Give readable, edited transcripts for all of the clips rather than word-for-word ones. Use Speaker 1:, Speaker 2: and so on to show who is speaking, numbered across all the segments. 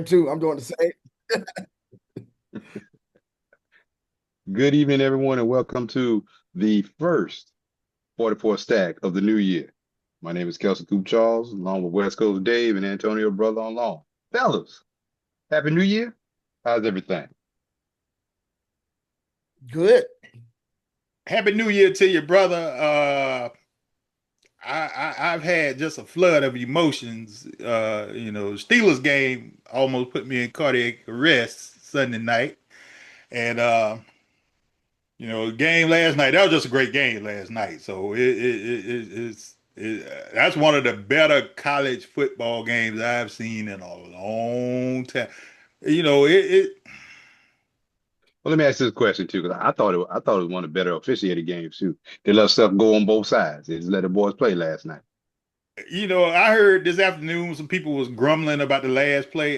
Speaker 1: am too. I'm doing the same.
Speaker 2: Good evening, everyone, and welcome to the first 44 stack of the new year. My name is Kelsey Coop Charles, along with West Coast Dave and Antonio Brother on Long. Fellas, Happy New Year. How's everything?
Speaker 1: Good.
Speaker 3: Happy New Year to you, brother. I've had just a flood of emotions. Steelers game almost put me in cardiac arrest Sunday night, and game last night. That was just a great game last night. So that's one of the better college football games I've seen in a long time. You know, it
Speaker 2: Well, let me ask this question too, because I thought it was one of the better officiated games too. They let stuff go on both sides. They just let the boys play last night.
Speaker 3: I heard this afternoon some people was grumbling about the last play.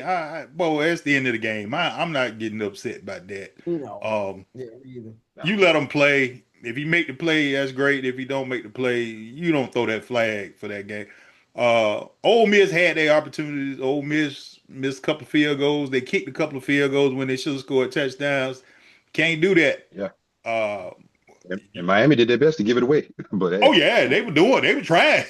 Speaker 3: Boy, it's the end of the game. I'm not getting upset about that.
Speaker 1: No.
Speaker 3: Um,
Speaker 1: Yeah, me either.
Speaker 2: No.
Speaker 3: you let them play. If you make the play, that's great. If you don't make the play, you don't throw that flag for that game. Ole Miss had their opportunities. Ole Miss missed a couple of field goals. They kicked a couple of field goals when they should have scored touchdowns. Can't do that.
Speaker 2: Yeah.
Speaker 3: Uh,
Speaker 2: And Miami did their best to give it away. But
Speaker 3: Oh
Speaker 2: hey,
Speaker 3: yeah, they were doing. They were trying.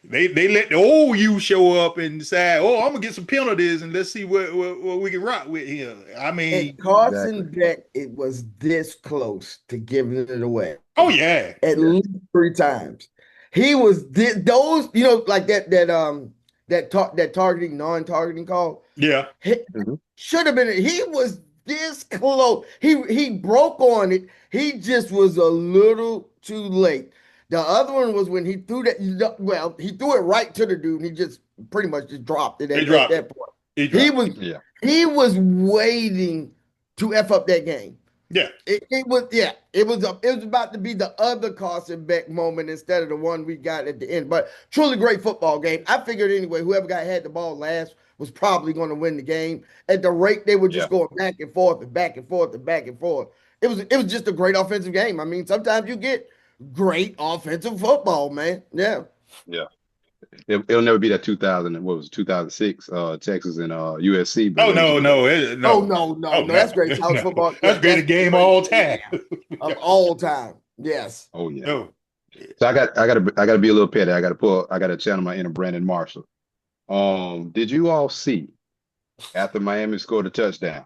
Speaker 3: They let the old you show up and decide. Oh, I'm gonna get some penalties and let's see what we can rock with here. I
Speaker 1: And
Speaker 3: mean,
Speaker 2: exactly.
Speaker 1: Carson Beck, it was this close to giving it away
Speaker 3: oh yeah,
Speaker 1: at
Speaker 2: Yeah.
Speaker 1: least 3 times. He was those, like that targeting, non-targeting call.
Speaker 3: yeah.
Speaker 2: Mhm.
Speaker 1: Should have been. He was this close. He broke on it. He just was a little too late. The other one was when he threw that. Well, he threw it right to the dude, and he just pretty much just dropped it
Speaker 3: He
Speaker 1: at
Speaker 3: dropped it.
Speaker 1: that point.
Speaker 3: He
Speaker 1: He
Speaker 3: dropped it.
Speaker 1: was
Speaker 2: Yeah.
Speaker 1: he was waiting to f up that game.
Speaker 3: Yeah,
Speaker 1: It was about to be the other Carson Beck moment instead of the one we got at the end. But truly great football game. I figured anyway, whoever had the ball last was probably going to win the game. At the rate they were just
Speaker 2: Yeah.
Speaker 1: going back and forth and back and forth and back and forth. It was just a great offensive game. I mean, sometimes you get great offensive football, man. Yeah.
Speaker 2: Yeah. It'll never be that 2000 and what was it, 2006 Texas and USC, but
Speaker 3: Oh
Speaker 2: it'll
Speaker 3: no,
Speaker 2: be that.
Speaker 3: no,
Speaker 1: Oh
Speaker 3: no.
Speaker 1: no, no,
Speaker 3: Oh
Speaker 1: no.
Speaker 3: no,
Speaker 1: That's great college
Speaker 3: no.
Speaker 1: football.
Speaker 3: That's
Speaker 1: Yeah,
Speaker 3: the
Speaker 1: that's
Speaker 3: greatest game of
Speaker 1: great
Speaker 3: all
Speaker 1: game,
Speaker 3: time.
Speaker 1: yeah, of all time. Yes.
Speaker 2: Oh yeah.
Speaker 3: No.
Speaker 2: So I gotta be a little petty. I gotta channel my inner Brandon Marshall. Did you all see after Miami scored a touchdown,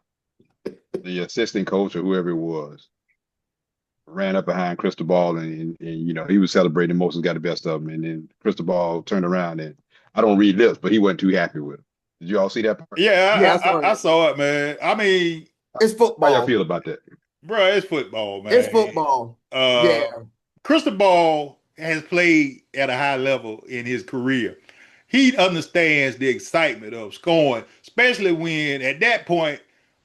Speaker 2: the assistant coach or whoever it was ran up behind Cristobal and he was celebrating. Moses got the best of him, and then Cristobal turned around and I don't read lips, but he wasn't too happy with him. Did you all see that part?
Speaker 1: Yeah,
Speaker 3: Yeah,
Speaker 1: I saw
Speaker 3: I
Speaker 1: that.
Speaker 3: saw it, man. I mean,
Speaker 1: It's
Speaker 2: How y'all
Speaker 1: football.
Speaker 2: feel about that?
Speaker 3: bro, it's football,
Speaker 1: It's
Speaker 3: man.
Speaker 1: football.
Speaker 3: Uh,
Speaker 1: Yeah.
Speaker 3: Crystal Ball has played at a high level in his career. He understands the excitement of scoring, especially when at that point,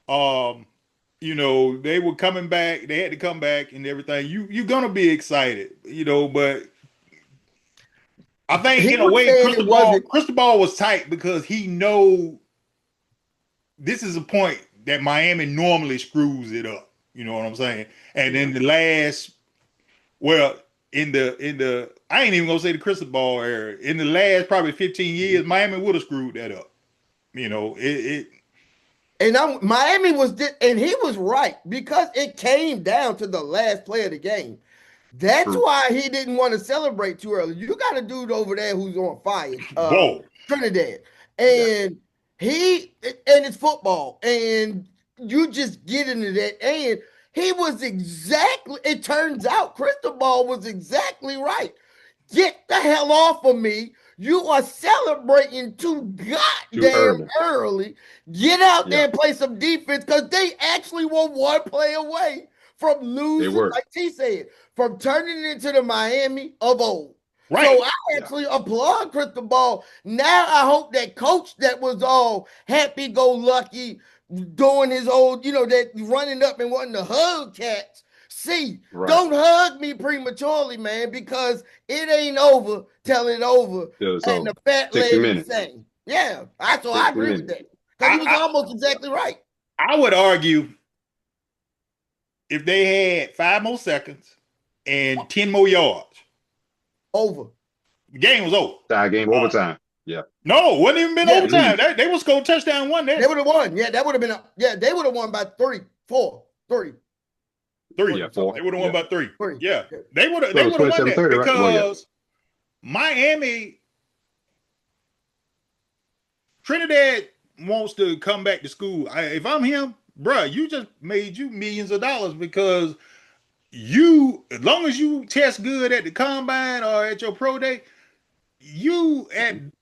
Speaker 3: um, they were coming back, they had to come back and everything. You're gonna be excited, but I think
Speaker 1: He
Speaker 3: in a
Speaker 1: was
Speaker 3: way,
Speaker 1: saying it wasn't.
Speaker 3: Crystal Ball was tight because he know this is a point that Miami normally screws it up. You know what I'm saying? And
Speaker 2: Yeah.
Speaker 3: then the last well, in the I ain't even gonna say the crystal ball era. In the last probably 15
Speaker 2: Mhm.
Speaker 3: years, Miami would have screwed that up. It
Speaker 1: And Miami and he was right because it came down to the last play of the game. That's
Speaker 2: True.
Speaker 1: why he didn't want to celebrate too early. You got a dude over there who's on fire,
Speaker 3: whoa.
Speaker 1: Trinidad,
Speaker 2: Yeah.
Speaker 1: and it's football, and you just get into that. And he was exactly. It turns out Cristobal was exactly right. Get the hell off of me. You are celebrating too
Speaker 2: Too
Speaker 1: goddamn
Speaker 2: early.
Speaker 1: early. Get out there
Speaker 2: Yeah.
Speaker 1: and play some defense because they actually were one play away from
Speaker 2: They
Speaker 1: losing,
Speaker 2: were.
Speaker 1: like T said, from turning it into the Miami of old. So
Speaker 3: Right.
Speaker 1: I
Speaker 2: Yeah.
Speaker 1: actually applaud Crystal Ball. Now I hope that coach that was all happy go lucky doing his old, that running up and wanting to hug cats. See,
Speaker 2: Right.
Speaker 1: don't hug me prematurely, man, because it ain't over till it over.
Speaker 2: Till it's
Speaker 1: And the
Speaker 2: over.
Speaker 1: fat
Speaker 2: 60
Speaker 1: lady
Speaker 2: minutes.
Speaker 1: sang. Yeah, I
Speaker 2: 60
Speaker 1: agree with
Speaker 2: minutes.
Speaker 1: that. Because he was
Speaker 3: I,
Speaker 1: almost exactly right.
Speaker 3: I would argue if they had 5 more seconds and 10 more yards,
Speaker 1: Over.
Speaker 3: the game was over.
Speaker 2: Tie game
Speaker 3: Uh,
Speaker 2: overtime. Yeah.
Speaker 3: No, wouldn't even been
Speaker 1: Yeah.
Speaker 3: overtime. They would score touchdown one
Speaker 1: They
Speaker 3: there.
Speaker 1: would have won. Yeah, that would have been. They would have won by 3, 4, 3.
Speaker 3: Three.
Speaker 2: Yeah,
Speaker 1: Something
Speaker 2: four.
Speaker 3: They
Speaker 1: like
Speaker 3: would have won
Speaker 2: Yeah.
Speaker 3: by 3.
Speaker 1: 3.
Speaker 3: Yeah.
Speaker 1: Yeah.
Speaker 3: They would have
Speaker 2: So it was
Speaker 3: won that
Speaker 2: 27-30, right? Well, yeah.
Speaker 3: because Miami, Trinidad wants to come back to school. If I'm him, bruh, you just made you millions of dollars because you, as long as you test good at the combine or at your pro day, you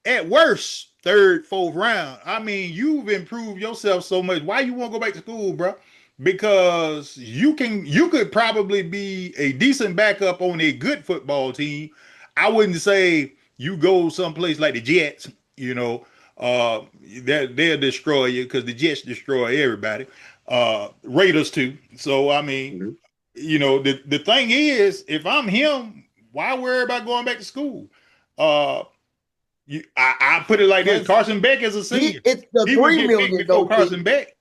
Speaker 3: at worst third, fourth round. I mean, you've improved yourself so much. Why you want to go back to school, bro? Because you could probably be a decent backup on a good football team. I wouldn't say you go someplace like the Jets, you know, they'll destroy you because the Jets destroy everybody. Raiders too. So I mean,
Speaker 2: Mhm.
Speaker 3: you know, the thing is, if I'm him, why worry about going back to school? Uh, I put it like this:
Speaker 1: Because
Speaker 3: Carson Beck is a senior.
Speaker 1: it's the
Speaker 3: He would
Speaker 1: 3
Speaker 3: get picked
Speaker 1: million
Speaker 3: before
Speaker 1: though,
Speaker 3: Carson
Speaker 1: T.
Speaker 3: Beck.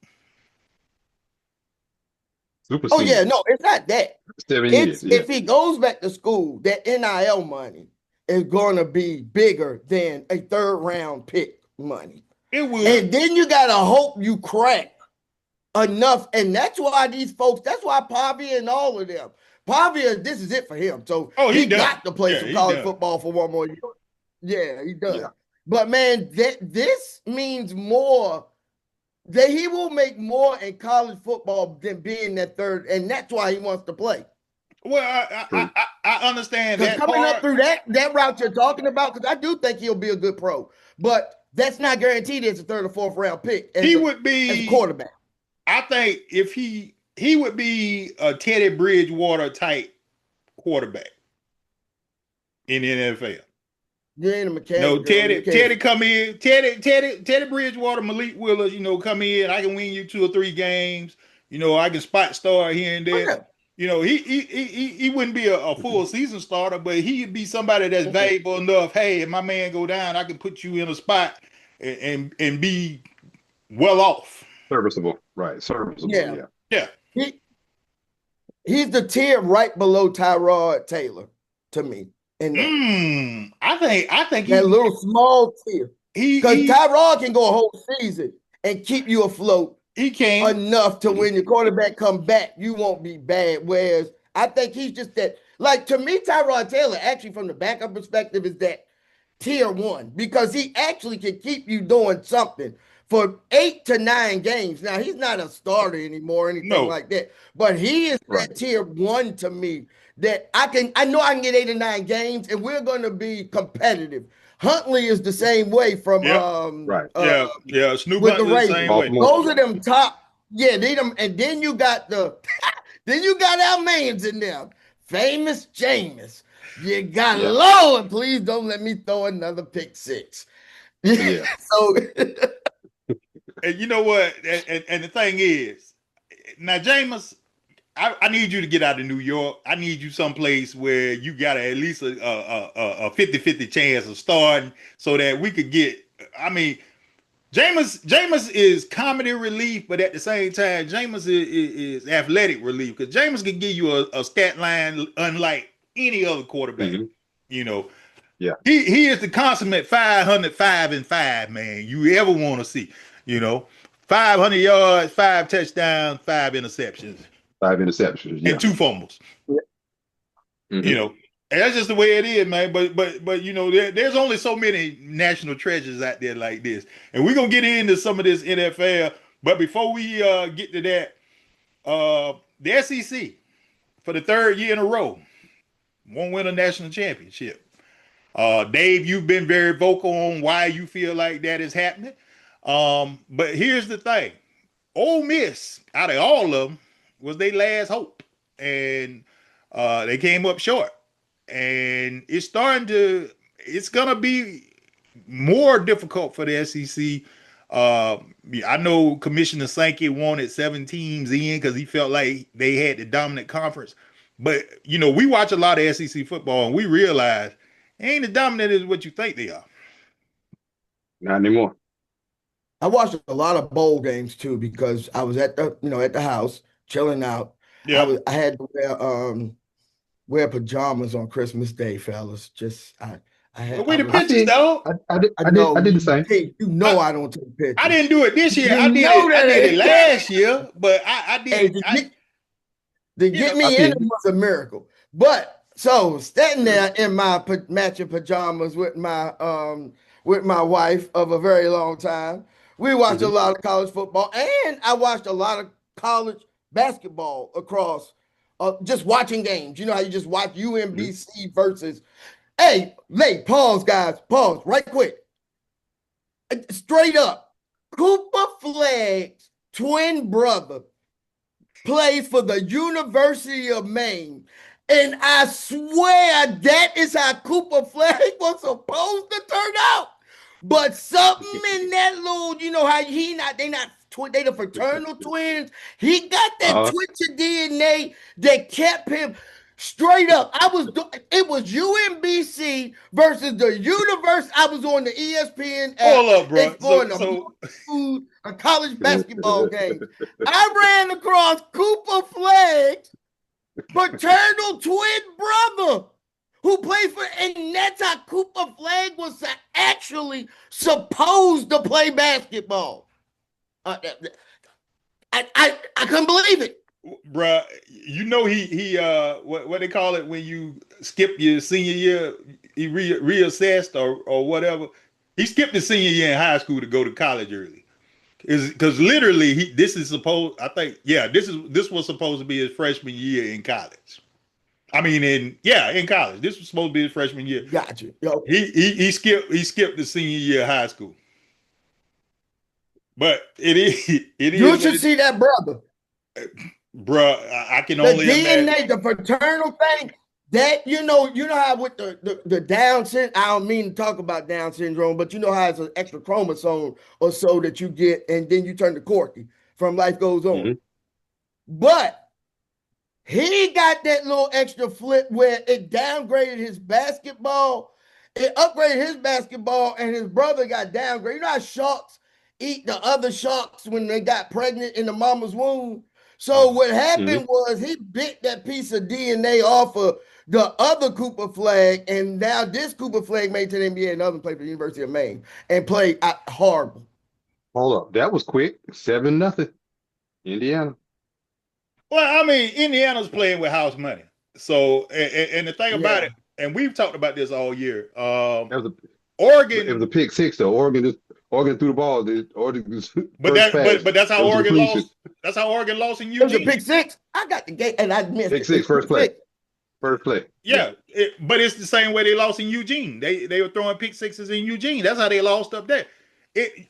Speaker 2: Super
Speaker 1: Oh yeah,
Speaker 2: senior.
Speaker 1: no, it's not that.
Speaker 2: 7 years.
Speaker 1: It's
Speaker 2: Yeah.
Speaker 1: if he goes back to school, that NIL money is going to be bigger than a 3rd round pick money.
Speaker 3: It would.
Speaker 1: And then you got to hope you crack enough. And that's why these folks, that's why Pavia and all of them, Pavia, this is it for him. So
Speaker 3: He
Speaker 1: he
Speaker 3: done.
Speaker 1: got to play
Speaker 3: Yeah,
Speaker 1: some
Speaker 3: he
Speaker 1: college
Speaker 3: done.
Speaker 1: football for one more year. Yeah, he does.
Speaker 2: Yeah.
Speaker 1: But man, this means more that he will make more in college football than being that third, and that's why he wants to play.
Speaker 3: Well,
Speaker 2: True.
Speaker 3: I understand
Speaker 1: Because
Speaker 3: that
Speaker 1: coming up
Speaker 3: part.
Speaker 1: through that route you're talking about, because I do think he'll be a good pro, but that's not guaranteed as a 3rd or 4th round pick
Speaker 3: He would
Speaker 1: as a
Speaker 3: be.
Speaker 1: quarterback.
Speaker 3: I think if he would be a Teddy Bridgewater type quarterback in the NFL.
Speaker 1: You ain't a mechanic.
Speaker 3: No,
Speaker 1: Girl. You can't.
Speaker 3: Teddy come in. Teddy Bridgewater, Malik Willis, you know, come in. I can win you 2 or 3 games. You know, I can spot start here and there.
Speaker 1: Oh,
Speaker 3: You know, he wouldn't be a full season starter, but he'd be somebody that's
Speaker 1: yeah.
Speaker 3: valuable enough. Hey, if my man go down, I can put you in a spot and be well off.
Speaker 2: Serviceable. Right. Serviceable.
Speaker 1: Yeah.
Speaker 2: Yeah.
Speaker 3: Yeah.
Speaker 1: He, he's the tier right below Tyrod Taylor to me. In that.
Speaker 3: I think
Speaker 1: That little small tier. Because
Speaker 3: he
Speaker 1: Tyrod can go a whole season and keep you afloat
Speaker 3: he can.
Speaker 1: enough to when your quarterback come back, you won't be bad. Whereas I think he's just that, like to me, Tyrod Taylor, actually from the backup perspective, is that tier 1 because he actually can keep you doing something for 8 to 9 games. Now he's not a starter anymore or anything
Speaker 3: No.
Speaker 1: like that, but he is
Speaker 2: Right.
Speaker 1: that tier 1 to me that I know I can get 8 or 9 games and we're going to be competitive. Huntley is the same way from
Speaker 2: Right.
Speaker 3: Yeah. Snoop
Speaker 1: with the
Speaker 3: Huntley the
Speaker 1: Ravens.
Speaker 3: same way.
Speaker 2: Baltimore.
Speaker 1: Those are them top. Yeah, they them, and then you got then you got our mans in there, famous Jameis. You got
Speaker 2: Yeah.
Speaker 1: Lord, please don't let me throw another pick 6.
Speaker 2: Yeah.
Speaker 1: So
Speaker 3: And you know what? And the thing is, now Jameis, I need you to get out of New York. I need you someplace where you got at least a 50-50 chance of starting so that we could get. I mean, Jameis is comedy relief, but at the same time, Jameis is athletic relief because Jameis can give you a stat line unlike any other quarterback.
Speaker 2: Mhm.
Speaker 3: You know,
Speaker 2: Yeah.
Speaker 3: he is the consummate 505 man you ever want to see. You know, 500 yards, 5 touchdowns, 5 interceptions,
Speaker 2: 5 interceptions. Yeah.
Speaker 3: and 2 fumbles.
Speaker 2: Mhm.
Speaker 3: You know, and that's just the way it is, man. But you know, there's only so many national treasures out there like this, and we're gonna get into some of this NFL. But before we get to that, the SEC for the 3rd year in a row won't win a national championship. Dave, you've been very vocal on why you feel like that is happening. But here's the thing: Ole Miss, out of all of them, was their last hope, and they came up short. And it's gonna be more difficult for the SEC. I know Commissioner Sankey wanted 7 teams in because he felt like they had the dominant conference. But you know, we watch a lot of SEC football and we realize they ain't as dominant as what you think they are.
Speaker 2: Not anymore.
Speaker 1: I watched a lot of bowl games too because I was at the house chilling out.
Speaker 3: Yeah.
Speaker 1: I had to wear pajamas on Christmas Day, fellas. Just
Speaker 3: We
Speaker 1: I
Speaker 3: the
Speaker 1: was.
Speaker 2: I
Speaker 3: pictures,
Speaker 2: did.
Speaker 3: dog.
Speaker 2: I did the same.
Speaker 1: You know I don't take
Speaker 3: I
Speaker 1: pictures.
Speaker 3: didn't do it this year.
Speaker 1: You know
Speaker 3: I
Speaker 1: that
Speaker 3: did it
Speaker 1: ain't.
Speaker 3: last year, but I
Speaker 1: Hey,
Speaker 3: did.
Speaker 1: to
Speaker 3: You
Speaker 1: get
Speaker 3: know,
Speaker 2: I
Speaker 1: me in it
Speaker 2: feel you.
Speaker 1: was a miracle. But so standing there in my matching pajamas with my wife of a very long time, we watched a
Speaker 2: Mhm.
Speaker 1: lot of college football, and I watched a lot of college basketball across. Just watching games. You know how you just watch
Speaker 2: Mhm.
Speaker 1: UMBC versus. Hey, pause, guys, pause, right quick. Straight up, Cooper Flagg's twin brother plays for the University of Maine. And I swear that is how Cooper Flag was supposed to turn out. But something in that little, you know how they the fraternal twins. He got that
Speaker 2: Uh-huh.
Speaker 1: Twitcher DNA that kept him straight up. It was UMBC versus the University. I was on the ESPN
Speaker 3: hold
Speaker 1: app
Speaker 3: up, bro.
Speaker 1: exploring a college basketball game. I ran across Cooper Flagg's paternal twin brother who plays for, and that's how Cooper Flag was actually supposed to play basketball. I couldn't believe it.
Speaker 3: Bruh, you know what they call it when you skip your senior year, he reassessed or whatever. He skipped his senior year in high school to go to college early. Is because literally this is supposed, I think, yeah, this was supposed to be his freshman year in college. I mean in college. This was supposed to be his freshman year.
Speaker 1: Gotcha. Yo,
Speaker 3: He skipped the senior year of high school. But it is
Speaker 1: you
Speaker 3: what
Speaker 1: should
Speaker 3: it,
Speaker 1: see that brother.
Speaker 3: bruh. I can
Speaker 1: The
Speaker 3: only imagine.
Speaker 1: DNA, the fraternal thing, that you know how with the Down syndrome, I don't mean to talk about Down syndrome, but you know how it's an extra chromosome or so that you get, and then you turn to Corky from Life Goes On.
Speaker 2: Mhm.
Speaker 1: But he got that little extra flip where it downgraded his basketball. It upgraded his basketball, and his brother got downgraded. You know how sharks eat the other sharks when they got pregnant in the mama's womb? So what
Speaker 2: Mhm.
Speaker 1: happened was he bit that piece of DNA off of the other Cooper Flag, and now this Cooper Flag made to the NBA and other played for the University of Maine and played horrible.
Speaker 2: Hold up. That was quick. 7-0. Indiana.
Speaker 3: Well, I mean, Indiana's playing with house money. So, and the thing about
Speaker 1: Yeah.
Speaker 3: it, and we've talked about this all year.
Speaker 2: That was it was
Speaker 3: Oregon,
Speaker 2: a pick six though. Oregon threw the ball. Oregon was
Speaker 3: but
Speaker 2: first
Speaker 3: that,
Speaker 2: pass.
Speaker 3: but that's
Speaker 2: That
Speaker 3: how
Speaker 2: was a
Speaker 3: Oregon
Speaker 2: completion.
Speaker 3: lost. That's how Oregon lost in
Speaker 1: It was a
Speaker 3: Eugene.
Speaker 1: pick six. I got the game and I missed
Speaker 2: Pick
Speaker 1: it. It
Speaker 2: six,
Speaker 1: was
Speaker 2: first
Speaker 1: pick
Speaker 2: play.
Speaker 1: six.
Speaker 2: First play.
Speaker 3: Yeah, but it's the same way they lost in Eugene. They were throwing pick sixes in Eugene. That's how they lost up there.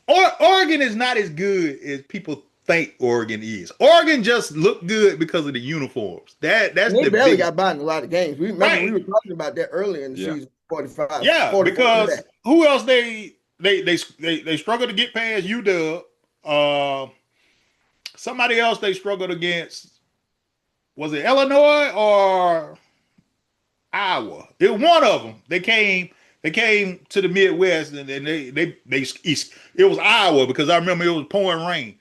Speaker 3: Oregon is not as good as people think Oregon is. Oregon just looked good because of the uniforms. That's
Speaker 1: And they
Speaker 3: the
Speaker 1: barely
Speaker 3: biggest
Speaker 1: got by in a lot of games. We remember we
Speaker 3: right.
Speaker 1: were talking about that earlier in the
Speaker 2: Yeah.
Speaker 1: season. 45,
Speaker 3: Yeah,
Speaker 1: 44 to
Speaker 3: because
Speaker 1: that.
Speaker 3: who else they struggled to get past UW. Somebody else they struggled against, was it Illinois or Iowa? It was one of them. They came to the Midwest and they it was Iowa because I remember it was pouring rain.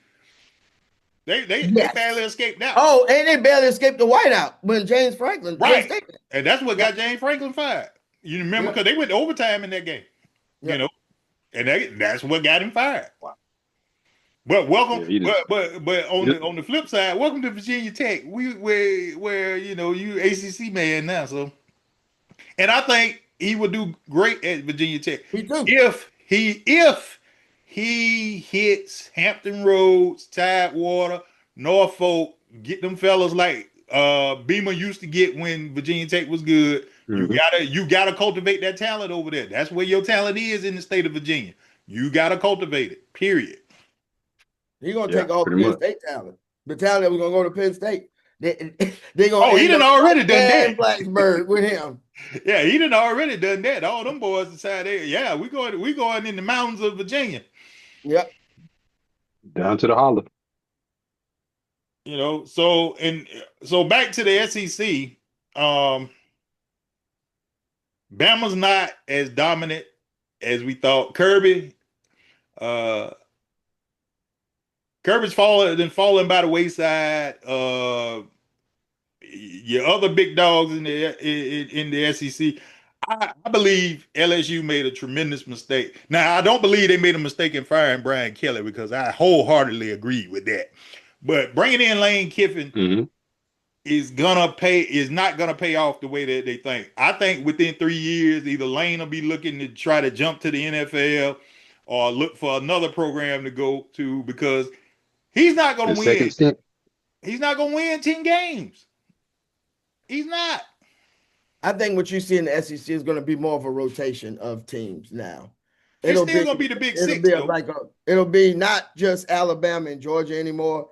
Speaker 3: They
Speaker 1: Yes.
Speaker 3: barely escaped that one.
Speaker 1: Oh, and they barely escaped the whiteout when James Franklin, Penn
Speaker 3: Right.
Speaker 1: State.
Speaker 3: And that's what
Speaker 1: Yep.
Speaker 3: got James Franklin fired. You remember
Speaker 1: Yep.
Speaker 3: because they went to overtime in that game, you
Speaker 1: Yep.
Speaker 3: know, and that's what got him fired. But welcome,
Speaker 2: Yeah. He just.
Speaker 3: but
Speaker 2: He
Speaker 3: on
Speaker 2: just
Speaker 3: the flip side, welcome to Virginia Tech. Where you ACC man now, so and I think he would do great at Virginia Tech
Speaker 1: Me too.
Speaker 3: if he hits Hampton Roads, Tidewater, Norfolk, get them fellas like Beamer used to get when Virginia Tech was good.
Speaker 2: Mhm.
Speaker 3: You gotta cultivate that talent over there. That's where your talent is in the state of Virginia. You gotta cultivate it. Period.
Speaker 1: He's gonna
Speaker 2: Yeah.
Speaker 1: take all the
Speaker 2: Pretty
Speaker 1: Penn
Speaker 2: much.
Speaker 1: State talent. The talent that was gonna go to Penn State. They're gonna
Speaker 3: Oh, he
Speaker 1: end
Speaker 3: done
Speaker 1: up
Speaker 3: already
Speaker 1: like
Speaker 3: done
Speaker 1: Dan
Speaker 3: that.
Speaker 1: Blacksburg with him.
Speaker 3: Yeah, he done already done that. All them boys decided, yeah, we going in the mountains of Virginia.
Speaker 1: Yep.
Speaker 2: Down to the holler.
Speaker 3: So back to the SEC. Um, Bama's not as dominant as we thought. Uh, Kirby's falling by the wayside. Your other big dogs in the SEC. I believe LSU made a tremendous mistake. Now, I don't believe they made a mistake in firing Brian Kelly because I wholeheartedly agree with that. But bringing in Lane Kiffin
Speaker 2: Mm-hmm.
Speaker 3: is not gonna pay off the way that they think. I think within 3 years, either Lane will be looking to try to jump to the NFL or look for another program to go to because he's not
Speaker 2: The
Speaker 3: gonna
Speaker 2: second
Speaker 3: win.
Speaker 2: stint.
Speaker 3: He's not gonna win 10 games. He's not.
Speaker 1: I think what you see in the SEC is going to be more of a rotation of teams now.
Speaker 3: It's
Speaker 1: It'll
Speaker 3: still
Speaker 1: be
Speaker 3: gonna be the Big
Speaker 1: it'll
Speaker 3: Six
Speaker 1: be
Speaker 3: though.
Speaker 1: like it'll be not just Alabama and Georgia anymore.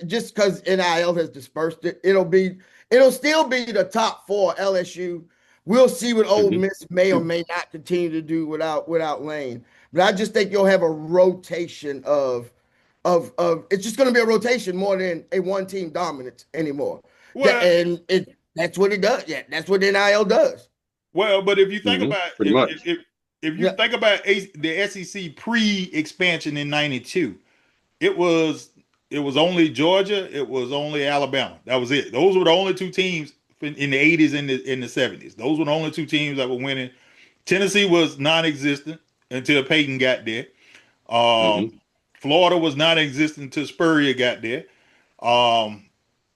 Speaker 1: Just because NIL has dispersed it, it'll still be the top four. LSU. We'll see what Ole
Speaker 2: Mm-hmm.
Speaker 1: Miss may or may not continue to do without Lane. But I just think you'll have a rotation of it's just going to be a rotation more than a one team dominance anymore.
Speaker 3: Well,
Speaker 1: That's what it does. Yeah, that's what NIL does.
Speaker 3: but if you think
Speaker 2: Mm-hmm.
Speaker 3: about
Speaker 2: Pretty much.
Speaker 3: if you
Speaker 1: Yeah,
Speaker 3: think about the SEC pre-expansion in '92, it was it was only Georgia, it was only Alabama. That was it. Those were the only two teams in the '80s and the '70s. Those were the only two teams that were winning. Tennessee was non-existent until Peyton got there.
Speaker 2: Mm-hmm.
Speaker 3: Florida was non-existent until Spurrier got there. Um,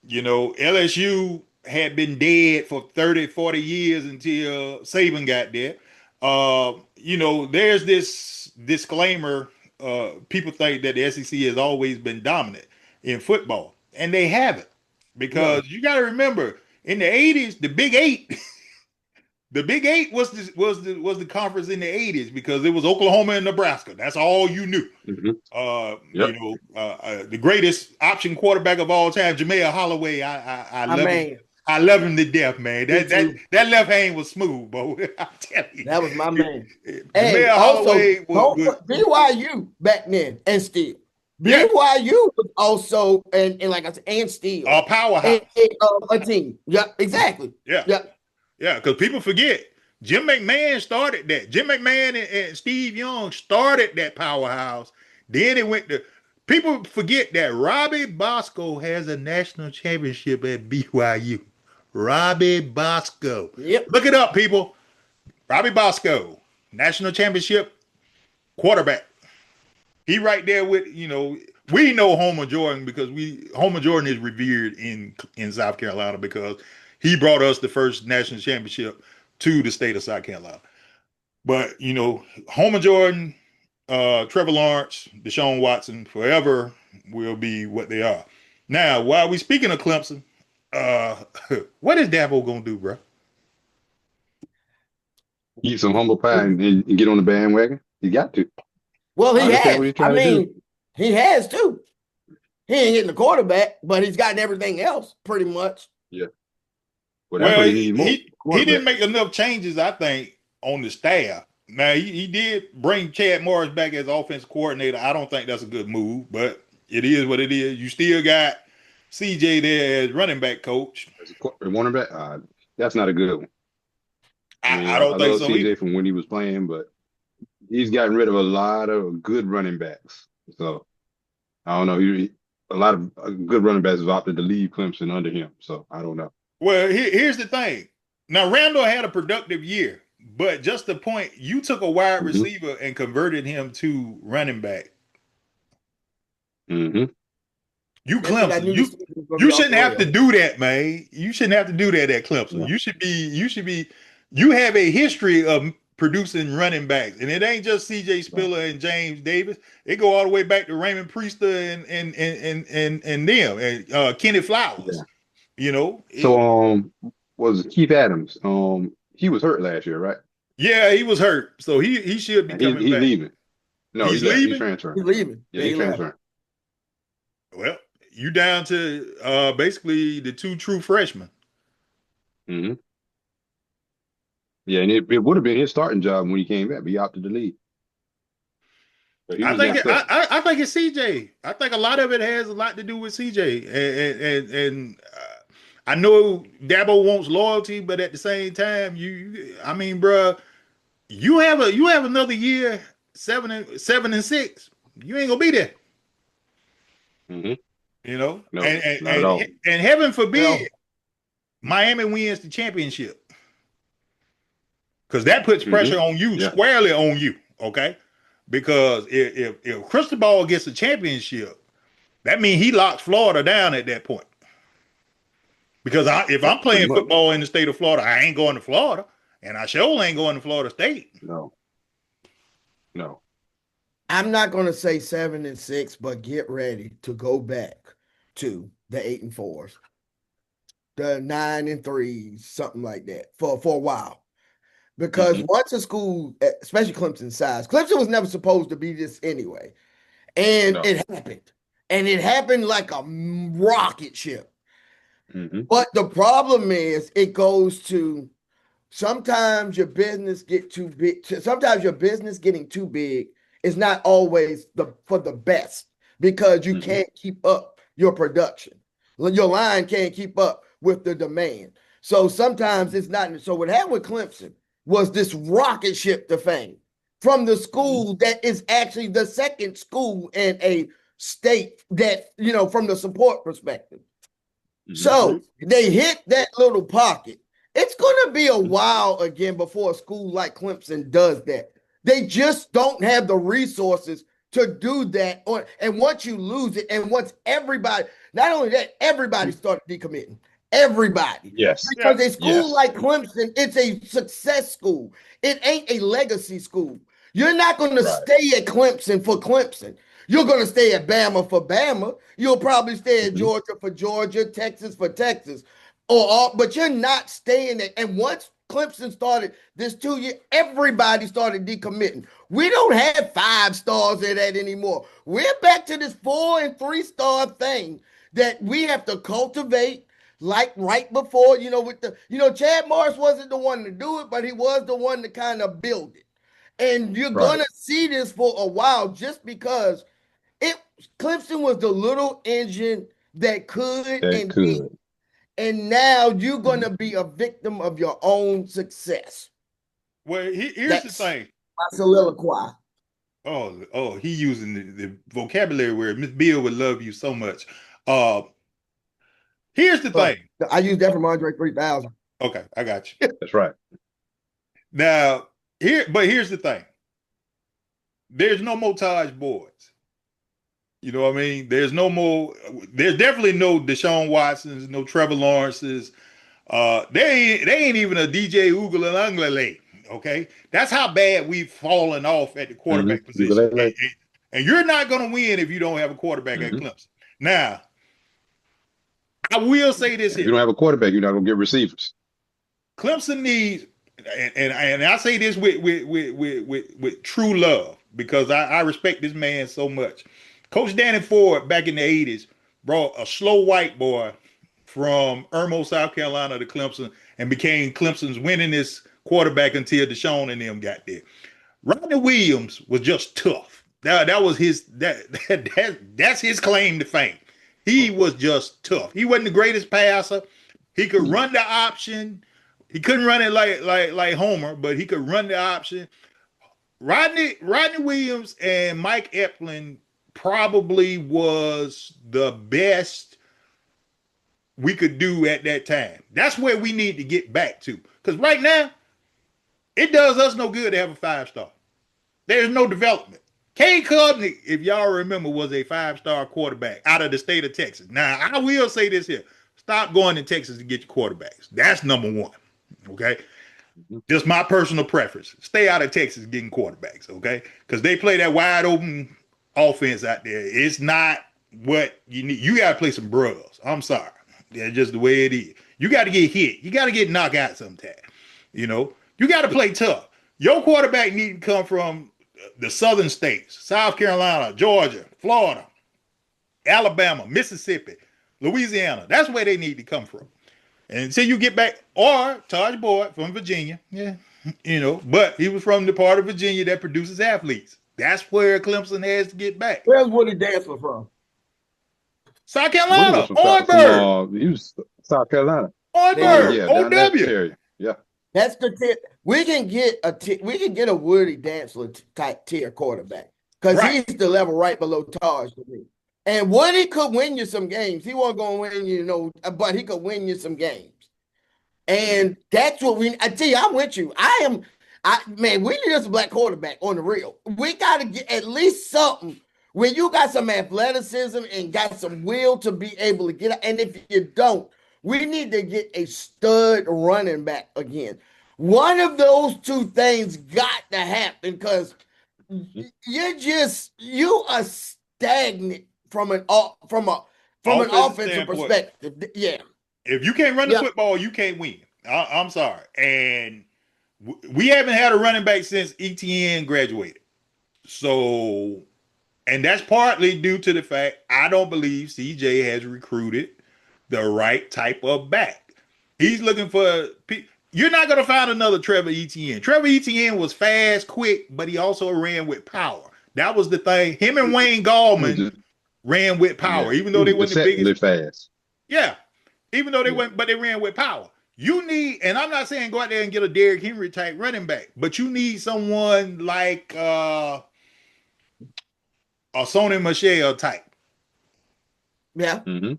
Speaker 3: LSU had been dead for 30, 40 years until Saban got there. There's this disclaimer. People think that the SEC has always been dominant in football, and they haven't.
Speaker 1: no,
Speaker 3: Because you got to remember, in the 80s, the Big Eight, the Big Eight was the conference in the 80s because it was Oklahoma and Nebraska. That's all you knew.
Speaker 2: Mm-hmm. Yep.
Speaker 3: The greatest option quarterback of all time, Jameer Holloway. I
Speaker 1: I
Speaker 3: love him.
Speaker 1: mean,
Speaker 3: I love him to death, man.
Speaker 1: me
Speaker 3: That that
Speaker 1: too.
Speaker 3: that left hand was smooth, bro. I tell you,
Speaker 1: That was my man.
Speaker 3: Jameer
Speaker 1: Hey, also
Speaker 3: Holloway
Speaker 1: don't
Speaker 3: was
Speaker 1: BYU back then and still
Speaker 3: yeah,
Speaker 1: BYU was also and like I said and still
Speaker 3: a powerhouse.
Speaker 1: a team. Yep, exactly.
Speaker 3: Yeah,
Speaker 1: Yep.
Speaker 3: yeah, because people forget Jim McMahon started that. Jim McMahon and Steve Young started that powerhouse. Then it went to people forget that Robbie Bosco has a national championship at BYU. Robbie Bosco.
Speaker 1: Yep.
Speaker 3: Look it up, people. Robbie Bosco, national championship quarterback. He right there with, we know Homer Jordan because Homer Jordan is revered in South Carolina because he brought us the first national championship to the state of South Carolina. But, Homer Jordan, Trevor Lawrence, Deshaun Watson, forever will be what they are. Now, while we speaking of Clemson, what is Dabo gonna do, bro?
Speaker 2: Eat some humble pie and get on the bandwagon. You got to.
Speaker 1: Well,
Speaker 2: I
Speaker 1: he
Speaker 2: understand what
Speaker 1: has.
Speaker 2: you're
Speaker 1: I
Speaker 2: trying to do.
Speaker 1: mean, he has too. He ain't hitting the quarterback, but he's gotten everything else pretty much.
Speaker 2: Yeah. Well, that's
Speaker 3: Well,
Speaker 2: what he needs more.
Speaker 3: he didn't
Speaker 2: Quarterback.
Speaker 3: make enough changes, I think, on the staff. Now he did bring Chad Morris back as offensive coordinator. I don't think that's a good move, but it is what it is. You still got CJ there as running back coach.
Speaker 2: As a running back, that's not a good one. I mean,
Speaker 3: I
Speaker 2: I
Speaker 3: don't think
Speaker 2: love
Speaker 3: so either.
Speaker 2: CJ from when he was playing, but he's gotten rid of a lot of good running backs. So I don't know. A lot of good running backs have opted to leave Clemson under him. So I don't know.
Speaker 3: Well, here's the thing. Now Randall had a productive year, but just the point, you took a wide
Speaker 2: Mm-hmm.
Speaker 3: receiver and converted him to running back.
Speaker 2: Mm-hmm.
Speaker 3: You
Speaker 1: Next thing I
Speaker 3: Clemson.
Speaker 1: knew, the season was gonna
Speaker 3: You
Speaker 1: be off
Speaker 3: shouldn't
Speaker 1: the
Speaker 3: have to
Speaker 1: rails.
Speaker 3: do that, man. You shouldn't have to do that at Clemson.
Speaker 1: Yeah.
Speaker 3: You have a history of producing running backs. And it ain't just CJ Spiller and James Davis. It go all the way back to Raymond Priester and them and Kenny Flowers.
Speaker 2: Yeah. So was Keith Adams. He was hurt last year, right?
Speaker 3: Yeah, he was hurt. So he should be
Speaker 2: And
Speaker 3: coming
Speaker 2: he's
Speaker 3: back.
Speaker 2: leaving. No,
Speaker 3: He's
Speaker 2: he left. He's
Speaker 3: leaving?
Speaker 2: transferring.
Speaker 1: He's leaving.
Speaker 2: Yeah,
Speaker 1: he
Speaker 2: he's
Speaker 1: left.
Speaker 2: transferring.
Speaker 3: Well, you down to basically the two true freshmen.
Speaker 2: Mm-hmm. Yeah, and it would have been his starting job when he came back, but he opted to leave. But he
Speaker 3: I
Speaker 2: was
Speaker 3: think
Speaker 2: getting cut.
Speaker 3: I think it's CJ. I think a lot of it has a lot to do with CJ, and I know Dabo wants loyalty, but at the same time, I mean, bro, you have another year 7-6. You ain't gonna be there,
Speaker 2: Mm-hmm. No, not at all.
Speaker 3: and heaven forbid
Speaker 1: Well,
Speaker 3: Miami wins the championship. because that puts pressure
Speaker 2: Mm-hmm.
Speaker 3: on you,
Speaker 2: Yeah.
Speaker 3: squarely on you, okay? Because if Cristobal gets a championship, that means he locks Florida down at that point. Because if I'm
Speaker 2: Pretty
Speaker 3: playing
Speaker 2: much.
Speaker 3: football in the state of Florida, I ain't going to Florida, and I sure ain't going to Florida State.
Speaker 2: No. No.
Speaker 1: I'm not going to say 7-6, but get ready to go back to the 8-4s, the 9-3s, something like that for a while. Because once a school, especially Clemson's size, Clemson was never supposed to be this anyway. And
Speaker 2: No.
Speaker 1: it happened. And it happened like a rocket ship.
Speaker 2: Mm-hmm.
Speaker 1: But the problem is it goes to sometimes your business get too big. Sometimes your business getting too big is not always for the best because you can't keep up your production. Your line can't keep up with the demand. So sometimes it's not. So what happened with Clemson was this rocket ship to fame from the school that is actually the second school in a state that, from the support perspective. So they hit that little pocket. It's going to be a while again before a school like Clemson does that. They just don't have the resources to do that. And once you lose it, and once everybody, not only that, everybody started decommitting. Everybody.
Speaker 2: Yes.
Speaker 1: Because a school
Speaker 2: Yes.
Speaker 1: like Clemson, it's a success school. It ain't a legacy school. You're not going to stay at Clemson for Clemson. You're going to stay at Bama for Bama. You'll probably stay at Georgia for Georgia, Texas for Texas. But you're not staying there. And once Clemson started this 2 year, everybody started decommitting. We don't have 5 stars in that anymore. We're back to this 4 and 3 star thing that we have to cultivate. Like right before, Chad Morris wasn't the one to do it, but he was the one to kind of build it. And you're going to see this for a while just because Clemson was the little engine that could and did. And now you're going to be a victim of your own success.
Speaker 3: Well, here's the thing.
Speaker 1: My soliloquy.
Speaker 3: Oh, he using the vocabulary where Miss Bill would love you so much. Here's the thing.
Speaker 1: I used that from Andre 3000.
Speaker 3: Okay, I got you.
Speaker 2: That's right.
Speaker 3: Now, here's the thing. There's no more Taj boards. You know what I mean? There's definitely no Deshaun Watsons, no Trevor Lawrences. They ain't even a DJ Uiagalelei. Okay, that's how bad we've fallen off at the quarterback position. And you're not going to win if you don't have a quarterback at Clemson. Now, I will say this here:
Speaker 2: if you don't have a quarterback, you're not going to get receivers.
Speaker 3: Clemson needs, and I say this with true love because I respect this man so much. Coach Danny Ford back in the 80s brought a slow white boy from Irmo, South Carolina to Clemson and became Clemson's winningest quarterback until Deshaun and them got there. Rodney Williams was just tough. That was that's his claim to fame. He was just tough. He wasn't the greatest passer. He could run the option. He couldn't run it like Homer, but he could run the option. Rodney Williams and Mike Epling probably was the best we could do at that time. That's where we need to get back to. Because right now, it does us no good to have a 5-star. There's no development. Cade Klubnik, if y'all remember, was a 5-star quarterback out of the state of Texas. Now, I will say this here. Stop going to Texas to get your quarterbacks. That's number one. Okay? Just my personal preference. Stay out of Texas getting quarterbacks, okay? Because they play that wide open offense out there. It's not what you need. You got to play some bros. I'm sorry. That's just the way it is. You got to get hit. You got to get knocked out sometime. You got to play tough. Your quarterback need to come from the southern states, South Carolina, Georgia, Florida, Alabama, Mississippi, Louisiana. That's where they need to come from. And until you get back, or Taj Boyd from Virginia, but he was from the part of Virginia that produces athletes. That's where Clemson has to get back.
Speaker 1: Where's Woody Dantzler from?
Speaker 3: South Carolina,
Speaker 2: He was South Carolina.
Speaker 3: Orangeburg, OW.
Speaker 2: Yeah.
Speaker 1: That's the tip. We can get a Woody Dantzler type tier quarterback because he's the level right below Taj to me. And Woody could win you some games. He wasn't going to win you, but he could win you some games. And that's what I tell you, I'm with you. Man, we need us a black quarterback on the real. We got to get at least something when you got some athleticism and got some will to be able to get out. And if you don't, we need to get a stud running back again. One of those two things got to happen because you are stagnant from an offensive
Speaker 3: standpoint.
Speaker 1: perspective. Yeah.
Speaker 3: If you can't run the football, you can't win. I'm sorry. And we haven't had a running back since ETN graduated. So, and that's partly due to the fact I don't believe CJ has recruited the right type of back. He's looking for. You're not going to find another Trevor Etienne. Trevor Etienne was fast, quick, but he also ran with power. That was the thing. Him and Wayne Gallman ran with power, even though they weren't the biggest.
Speaker 2: Fast.
Speaker 3: Yeah, even though they went, but they ran with power. You need, and I'm not saying go out there and get a Derrick Henry type running back, but you need someone like a Sony Michel type.
Speaker 1: Yeah.
Speaker 2: Mm-hmm.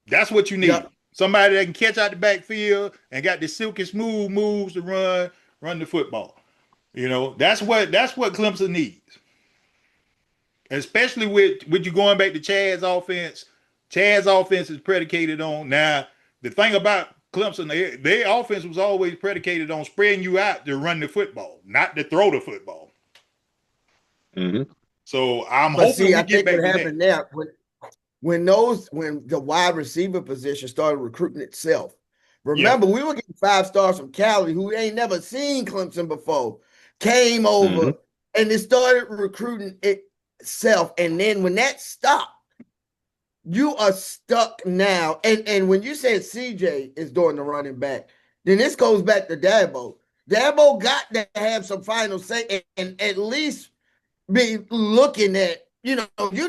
Speaker 3: That's what you need. Yeah. Somebody that can catch out the backfield and got the silky smooth moves to run the football. You know, that's what Clemson needs. Especially with you going back to Chad's offense. Chad's offense is predicated on now. The thing about Clemson, their offense was always predicated on spreading you out to run the football, not to throw the football.
Speaker 2: Mm-hmm.
Speaker 3: So I'm hoping we get back to
Speaker 1: happened
Speaker 3: that.
Speaker 1: There, when the wide receiver position started recruiting itself. Remember, we were getting 5 stars from Cali who ain't never seen Clemson before, came over and they started recruiting itself. And then when that stopped, you are stuck now. And when you said CJ is doing the running back, then this goes back to Dabo. Dabo got to have some final say and at least be looking at, you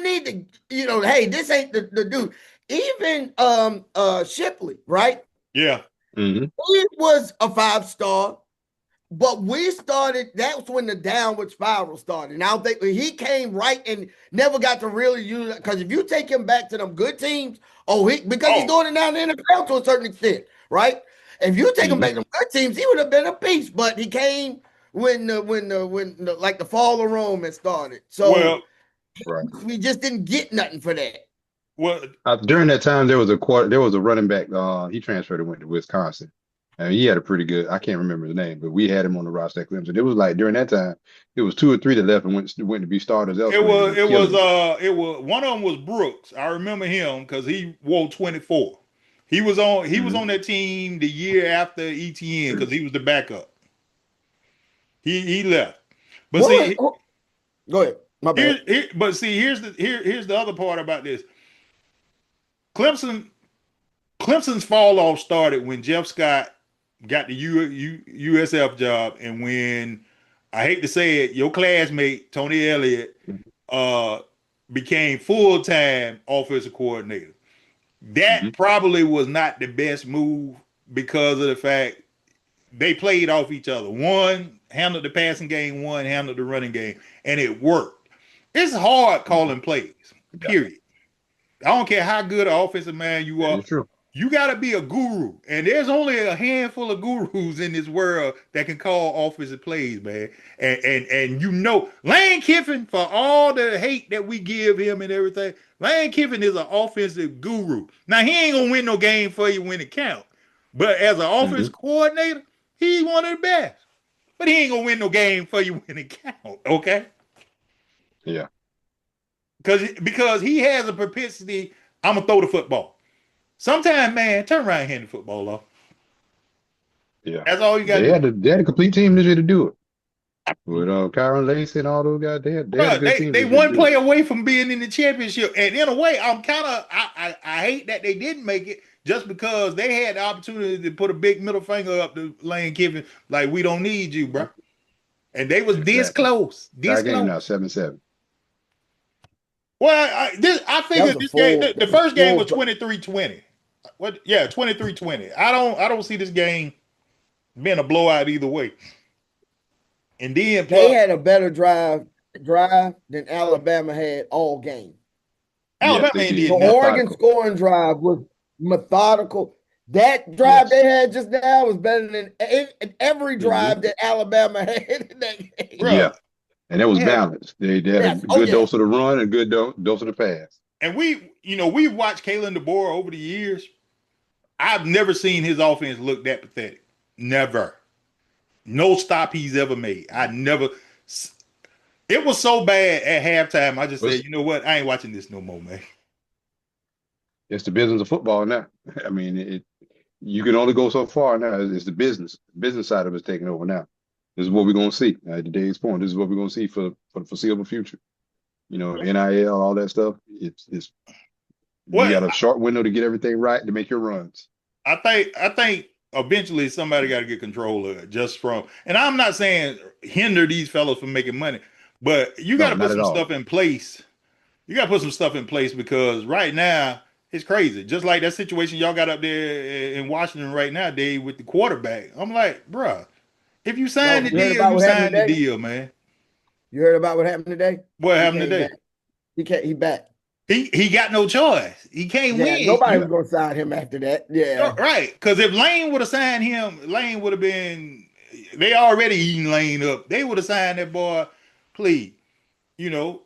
Speaker 1: need to, hey, this ain't the dude. Even Shipley, right?
Speaker 3: Yeah.
Speaker 2: Mm-hmm.
Speaker 1: He was a 5-star, but we started, that's when the downward spiral started. And I don't think he came right and never got to really use it. Because if you take him back to them good teams, because he's doing it now in the NFL to a certain extent, right? If you take him back to them good teams, he would have been a beast. But he came when the fall of Rome had started. So we just didn't get nothing for that.
Speaker 3: Well,
Speaker 2: during that time, there was a running back. He transferred and went to Wisconsin, and he had a pretty good. I can't remember his name, but we had him on the roster at Clemson. It was like during that time, it was 2 or 3 that left and went to be starters elsewhere.
Speaker 3: It was one of them was Brooks. I remember him because he wore 24. He was on that team the year after ETN because he was the backup. He left, but
Speaker 1: go ahead. My bad.
Speaker 3: Here's the other part about this. Clemson's fall off started when Jeff Scott got the USF job, and when, I hate to say it, your classmate Tony Elliott became full-time offensive coordinator. That probably was not the best move because of the fact they played off each other. One handled the passing game, one handled the running game, and it worked. It's hard calling plays, period. I don't care how good an offensive man you are. You got to be a guru. And there's only a handful of gurus in this world that can call offensive plays, man. And Lane Kiffin, for all the hate that we give him and everything, Lane Kiffin is an offensive guru. Now, he ain't going to win no game for you when it counts. But as an offensive coordinator, he's one of the best. But he ain't going to win no game for you when it counts, okay?
Speaker 2: Yeah.
Speaker 3: Because he has a propensity, I'm going to throw the football. Sometimes, man, turn around and hand the football off.
Speaker 2: Yeah.
Speaker 3: That's all you got to
Speaker 2: do. They had a complete team this year to do it. With Kyron Lacey and all those guys, they had a good team.
Speaker 3: They one play away from being in the championship. And in a way, I hate that they didn't make it just because they had the opportunity to put a big middle finger up to Lane Kiffin, like, we don't need you, bro. And they was this close. This
Speaker 2: game now,
Speaker 3: close.
Speaker 2: 7-7.
Speaker 3: Well, I figured this game, the first game was 23-20. 23-20. I don't see this game being a blowout either way. And then
Speaker 1: they had a better drive than Alabama had all game.
Speaker 3: Alabama did.
Speaker 1: The Oregon scoring drive was methodical. That drive
Speaker 2: Yes.
Speaker 1: they had just now was better than every
Speaker 2: Hmm.
Speaker 1: drive that Alabama had in that game.
Speaker 2: Yeah.
Speaker 3: Bro.
Speaker 2: And it was
Speaker 3: Yeah.
Speaker 2: balanced. They had a
Speaker 1: Yes. Oh
Speaker 2: good
Speaker 1: yeah.
Speaker 2: dose of the run and a good dose of the pass.
Speaker 3: And we've watched Kalen DeBoer over the years. I've never seen his offense look that pathetic. Never. No stop he's ever made. I never. It was so bad at halftime. I just
Speaker 2: But
Speaker 3: said, you know what? I ain't watching this no more, man.
Speaker 2: it's the business of football now. I mean, you can only go so far now. It's the business side of it's taking over now. This is what we're going to see at today's point. This is what we're going to see for the foreseeable future. NIL, all that stuff. It's you
Speaker 3: What
Speaker 2: got a short window to get everything right to make your runs.
Speaker 3: I think eventually somebody got to get control of it just from. And I'm not saying hinder these fellows from making money, but you got
Speaker 2: No,
Speaker 3: to put
Speaker 2: not at
Speaker 3: some
Speaker 2: all.
Speaker 3: stuff in place. You got to put some stuff in place because right now it's crazy. Just like that situation y'all got up there in Washington right now, Dave, with the quarterback. I'm like, bruh, if you sign
Speaker 1: No,
Speaker 3: the
Speaker 1: you heard
Speaker 3: deal,
Speaker 1: about
Speaker 3: you
Speaker 1: what happened
Speaker 3: sign the
Speaker 1: today?
Speaker 3: deal, man.
Speaker 1: You heard about what happened today?
Speaker 3: What
Speaker 1: He
Speaker 3: happened
Speaker 1: came
Speaker 3: today?
Speaker 1: back. He can't. He back.
Speaker 3: He got no choice. He can't
Speaker 1: Yeah.
Speaker 3: win.
Speaker 1: Nobody was gonna sign him after that. Yeah.
Speaker 3: Right. Because if Lane would have signed him, Lane would have been, they already eating Lane up. They would have signed that boy, please. You know,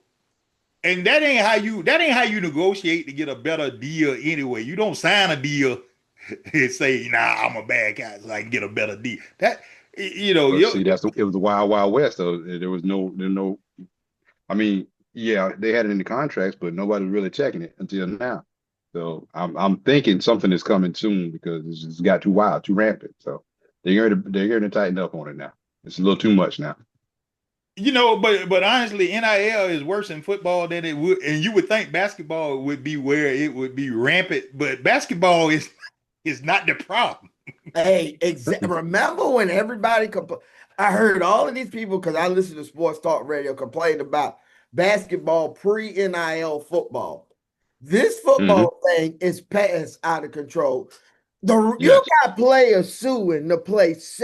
Speaker 3: and that ain't how you negotiate to get a better deal anyway. You don't sign a deal and say, nah, I'm a bad guy, so I can get a better deal.
Speaker 2: But see, it was the wild, wild west. So there was no. I mean, yeah, they had it in the contracts, but nobody was really checking it until now. So I'm thinking something is coming soon because it's just got too wild, too rampant. So they're going to tighten up on it now. It's a little too much now.
Speaker 3: but honestly, NIL is worse in football than it would, and you would think basketball would be where it would be rampant, but basketball is not the problem.
Speaker 1: Hey, remember when everybody I heard all of these people because I listen to sports talk radio complain about basketball pre-NIL football. This
Speaker 2: Hmm.
Speaker 1: football thing is passed out of control. You
Speaker 2: Yes.
Speaker 1: got players suing the place.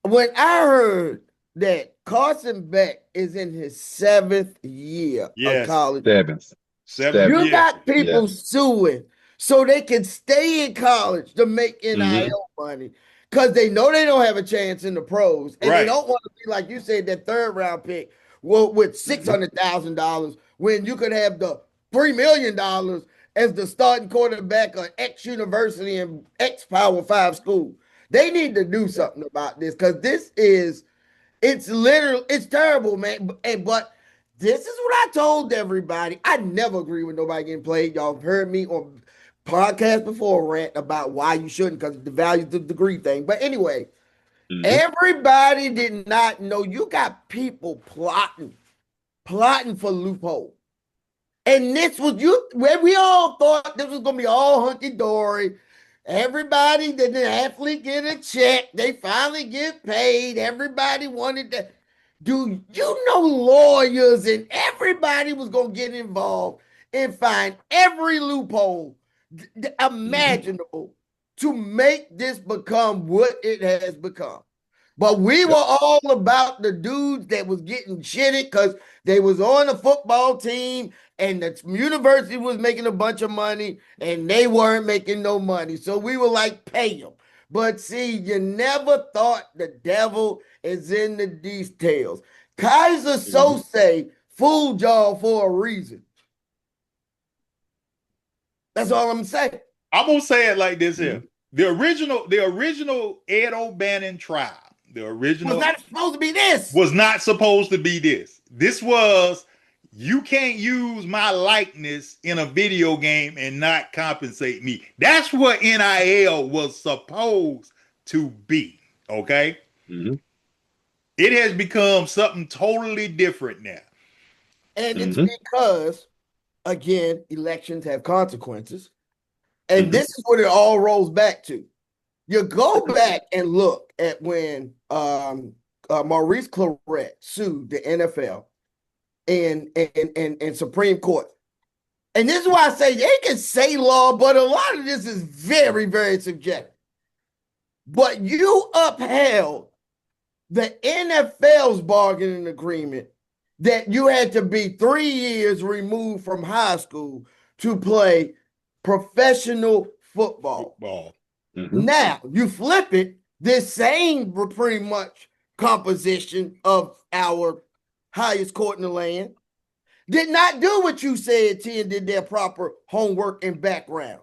Speaker 1: When I heard that Carson Beck is in his 7th year of
Speaker 3: Yes,
Speaker 1: college,
Speaker 2: Seventh.
Speaker 3: seventh
Speaker 1: you
Speaker 2: Seventh.
Speaker 3: year.
Speaker 1: got people
Speaker 2: Yes.
Speaker 1: suing so they can stay in college to make
Speaker 2: Hmm.
Speaker 1: NIL money because they know they don't have a chance in the pros and they
Speaker 3: Right.
Speaker 1: don't want to be like you said that third round pick with
Speaker 2: Hmm.
Speaker 1: $600,000 when you could have the $3 million as the starting quarterback of X university and X Power 5 school. They need to do
Speaker 2: Yeah.
Speaker 1: something about this because it's terrible, man. But this is what I told everybody. I never agree with nobody getting played. Y'all have heard me on podcast before rant about why you shouldn't because the value of the degree thing. But anyway,
Speaker 2: Hmm.
Speaker 1: everybody did not know you got people plotting for loophole. And this was where we all thought this was gonna be all hunky dory. Everybody did the athlete get a check. They finally get paid. Everybody wanted to. Do you know lawyers and everybody was gonna get involved and find every loophole
Speaker 2: Hmm.
Speaker 1: imaginable to make this become what it has become. But we were
Speaker 2: Yep.
Speaker 1: all about the dudes that was getting shitted because they was on the football team and the university was making a bunch of money and they weren't making no money. So we were like, pay them. But see, you never thought the devil is in the details. Kaiser
Speaker 2: Hmm.
Speaker 1: Sose fooled y'all for a reason. That's all I'm saying.
Speaker 3: I'm gonna say it like this
Speaker 2: Hmm.
Speaker 3: here. The original Ed O'Bannon trial, the
Speaker 1: Was
Speaker 3: original
Speaker 1: not supposed to be this.
Speaker 3: was not supposed to be this. This was, you can't use my likeness in a video game and not compensate me. That's what NIL was supposed to be. Okay.
Speaker 2: Hmm.
Speaker 3: It has become something totally different now.
Speaker 1: And it's
Speaker 2: Hmm.
Speaker 1: because, again, elections have consequences. And
Speaker 2: Hmm.
Speaker 1: this is what it all rolls back to. You go back and look at when Maurice Claret sued the NFL and Supreme Court. And this is why I say they can say law, but a lot of this is very, very subjective. But you upheld the NFL's bargaining agreement that you had to be 3 years removed from high school to play professional football.
Speaker 3: Football.
Speaker 1: Now you flip it, this same pretty much composition of our highest court in the land did not do what you said, T, and did their proper homework and background.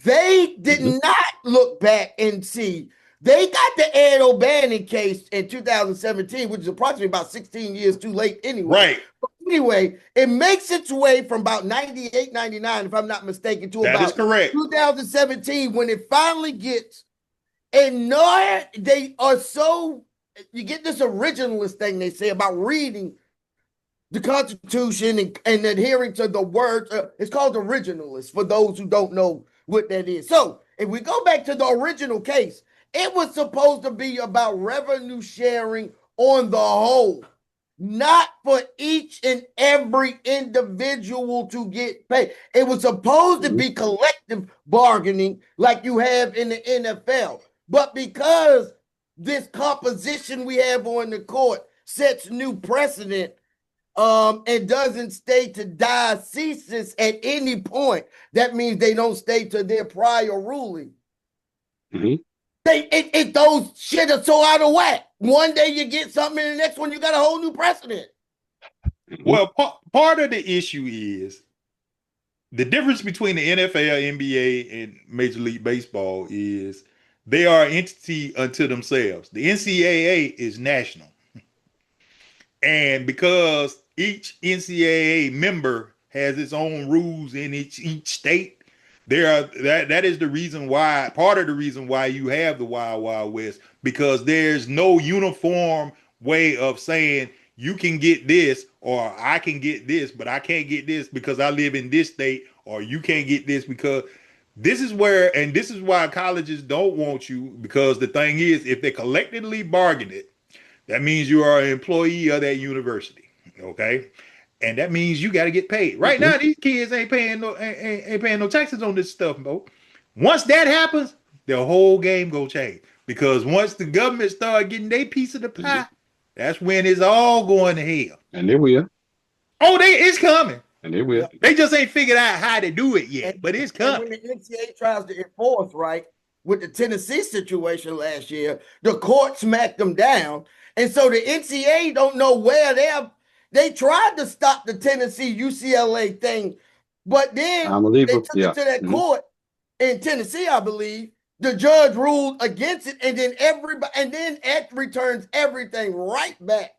Speaker 1: They did not look back and see. They got the Ed O'Bannon case in 2017, which is approximately about 16 years too late anyway.
Speaker 3: Right.
Speaker 1: But anyway, it makes its way from about 98, 99, if I'm not mistaken, to
Speaker 3: That is
Speaker 1: about
Speaker 3: correct.
Speaker 1: 2017 when it finally gets. And no, they are so, you get this originalist thing they say about reading the Constitution and adhering to the words. It's called originalist for those who don't know what that is. So if we go back to the original case, it was supposed to be about revenue sharing on the whole, not for each and every individual to get paid. It was supposed to be collective bargaining like you have in the NFL. But because this composition we have on the court sets new precedent, and doesn't stay to diathesis at any point, that means they don't stay to their prior ruling. It those shit are so out of whack. One day you get something, and the next one you got a whole new precedent.
Speaker 3: Well, part of the issue is the difference between the NFL, NBA, and Major League Baseball is they are an entity unto themselves. The NCAA is national. And because each NCAA member has its own rules in each state, that is the reason why, part of the reason why you have the Wild Wild West, because there's no uniform way of saying you can get this or I can get this, but I can't get this because I live in this state, or you can't get this because this is where, and this is why colleges don't want you, because the thing is, if they collectively bargain it, that means you are an employee of that university, okay? And that means you got to get paid. Right now, these kids ain't paying no taxes on this stuff, bro. Once that happens, the whole game go change. Because once the government start getting their piece of the pie, that's when it's all going to hell.
Speaker 2: And they will.
Speaker 3: Oh, it's coming.
Speaker 2: And they will.
Speaker 3: They just ain't figured out how to do it yet, but it's coming.
Speaker 1: And when the NCAA tries to enforce, right, with the Tennessee situation last year, the court smacked them down. And so the NCAA don't know where they tried to stop the Tennessee UCLA thing, but then they took it to that court in Tennessee, I believe. The judge ruled against it, and then it returns everything right back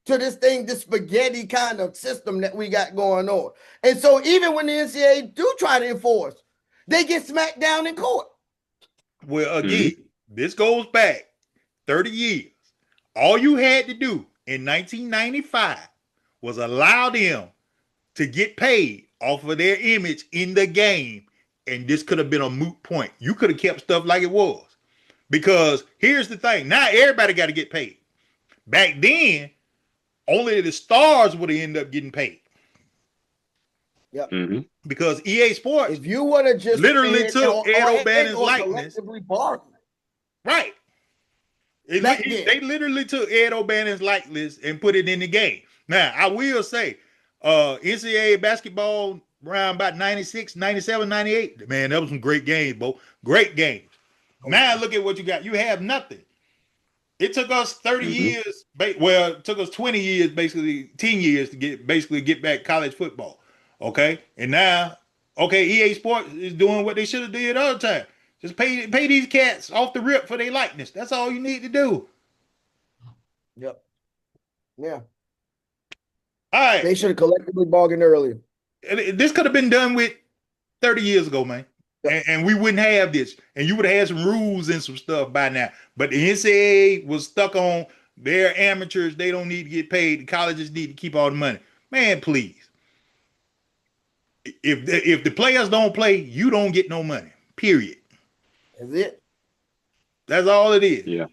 Speaker 1: to this spaghetti kind of system that we got going on. And so even when the NCAA do try to enforce, they get smacked down in court.
Speaker 3: Well, again, this goes back 30 years. All you had to do in 1995 was allow them to get paid off of their image in the game, and this could have been a moot point. You could have kept stuff like it was. Because here's the thing. Now everybody got to get paid. Back then, only the stars would have ended up getting paid.
Speaker 1: Yep.
Speaker 3: Because EA Sports,
Speaker 1: if you would have just
Speaker 3: literally took Ed O'Bannon's likeness. Right. They literally took Ed O'Bannon's likeness and put it in the game. Now, I will say, NCAA basketball around about 96, 97, 98, man, that was some great games, bro. Great games. Now look at what you got. You have nothing. It took us 30 years, well, it took us 20 years, basically 10 years to get back college football. Okay? And now, EA Sports is doing what they should have did all the time. Just pay these cats off the rip for their likeness. That's all you need to do.
Speaker 1: Yep. Yeah.
Speaker 3: All right.
Speaker 1: They should have collectively bargained earlier.
Speaker 3: This could have been done with 30 years ago, man. Yep. And we wouldn't have this. And you would have had some rules and some stuff by now. But the NCAA was stuck on their amateurs. They don't need to get paid. The colleges need to keep all the money. Man, please. If the players don't play, you don't get no money. Period.
Speaker 1: That's it.
Speaker 3: That's all it is.
Speaker 2: Yeah.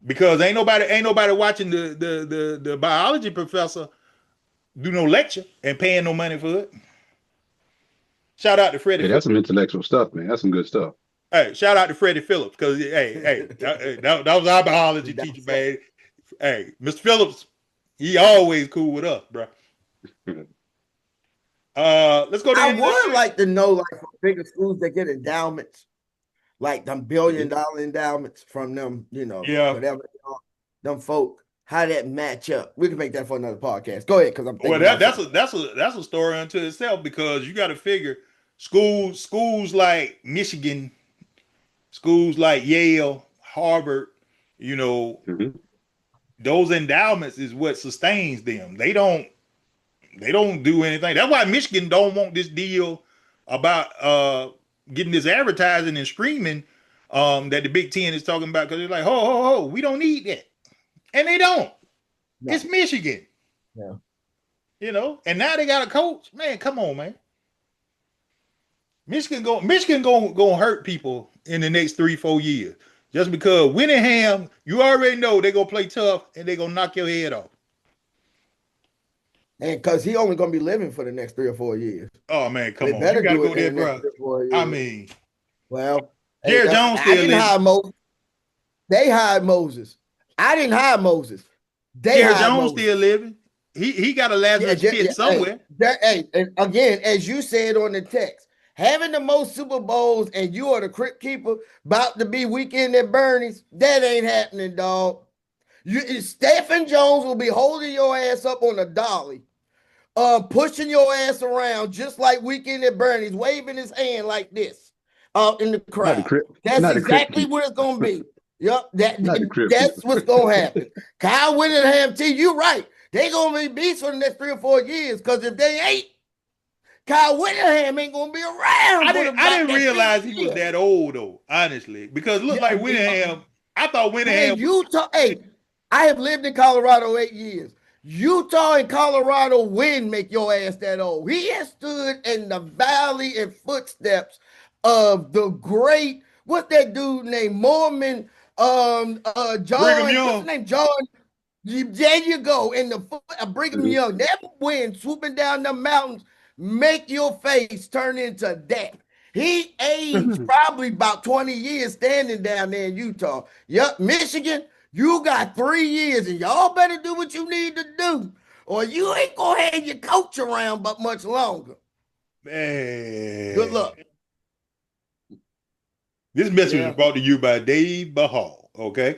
Speaker 3: Because ain't nobody watching the biology professor do no lecture and paying no money for it. Shout out to Freddie.
Speaker 2: Hey, that's some intellectual stuff, man. That's some good stuff.
Speaker 3: Hey, shout out to Freddie Phillips, because that was our biology teacher, man. Hey, Mr. Phillips, he always cool with us, bro. Let's go to
Speaker 1: I would like to know, like, for bigger schools that get endowments, like them $1 billion endowments from them,
Speaker 3: Yeah.
Speaker 1: whatever them folk, how that match up. We can make that for another podcast. Go ahead, because I'm
Speaker 3: Well,
Speaker 1: thinking about something.
Speaker 3: that's a story unto itself because you got to figure schools like Michigan, schools like Yale, Harvard, you know,
Speaker 2: Mhm.
Speaker 3: those endowments is what sustains them. They don't do anything. That's why Michigan don't want this deal about getting this advertising and streaming that the Big Ten is talking about because they're like, ho ho ho, we don't need that, and they don't. It's
Speaker 1: No.
Speaker 3: Michigan,
Speaker 1: Yeah.
Speaker 3: and now they got a coach. Man, come on, man. Michigan going hurt people in the next 3-4 years just because Winningham, you already know they're gonna play tough and they're gonna knock your head off.
Speaker 1: And because he only going to be living for the next 3 or 4 years.
Speaker 3: Oh man,
Speaker 1: They
Speaker 3: come on, you
Speaker 1: better
Speaker 3: got to
Speaker 1: do
Speaker 3: go
Speaker 1: it
Speaker 3: there,
Speaker 1: in the next
Speaker 3: bro.
Speaker 1: 3 or 4 years.
Speaker 3: I mean,
Speaker 1: Well, hey,
Speaker 3: Jerry Jones
Speaker 1: I
Speaker 3: still
Speaker 1: didn't
Speaker 3: living.
Speaker 1: hire Moses. They hired Moses. I didn't hire Moses. They
Speaker 3: Jerry
Speaker 1: hired
Speaker 3: Jones
Speaker 1: Moses.
Speaker 3: still living. He got a Lazarus pit somewhere.
Speaker 1: Hey, and again, as you said on the text, having the most Super Bowls and you are the crypt keeper about to be weekend at Bernie's, that ain't happening, dog. Stephen Jones will be holding your ass up on a dolly, pushing your ass around just like weekend at Bernie's, waving his hand like this in the
Speaker 2: Not the
Speaker 1: crowd.
Speaker 2: crypt,
Speaker 1: That's
Speaker 2: not the crypt
Speaker 1: exactly
Speaker 2: keeper,
Speaker 1: what it's gonna be. Yep,
Speaker 2: not the crypt
Speaker 1: that's
Speaker 2: keeper.
Speaker 1: what's gonna happen. Kyle Whittingham, T, you right. They gonna be beasts for the next 3 or 4 years. Because if they ain't, Kyle Whittingham ain't gonna be around
Speaker 3: I
Speaker 1: for
Speaker 3: didn't I
Speaker 1: about
Speaker 3: didn't
Speaker 1: that fifth
Speaker 3: realize he was
Speaker 1: year.
Speaker 3: that old though, honestly, because it looked
Speaker 1: Yeah,
Speaker 3: like Winningham. I thought
Speaker 1: man,
Speaker 3: Winningham.
Speaker 1: Utah. Hey, I have lived in Colorado 8 years. Utah and Colorado wind make your ass that old. He has stood in the valley and footsteps of the great, what's that dude named Mormon?
Speaker 3: Brigham
Speaker 1: John, what's his
Speaker 3: Young.
Speaker 1: name? John. There you go. In the foot of Brigham
Speaker 2: Mhm.
Speaker 1: Young, that wind swooping down the mountains make your face turn into that. He aged probably about 20 years standing down there in Utah. Yep, Michigan, you got 3 years and y'all better do what you need to do, or you ain't gonna have your coach around but much longer. Good
Speaker 3: Man,
Speaker 1: luck.
Speaker 3: this message was
Speaker 1: Yeah.
Speaker 3: brought to you by Dave Bahal. Okay.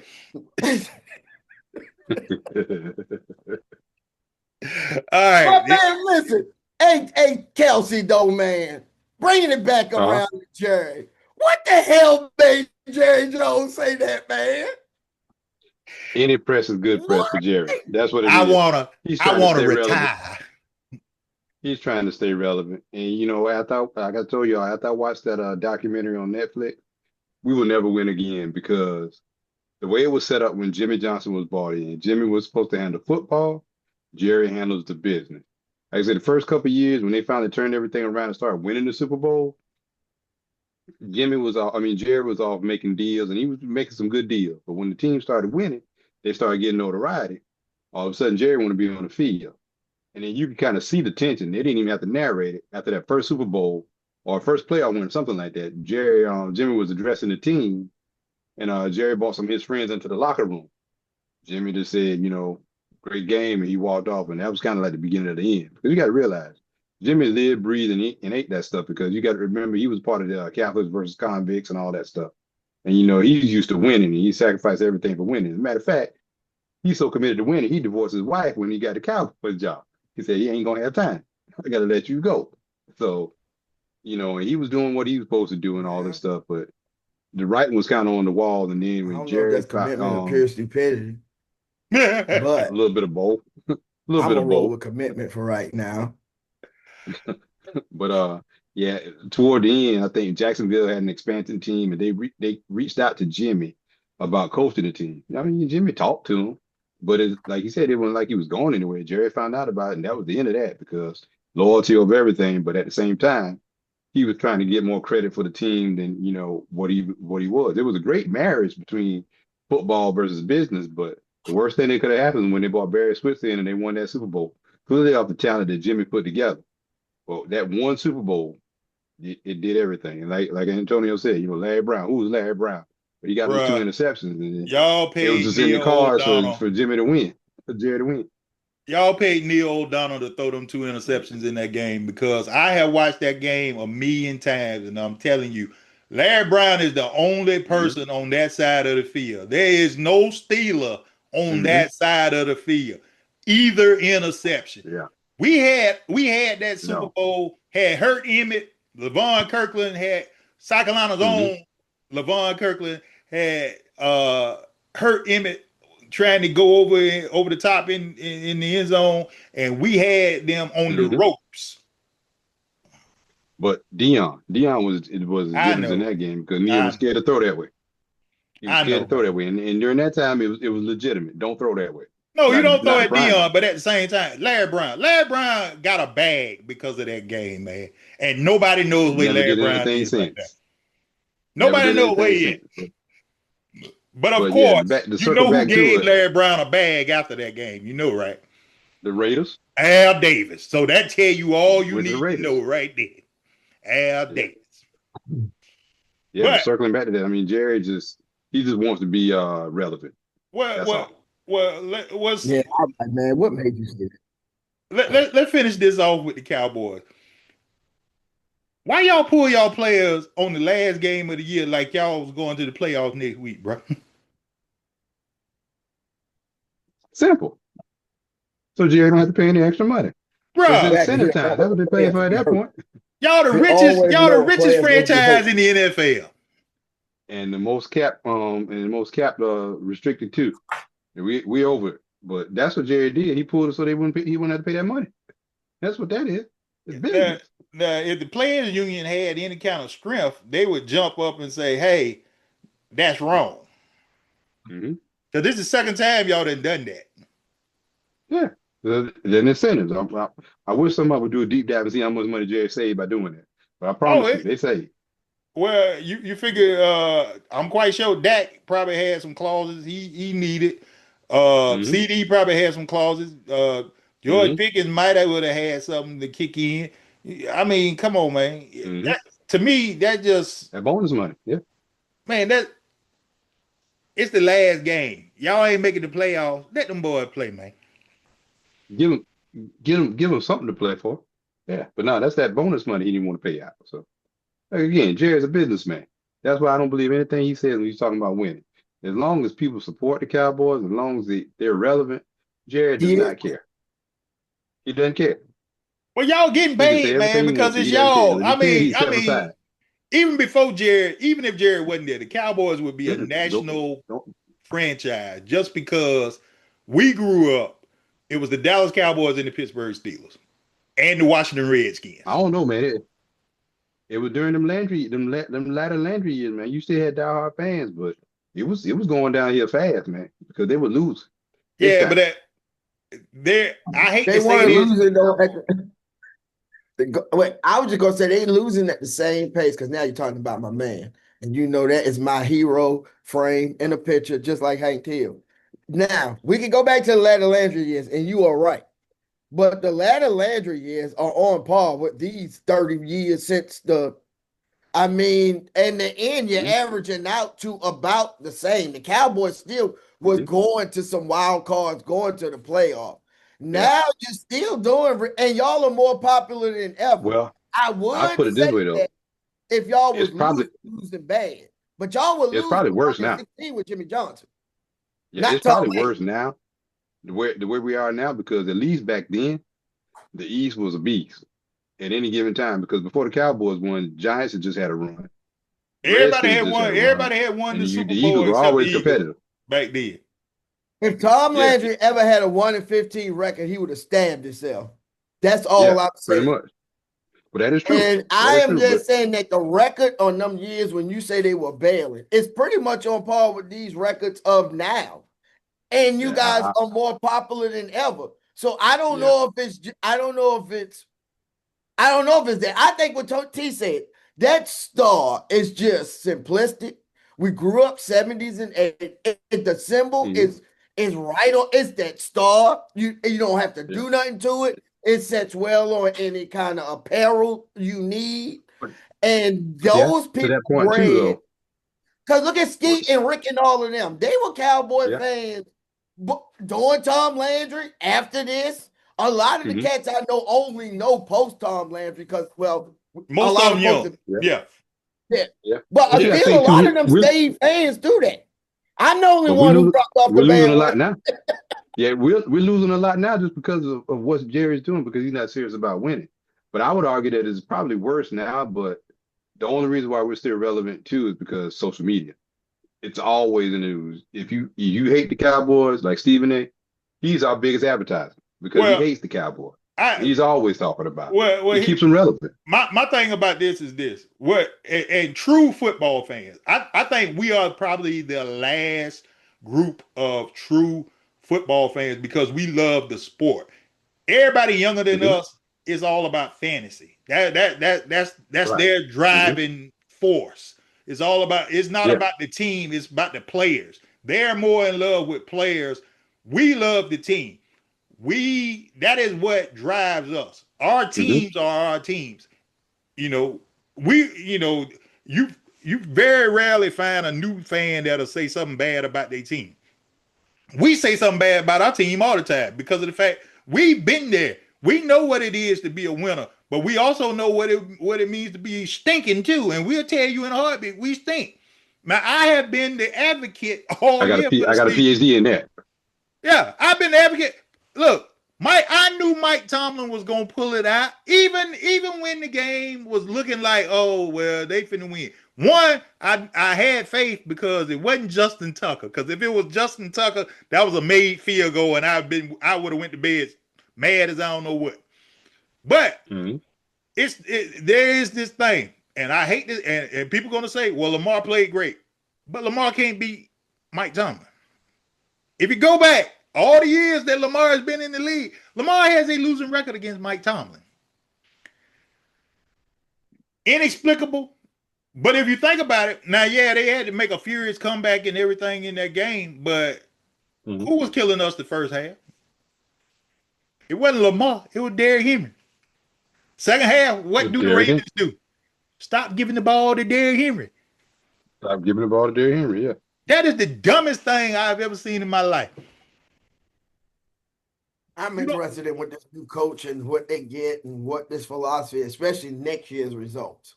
Speaker 3: All right.
Speaker 1: But man, listen, hey, Kelsey, though, man, bringing it back
Speaker 2: uh-huh.
Speaker 1: around to Jerry. What the hell made Jerry Jones say that, man?
Speaker 2: Any press is good press for
Speaker 1: What?
Speaker 2: Jerry. That's what it
Speaker 3: I
Speaker 2: is.
Speaker 3: wanna
Speaker 2: He's
Speaker 3: I
Speaker 2: trying to
Speaker 3: wanna
Speaker 2: stay relevant.
Speaker 3: retire.
Speaker 2: He's trying to stay relevant. And after like I told y'all, after I watched that documentary on Netflix, we will never win again because the way it was set up when Jimmy Johnson was brought in, Jimmy was supposed to handle football, Jerry handles the business. Like I said, the first couple of years when they finally turned everything around and started winning the Super Bowl, Jerry was off making deals and he was making some good deals. But when the team started winning, they started getting notoriety. All of a sudden, Jerry wanted to be on the field. And then you can kind of see the tension. They didn't even have to narrate it after that first Super Bowl or first playoff win, something like that. Jimmy was addressing the team, and Jerry brought some of his friends into the locker room. Jimmy just said, great game, and he walked off, and that was kind of like the beginning of the end. Because you got to realize, Jimmy lived, breathed, and ate that stuff because you got to remember he was part of the Catholics versus convicts and all that stuff. And he's used to winning, and he sacrificed everything for winning. As a matter of fact, he's so committed to winning, he divorced his wife when he got the Cowboys job. He said he ain't gonna have time. I gotta let you go. So, and he was doing what he was supposed to do and all
Speaker 1: Yeah.
Speaker 2: this stuff, but the writing was kind of on the wall. And then
Speaker 1: I
Speaker 2: when
Speaker 1: don't know if
Speaker 2: Jerry
Speaker 1: that's
Speaker 2: found
Speaker 1: commitment or pure stupidity,
Speaker 2: a
Speaker 1: but
Speaker 2: little bit of both, a little
Speaker 1: I'm
Speaker 2: bit
Speaker 1: gonna
Speaker 2: of
Speaker 1: roll
Speaker 2: both.
Speaker 1: with commitment for right now.
Speaker 2: But yeah, toward the end, I think Jacksonville had an expansion team, and they reached out to Jimmy about coaching the team. I mean, Jimmy talked to him, but it's like he said, it wasn't like he was going anywhere. Jerry found out about it, and that was the end of that because loyalty over everything. But at the same time, he was trying to get more credit for the team than what he was. It was a great marriage between football versus business, but the worst thing that could have happened when they brought Barry Switzer in and they won that Super Bowl, clearly off the talent that Jimmy put together. Well, that one Super Bowl, it did everything. And like Antonio said, Larry Brown, who was Larry Brown? But he got those two
Speaker 3: Bruh,
Speaker 2: interceptions, and
Speaker 3: y'all
Speaker 2: it was
Speaker 3: paid
Speaker 2: just in the
Speaker 3: Neil
Speaker 2: cards for
Speaker 3: O'Donnell.
Speaker 2: for Jimmy to win, for Jerry to win.
Speaker 3: Y'all paid Neil O'Donnell to throw them 2 interceptions in that game because I have watched that game a million times, and I'm telling you, Larry Brown is the only person on that side of the field. There is no Steeler on that side of the field. Either interception.
Speaker 2: Yeah.
Speaker 3: We had that Super
Speaker 2: No.
Speaker 3: Bowl, had Hurt Emmett, LaVon Kirkland, had South Carolina's own LaVon Kirkland, had Hurt Emmett trying to go over the top in the end zone, and we had them on the ropes.
Speaker 2: But Dion was
Speaker 3: I
Speaker 2: difference in
Speaker 3: know.
Speaker 2: that game because Nia was scared to throw that way. He was scared to throw that way, and during that time it was legitimate. Don't throw that way.
Speaker 3: No, you don't throw at Dion, but at the same time, Larry Brown got a bag because of that game, man, and nobody knows where Larry Brown is right now. Nobody knows where he is. But of course, you know who gave Larry Brown a bag after that game. You know, right?
Speaker 2: The Raiders.
Speaker 3: Al Davis. So that tell you all you need to know right there. Al Davis.
Speaker 2: Yeah, but circling back to that, I mean, Jerry just wants to be relevant.
Speaker 3: Well, let's
Speaker 1: man, what made you say
Speaker 3: that? Let's finish this off with the Cowboys. Why y'all pull y'all players on the last game of the year like y'all was going to the playoffs next week, bro?
Speaker 2: Simple. So Jerry don't have to pay any extra money.
Speaker 3: Bro,
Speaker 2: it's incentive time. That's what they're paying for at that point.
Speaker 3: Y'all the richest franchise in the NFL.
Speaker 2: And the most capped restricted too. And we over it. But that's what Jerry did. He pulled it so he wouldn't have to pay that money. That's what that is. It's business.
Speaker 3: Now, if the players union had any kind of strength, they would jump up and say, "Hey, that's wrong." Because this is the second time y'all done that.
Speaker 2: Yeah, the incentives. I wish somebody would do a deep dive and see how much money Jerry saved by doing that. But I promise you, they saved.
Speaker 3: Well, you figure I'm quite sure Dak probably had some clauses he needed. CD probably had some clauses. George Pickens might have would have had something to kick in. I mean, come on, man. To me, that
Speaker 2: bonus money. Yeah,
Speaker 3: man. It's the last game. Y'all ain't making the playoffs. Let them boys play, man.
Speaker 2: Give them something to play for. Yeah, but no, that's that bonus money he didn't want to pay out. So again, Jerry's a businessman. That's why I don't believe anything he says when he's talking about winning. As long as people support the Cowboys, as long as they're relevant, Jerry does not care. He doesn't care.
Speaker 3: Well, y'all getting paid, man, because it's y'all. I mean, even before Jerry, even if Jerry wasn't there, the Cowboys would be a national franchise just because we grew up. It was the Dallas Cowboys and the Pittsburgh Steelers and the Washington Redskins.
Speaker 2: I don't know, man. It was during them latter Landry years, man. You still had diehard fans, but it was going down here fast, man, because they were losing.
Speaker 3: Yeah, but I hate
Speaker 1: they
Speaker 3: to say
Speaker 1: losing though. Wait, I was just gonna say they losing at the same pace because now you're talking about my man, and you know that is my hero frame in the picture, just like Hank Hill. Now we can go back to the latter Landry years, and you are right, but the latter Landry years are on par with these 30 years since I mean, in the end, you're averaging out to about the same. The Cowboys still was going to some wild cards, going to the playoff. Now you're still doing, and y'all are more popular than ever.
Speaker 2: Well,
Speaker 1: I would
Speaker 2: put it this way though:
Speaker 1: if y'all was losing bad, but y'all were losing.
Speaker 2: It's probably worse now.
Speaker 1: With Jimmy Johnson.
Speaker 2: Yeah, it's probably worse now, the way we are now, because at least back then, the East was a beast at any given time. Because before the Cowboys won, Giants had just had a run.
Speaker 3: Everybody had won the Super Bowl.
Speaker 2: The Eagles were always competitive
Speaker 3: back then.
Speaker 1: If Tom Landry ever had a 1-15 record, he would have stabbed himself. That's all I'm saying.
Speaker 2: Pretty much. But that is true.
Speaker 1: And I am just saying that the record on them years when you say they were bailing, it's pretty much on par with these records of now. And you guys are more popular than ever. So I don't know if it's that. I think what T said, that star is just simplistic. We grew up 70s and 80s. The symbol is right on. It's that star. You don't have to do nothing to it. It sets well on any kind of apparel you need. And those people bred. Because look at Skeet and Rick and all of them. They were Cowboy fans. But during Tom Landry, after this, a lot of the cats I know only know post Tom Landry because, well,
Speaker 3: most of them young. Yeah.
Speaker 1: Yeah.
Speaker 2: Yeah.
Speaker 1: But
Speaker 2: But you got to
Speaker 1: still, a
Speaker 2: think
Speaker 1: lot
Speaker 2: too.
Speaker 1: of them stayed fans do that. I'm the only
Speaker 2: But
Speaker 1: one who dropped off
Speaker 2: we're
Speaker 1: the
Speaker 2: losing a
Speaker 1: bandwagon.
Speaker 2: lot now. Yeah, we're losing a lot now just because of what Jerry's doing because he's not serious about winning. But I would argue that it's probably worse now. But the only reason why we're still relevant too is because social media. It's always in the news. If you hate the Cowboys, like Stephen A, he's our biggest advertiser because he
Speaker 3: Well,
Speaker 2: hates the Cowboys.
Speaker 3: I
Speaker 2: He's always talking about it.
Speaker 3: well,
Speaker 2: It keeps him relevant.
Speaker 3: my thing about this is this. And true football fans, I think we are probably the last group of true football fans because we love the sport. Everybody younger than
Speaker 2: Hmm.
Speaker 3: us is all about fantasy. That's
Speaker 2: Right.
Speaker 3: their
Speaker 2: Hmm.
Speaker 3: driving force. It's not
Speaker 2: Yeah.
Speaker 3: about the team, it's about the players. They're more in love with players. We love the team. That is what drives us. Our
Speaker 2: Hmm.
Speaker 3: teams are our teams. You know, you you very rarely find a new fan that'll say something bad about their team. We say something bad about our team all the time because of the fact we've been there. We know what it is to be a winner, but we also know what it means to be stinking too. And we'll tell you in a heartbeat, we stink. Now I have been the advocate all year for the
Speaker 2: I got a
Speaker 3: Steelers.
Speaker 2: PhD in that.
Speaker 3: Yeah, I've been the advocate. Look, I knew Mike Tomlin was gonna pull it out, even when the game was looking like, oh well, they finna win. One, I had faith because it wasn't Justin Tucker. Because if it was Justin Tucker, that was a made field goal, and I would have went to bed mad as I don't know what. But
Speaker 2: Hmm.
Speaker 3: there is this thing, and I hate this, and people gonna say, well, Lamar played great, but Lamar can't beat Mike Tomlin. If you go back all the years that Lamar has been in the league, Lamar has a losing record against Mike Tomlin. Inexplicable. But if you think about it, now, yeah, they had to make a furious comeback and everything in that game, but
Speaker 2: Hmm.
Speaker 3: who was killing us the first half? It wasn't Lamar, it was Derrick Henry. Second half, what do the
Speaker 2: Derrick
Speaker 3: Ravens
Speaker 2: Henry.
Speaker 3: do? Stop giving the ball to Derrick Henry.
Speaker 2: I'm giving the ball to Derrick Henry. Yeah.
Speaker 3: That is the dumbest thing I've ever seen in my life.
Speaker 1: I'm
Speaker 3: You know,
Speaker 1: interested in what this new coach and what they get and what this philosophy, especially next year's results.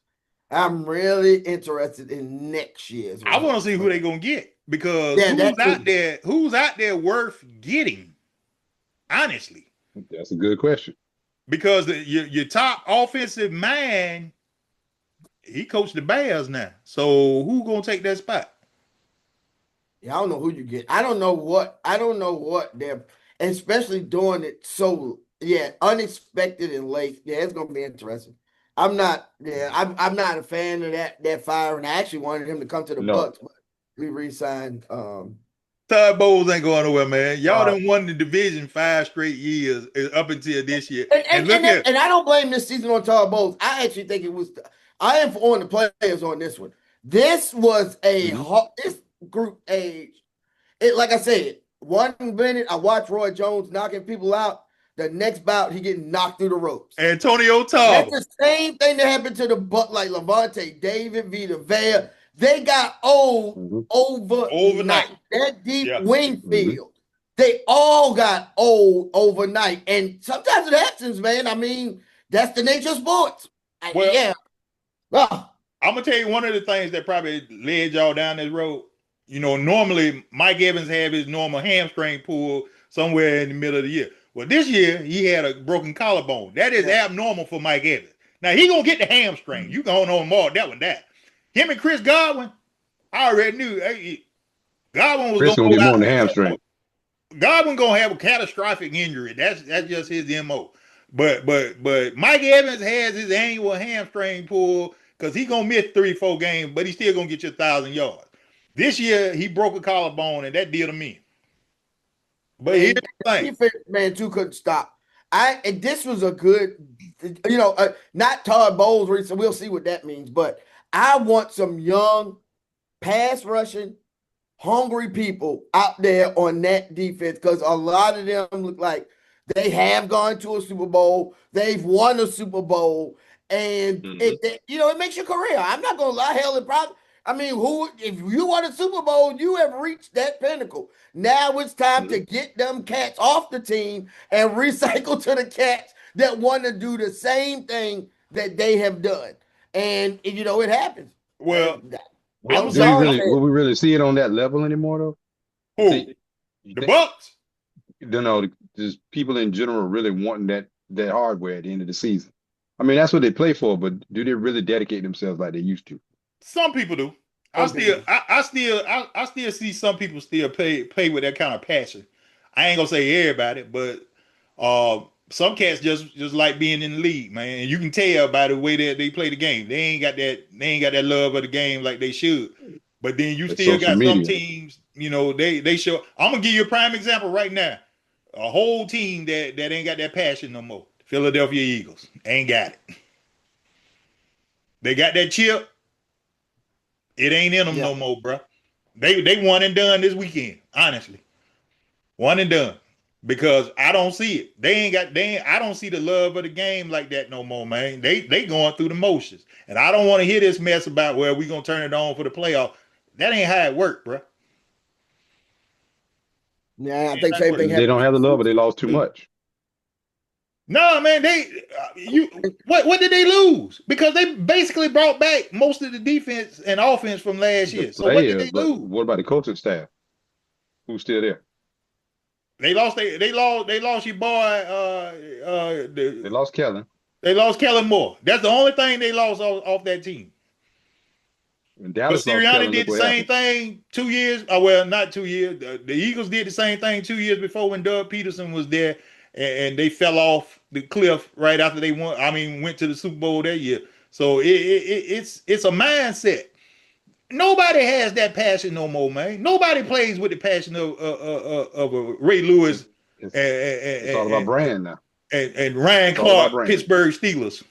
Speaker 1: I'm really interested in next year's
Speaker 3: I want to
Speaker 1: results.
Speaker 3: see who they're gonna get because
Speaker 1: Yeah, that too.
Speaker 3: who's out there worth getting, honestly.
Speaker 2: That's a good question.
Speaker 3: Because your top offensive man, he coached the Bears now. So who gonna take that spot?
Speaker 1: Yeah, I don't know who you get. I don't know what they're especially doing it so unexpected and late. Yeah, it's gonna be interesting. I'm not a fan of that fire, and I actually wanted him to come to the
Speaker 2: No.
Speaker 1: Bucks, but we re-signed
Speaker 3: Todd Bowles ain't going nowhere, man. Y'all done won the division 5 straight years up until this year. And look here,
Speaker 1: and I don't blame this season on Todd Bowles. I actually think it was. I am on the players on this one. This was
Speaker 2: Hmm.
Speaker 1: this group age. It like I said, 1 minute I watch Roy Jones knocking people out. The next bout he getting knocked through the ropes.
Speaker 3: Antonio
Speaker 1: That's
Speaker 3: Tomlin.
Speaker 1: the same thing that happened to the Buck like Levante David, Vita Vea. They got old
Speaker 2: Hmm.
Speaker 1: overnight.
Speaker 3: Overnight.
Speaker 1: That deep
Speaker 3: Yeah.
Speaker 2: Hmm.
Speaker 1: Wingfield. They all got old overnight. And sometimes it happens, man. I mean, that's the nature of sports.
Speaker 3: Well,
Speaker 1: Yeah. Ah,
Speaker 3: I'm gonna tell you one of the things that probably led y'all down this road. Normally Mike Evans had his normal hamstring pull somewhere in the middle of the year. Well, this year he had a broken collarbone. That is
Speaker 1: yeah.
Speaker 3: abnormal for Mike Evans. Now he gonna get the hamstring. You gonna know more that one that. Him and Chris Godwin, I already knew. Godwin was
Speaker 2: Chris
Speaker 3: gonna
Speaker 2: gonna
Speaker 3: go
Speaker 2: get more
Speaker 3: out.
Speaker 2: on the hamstring.
Speaker 3: Godwin gonna have a catastrophic injury. That's just his mo. But Mike Evans has his annual hamstring pull because he gonna miss 3-4 games, but he still gonna get you 1,000 yards. This year he broke a collarbone and that did him in. But here's
Speaker 1: And
Speaker 3: the thing.
Speaker 1: defense, man, too couldn't stop. And this was a good, not Todd Bowles, so we'll see what that means. But I want some young, pass rushing, hungry people out there on that defense because a lot of them look like they have gone to a Super Bowl, they've won a Super Bowl, and
Speaker 2: Hmm.
Speaker 1: it makes your career. I'm not gonna lie, hell, it probably. I mean, if you won a Super Bowl, you have reached that pinnacle. Now it's time
Speaker 2: Hmm.
Speaker 1: to get them cats off the team and recycle to the cats that want to do the same thing that they have done. And it happens.
Speaker 3: Well, I'm gonna
Speaker 1: I'm
Speaker 2: Do we
Speaker 3: say
Speaker 1: sorry,
Speaker 2: really, will we really see it on that level anymore though? You
Speaker 3: who
Speaker 2: think, you
Speaker 3: the
Speaker 2: think,
Speaker 3: Bucks.
Speaker 2: you know, just people in general really wanting that hardware at the end of the season. I mean, that's what they play for, but do they really dedicate themselves like they used to?
Speaker 3: Some people do.
Speaker 1: some people.
Speaker 3: I still see some people still play with that kind of passion. I ain't gonna say everybody, but some cats just like being in the league, man. And you can tell by the way that they play the game. They ain't got that love of the game like they should. But then you
Speaker 2: It's
Speaker 3: still
Speaker 2: social
Speaker 3: got some
Speaker 2: media.
Speaker 3: teams, they show. I'm gonna give you a prime example right now. A whole team that ain't got that passion no more. Philadelphia Eagles ain't got it. They got that chip. It ain't in them
Speaker 1: Yeah,
Speaker 3: no more, bro. They one and done this weekend. Honestly, one and done because I don't see it. I don't see the love of the game like that no more, man. They going through the motions, and I don't want to hear this mess about where we gonna turn it on for the playoff. That ain't how it work, bro.
Speaker 1: yeah. I
Speaker 3: Ain't
Speaker 1: think
Speaker 3: how it
Speaker 1: same
Speaker 3: work.
Speaker 1: thing
Speaker 2: They
Speaker 1: happened
Speaker 2: don't
Speaker 1: with
Speaker 2: have the love, but they lost too
Speaker 1: the
Speaker 2: much.
Speaker 3: No, man. What did they lose? Because they basically brought back most of the defense and offense from last
Speaker 2: The
Speaker 3: year. So what did
Speaker 2: players,
Speaker 3: they
Speaker 2: but
Speaker 3: lose?
Speaker 2: what about the coaching staff? Who's still there?
Speaker 3: They lost your boy.
Speaker 2: They lost Kellen.
Speaker 3: They lost Kellen Moore. That's the only thing they lost off that team.
Speaker 2: When
Speaker 3: But
Speaker 2: Dallas lost
Speaker 3: Sirianni
Speaker 2: Kellen,
Speaker 3: did
Speaker 2: look
Speaker 3: the
Speaker 2: what
Speaker 3: same
Speaker 2: happened.
Speaker 3: thing 2 years. Well, not 2 years. The Eagles did the same thing 2 years before when Doug Peterson was there, and they fell off the cliff right after they won. I mean, went to the Super Bowl that year. So it's a mindset. Nobody has that passion no more, man. Nobody plays with the passion of a Ray
Speaker 2: It's,
Speaker 3: Lewis
Speaker 2: it's, it's all about
Speaker 3: and,
Speaker 2: brand now.
Speaker 3: and Ryan
Speaker 2: It's all about
Speaker 3: Clark,
Speaker 2: brand.
Speaker 3: Pittsburgh Steelers.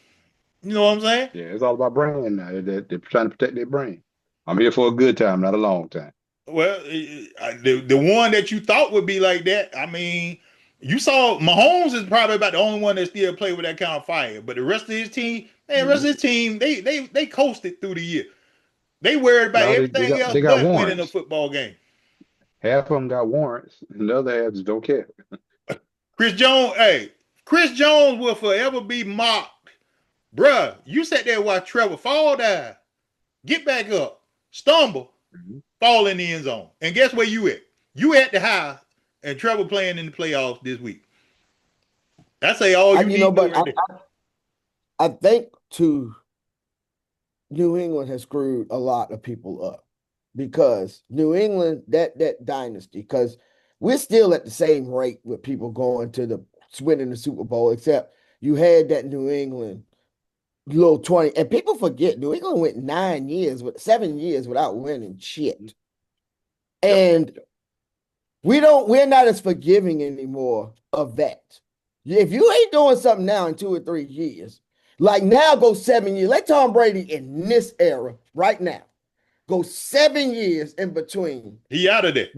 Speaker 3: You know what I'm saying?
Speaker 2: Yeah, it's all about brand now. They're trying to protect their brand. I'm here for a good time, not a long time.
Speaker 3: Well, the one that you thought would be like that, I mean, you saw Mahomes is probably about the only one that still play with that kind of fire. But the rest of his team, man, the rest
Speaker 2: Mhm.
Speaker 3: of his team, they coasted through the year. They worried about
Speaker 2: No, they
Speaker 3: everything
Speaker 2: got
Speaker 3: else
Speaker 2: they got
Speaker 3: but winning a
Speaker 2: warrants.
Speaker 3: football game.
Speaker 2: Half of them got warrants, and the other half just don't care.
Speaker 3: Chris Jones will forever be mocked. Bruh, you sat there and watch Trevor fall down, get back up, stumble,
Speaker 2: Mhm.
Speaker 3: fall in the end zone. And guess where you at? You at the house and Trevor playing in the playoffs this week. That's all you need to know
Speaker 1: but
Speaker 3: right there.
Speaker 1: I think too, New England has screwed a lot of people up because New England, that dynasty, because we're still at the same rate with people going to the winning the Super Bowl, except you had that New England little 20, and people forget New England went 9 years with 7 years without winning shit.
Speaker 2: Yep.
Speaker 1: And we're not as forgiving anymore of that. If you ain't doing something now in 2 or 3 years, like now go 7 years. Let Tom Brady in this era right now go 7 years in between.
Speaker 3: He out of there.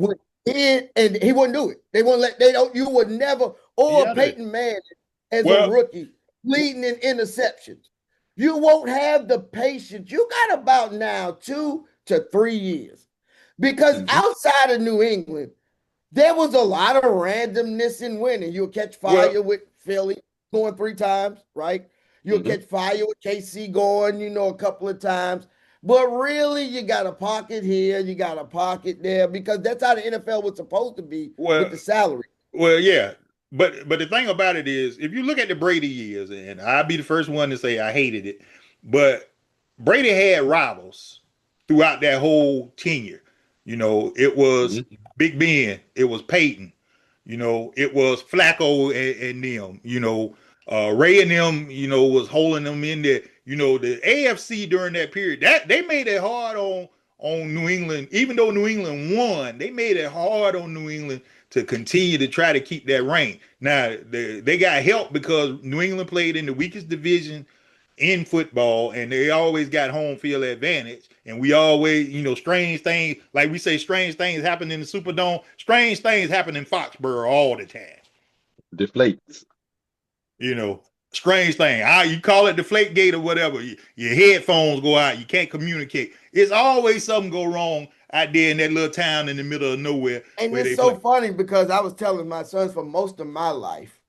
Speaker 1: And he wouldn't do it. They won't let they don't you would never
Speaker 3: He
Speaker 1: or
Speaker 3: out of there.
Speaker 1: Peyton Manning as a
Speaker 3: Well,
Speaker 1: rookie leading in interceptions. You won't have the patience. You got about now 2 to 3 years. Because
Speaker 2: Hmm.
Speaker 1: outside of New England, there was a lot of randomness in winning. You'll catch
Speaker 3: well,
Speaker 1: fire with Philly going 3 times, right? You'll
Speaker 2: Hmm.
Speaker 1: catch fire with KC going, a couple of times. But really, you got a pocket here, you got a pocket there, because that's how the NFL was supposed to be
Speaker 3: well,
Speaker 1: with the salary.
Speaker 3: yeah. But the thing about it is, if you look at the Brady years, and I'll be the first one to say I hated it, but Brady had rivals throughout that whole tenure. It was
Speaker 2: Hmm.
Speaker 3: Big Ben, it was Peyton, it was Flacco and them, Ray and them, was holding them in there. The AFC during that period, that they made it hard on New England, even though New England won, they made it hard on New England to continue to try to keep that rank. Now they got help because New England played in the weakest division in football, and they always got home field advantage. And we always, strange things, like we say, strange things happen in the Superdome. Strange things happen in Foxborough all the time.
Speaker 2: Deflates.
Speaker 3: You know, strange thing. You call it deflate gate or whatever. Your headphones go out. You can't communicate. It's always something go wrong out there in that little town in the middle of nowhere
Speaker 1: And
Speaker 3: where
Speaker 1: it's
Speaker 3: they
Speaker 1: so
Speaker 3: play.
Speaker 1: funny because I was telling my sons for most of my life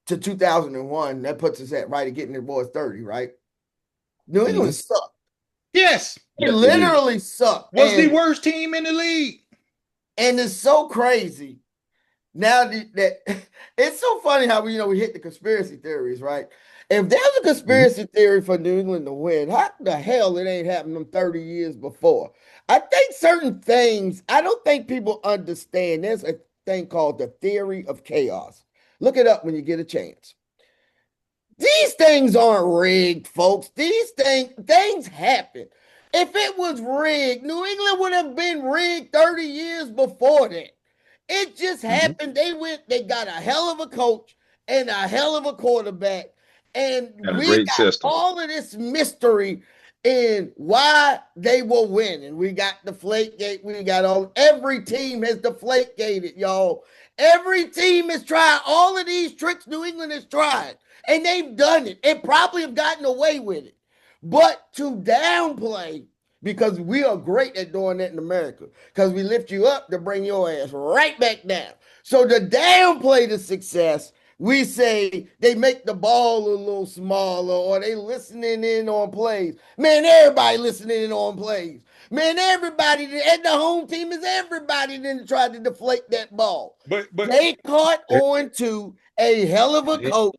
Speaker 1: to 2001, that puts us at right at getting the boys 30, right? New
Speaker 2: Hmm.
Speaker 1: England sucked.
Speaker 3: Yes.
Speaker 1: They
Speaker 2: Yes, they did.
Speaker 1: literally suck.
Speaker 3: Was the worst team in the league.
Speaker 1: And it's so crazy. Now that it's so funny how we hit the conspiracy theories, right? If there's a
Speaker 2: Mhm.
Speaker 1: conspiracy theory for New England to win, how the hell it ain't happened them 30 years before? I think certain things, I don't think people understand. There's a thing called the theory of chaos. Look it up when you get a chance. These things aren't rigged, folks. These things happen. If it was rigged, New England would have been rigged 30 years before that. It just
Speaker 2: Mhm.
Speaker 1: happened. They got a hell of a coach and a hell of a quarterback. And
Speaker 2: And a
Speaker 1: we
Speaker 2: great
Speaker 1: got
Speaker 2: system.
Speaker 1: all of this mystery in why they will win. And we got the flake gate. We got every team has deflate gated, y'all. Every team has tried all of these tricks New England has tried. And they've done it and probably have gotten away with it. But to downplay, because we are great at doing that in America, because we lift you up to bring your ass right back down. So to downplay the success, we say they make the ball a little smaller or they listening in on plays. Man, everybody listening in on plays. Man, everybody and the home team is everybody then tried to deflate that ball.
Speaker 3: But
Speaker 1: They caught
Speaker 2: It,
Speaker 1: on to a hell of a
Speaker 2: it,
Speaker 1: coach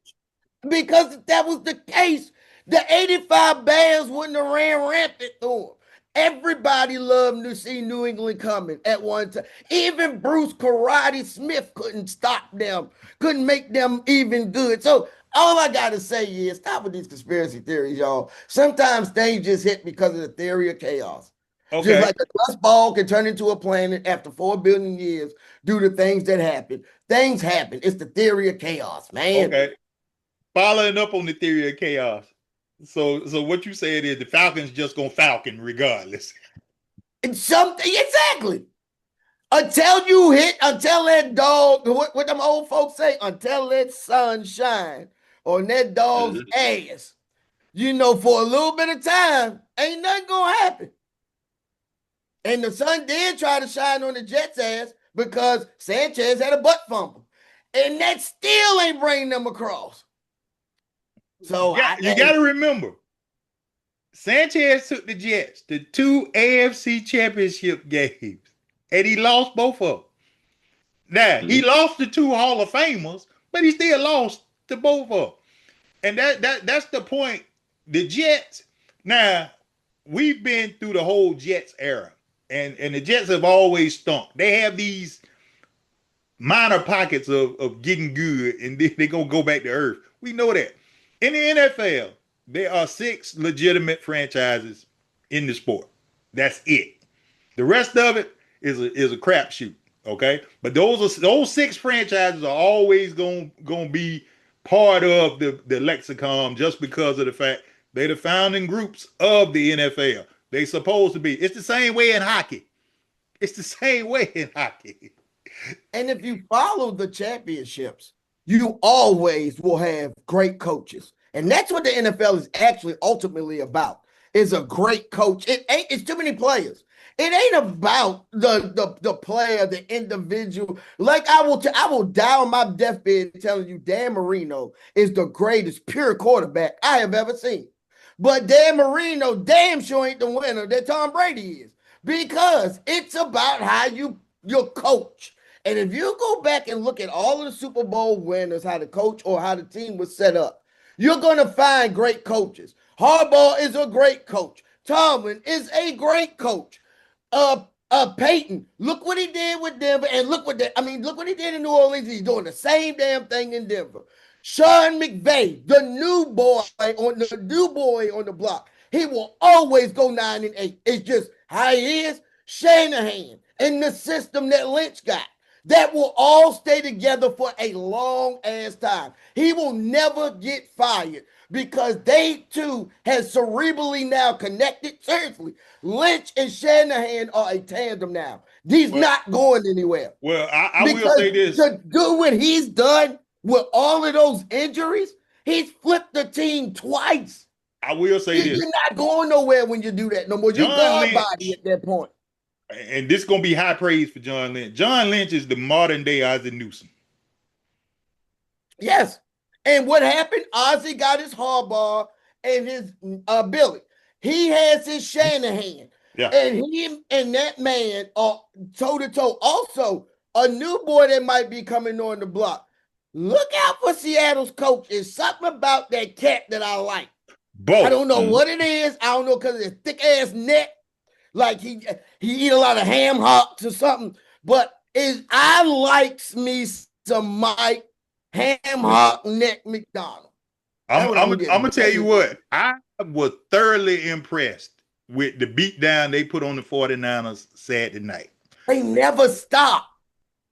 Speaker 1: because if that was the case, the 85 Bears wouldn't have ran rampant through them. Everybody loved to see New England coming at one time. Even Bruce Karate Smith couldn't stop them, couldn't make them even good. So all I gotta say is stop with these conspiracy theories, y'all. Sometimes things just hit because of the theory of chaos. Just
Speaker 3: okay,
Speaker 1: like a dust ball can turn into a planet after 4 billion years due to things that happen. Things happen. It's the theory of chaos, man.
Speaker 3: okay. Following up on the theory of chaos. So what you said is the Falcons just gonna falcon regardless.
Speaker 1: It's something exactly. Until that dog, what them old folks say, until that sun shine on that dog's
Speaker 2: Mhm.
Speaker 1: ass, for a little bit of time, ain't nothing gonna happen. And the sun did try to shine on the Jets' ass because Sanchez had a butt fumble. And that still ain't bringing them across. So
Speaker 3: You got to remember, Sanchez took the Jets to two AFC championship games, and he lost both of them. Now, he
Speaker 2: Mhm.
Speaker 3: lost to two Hall of Famers, but he still lost to both of them. And that's the point. The Jets, now, we've been through the whole Jets era, and the Jets have always stunk. They have these minor pockets of getting good, and then they're going to go back to earth. We know that. In the NFL, there are six legitimate franchises in the sport. That's it. The rest of it is a crapshoot. Okay, but those six franchises are always gonna be part of the lexicon just because of the fact they're the founding groups of the NFL. They supposed to be. It's the same way in hockey. It's the same way in hockey.
Speaker 1: And if you follow the championships, you always will have great coaches. And that's what the NFL is actually ultimately about. Is a great coach. It's too many players. It ain't about the player, the individual. Like I will die on my deathbed telling you Dan Marino is the greatest pure quarterback I have ever seen. But Dan Marino damn sure ain't the winner that Tom Brady is. Because it's about how your coach. And if you go back and look at all of the Super Bowl winners, how the coach or how the team was set up, you're going to find great coaches. Harbaugh is a great coach. Tomlin is a great coach. Peyton, look what he did with Denver, and look what he did in New Orleans. He's doing the same damn thing in Denver. Sean McVay, the new boy on the block. He will always go 9-8. It's just how he is. Shanahan and the system that Lynch got that will all stay together for a long ass time. He will never get fired because they two have cerebrally now connected. Seriously, Lynch and Shanahan are a tandem now. He's
Speaker 3: Well,
Speaker 1: not going anywhere
Speaker 3: I will
Speaker 1: because
Speaker 3: say this.
Speaker 1: to do what he's done with all of those injuries, he's flipped the team twice.
Speaker 3: I will say
Speaker 1: You're
Speaker 3: this.
Speaker 1: not going nowhere when you do that no more. You
Speaker 3: John
Speaker 1: God body
Speaker 3: Lynch,
Speaker 1: at that point.
Speaker 3: and this is gonna be high praise for John Lynch. John Lynch is the modern day Ozzie Newsome.
Speaker 1: Yes. And what happened? Ozzie got his Harbaugh and his Billy. He has his Shanahan.
Speaker 3: Yeah.
Speaker 1: And him and that man are toe to toe. Also, a new boy that might be coming on the block. Look out for Seattle's coach. It's something about that cat that I like.
Speaker 3: Both.
Speaker 1: I don't know what it is. I don't know because of his thick ass neck. Like he eat a lot of ham hocks or something. But I likes me some Mike Ham Hock Neck McDonald.
Speaker 3: I'm gonna tell you what, I was thoroughly impressed with the beatdown they put on the 49ers Saturday night.
Speaker 1: They never stop.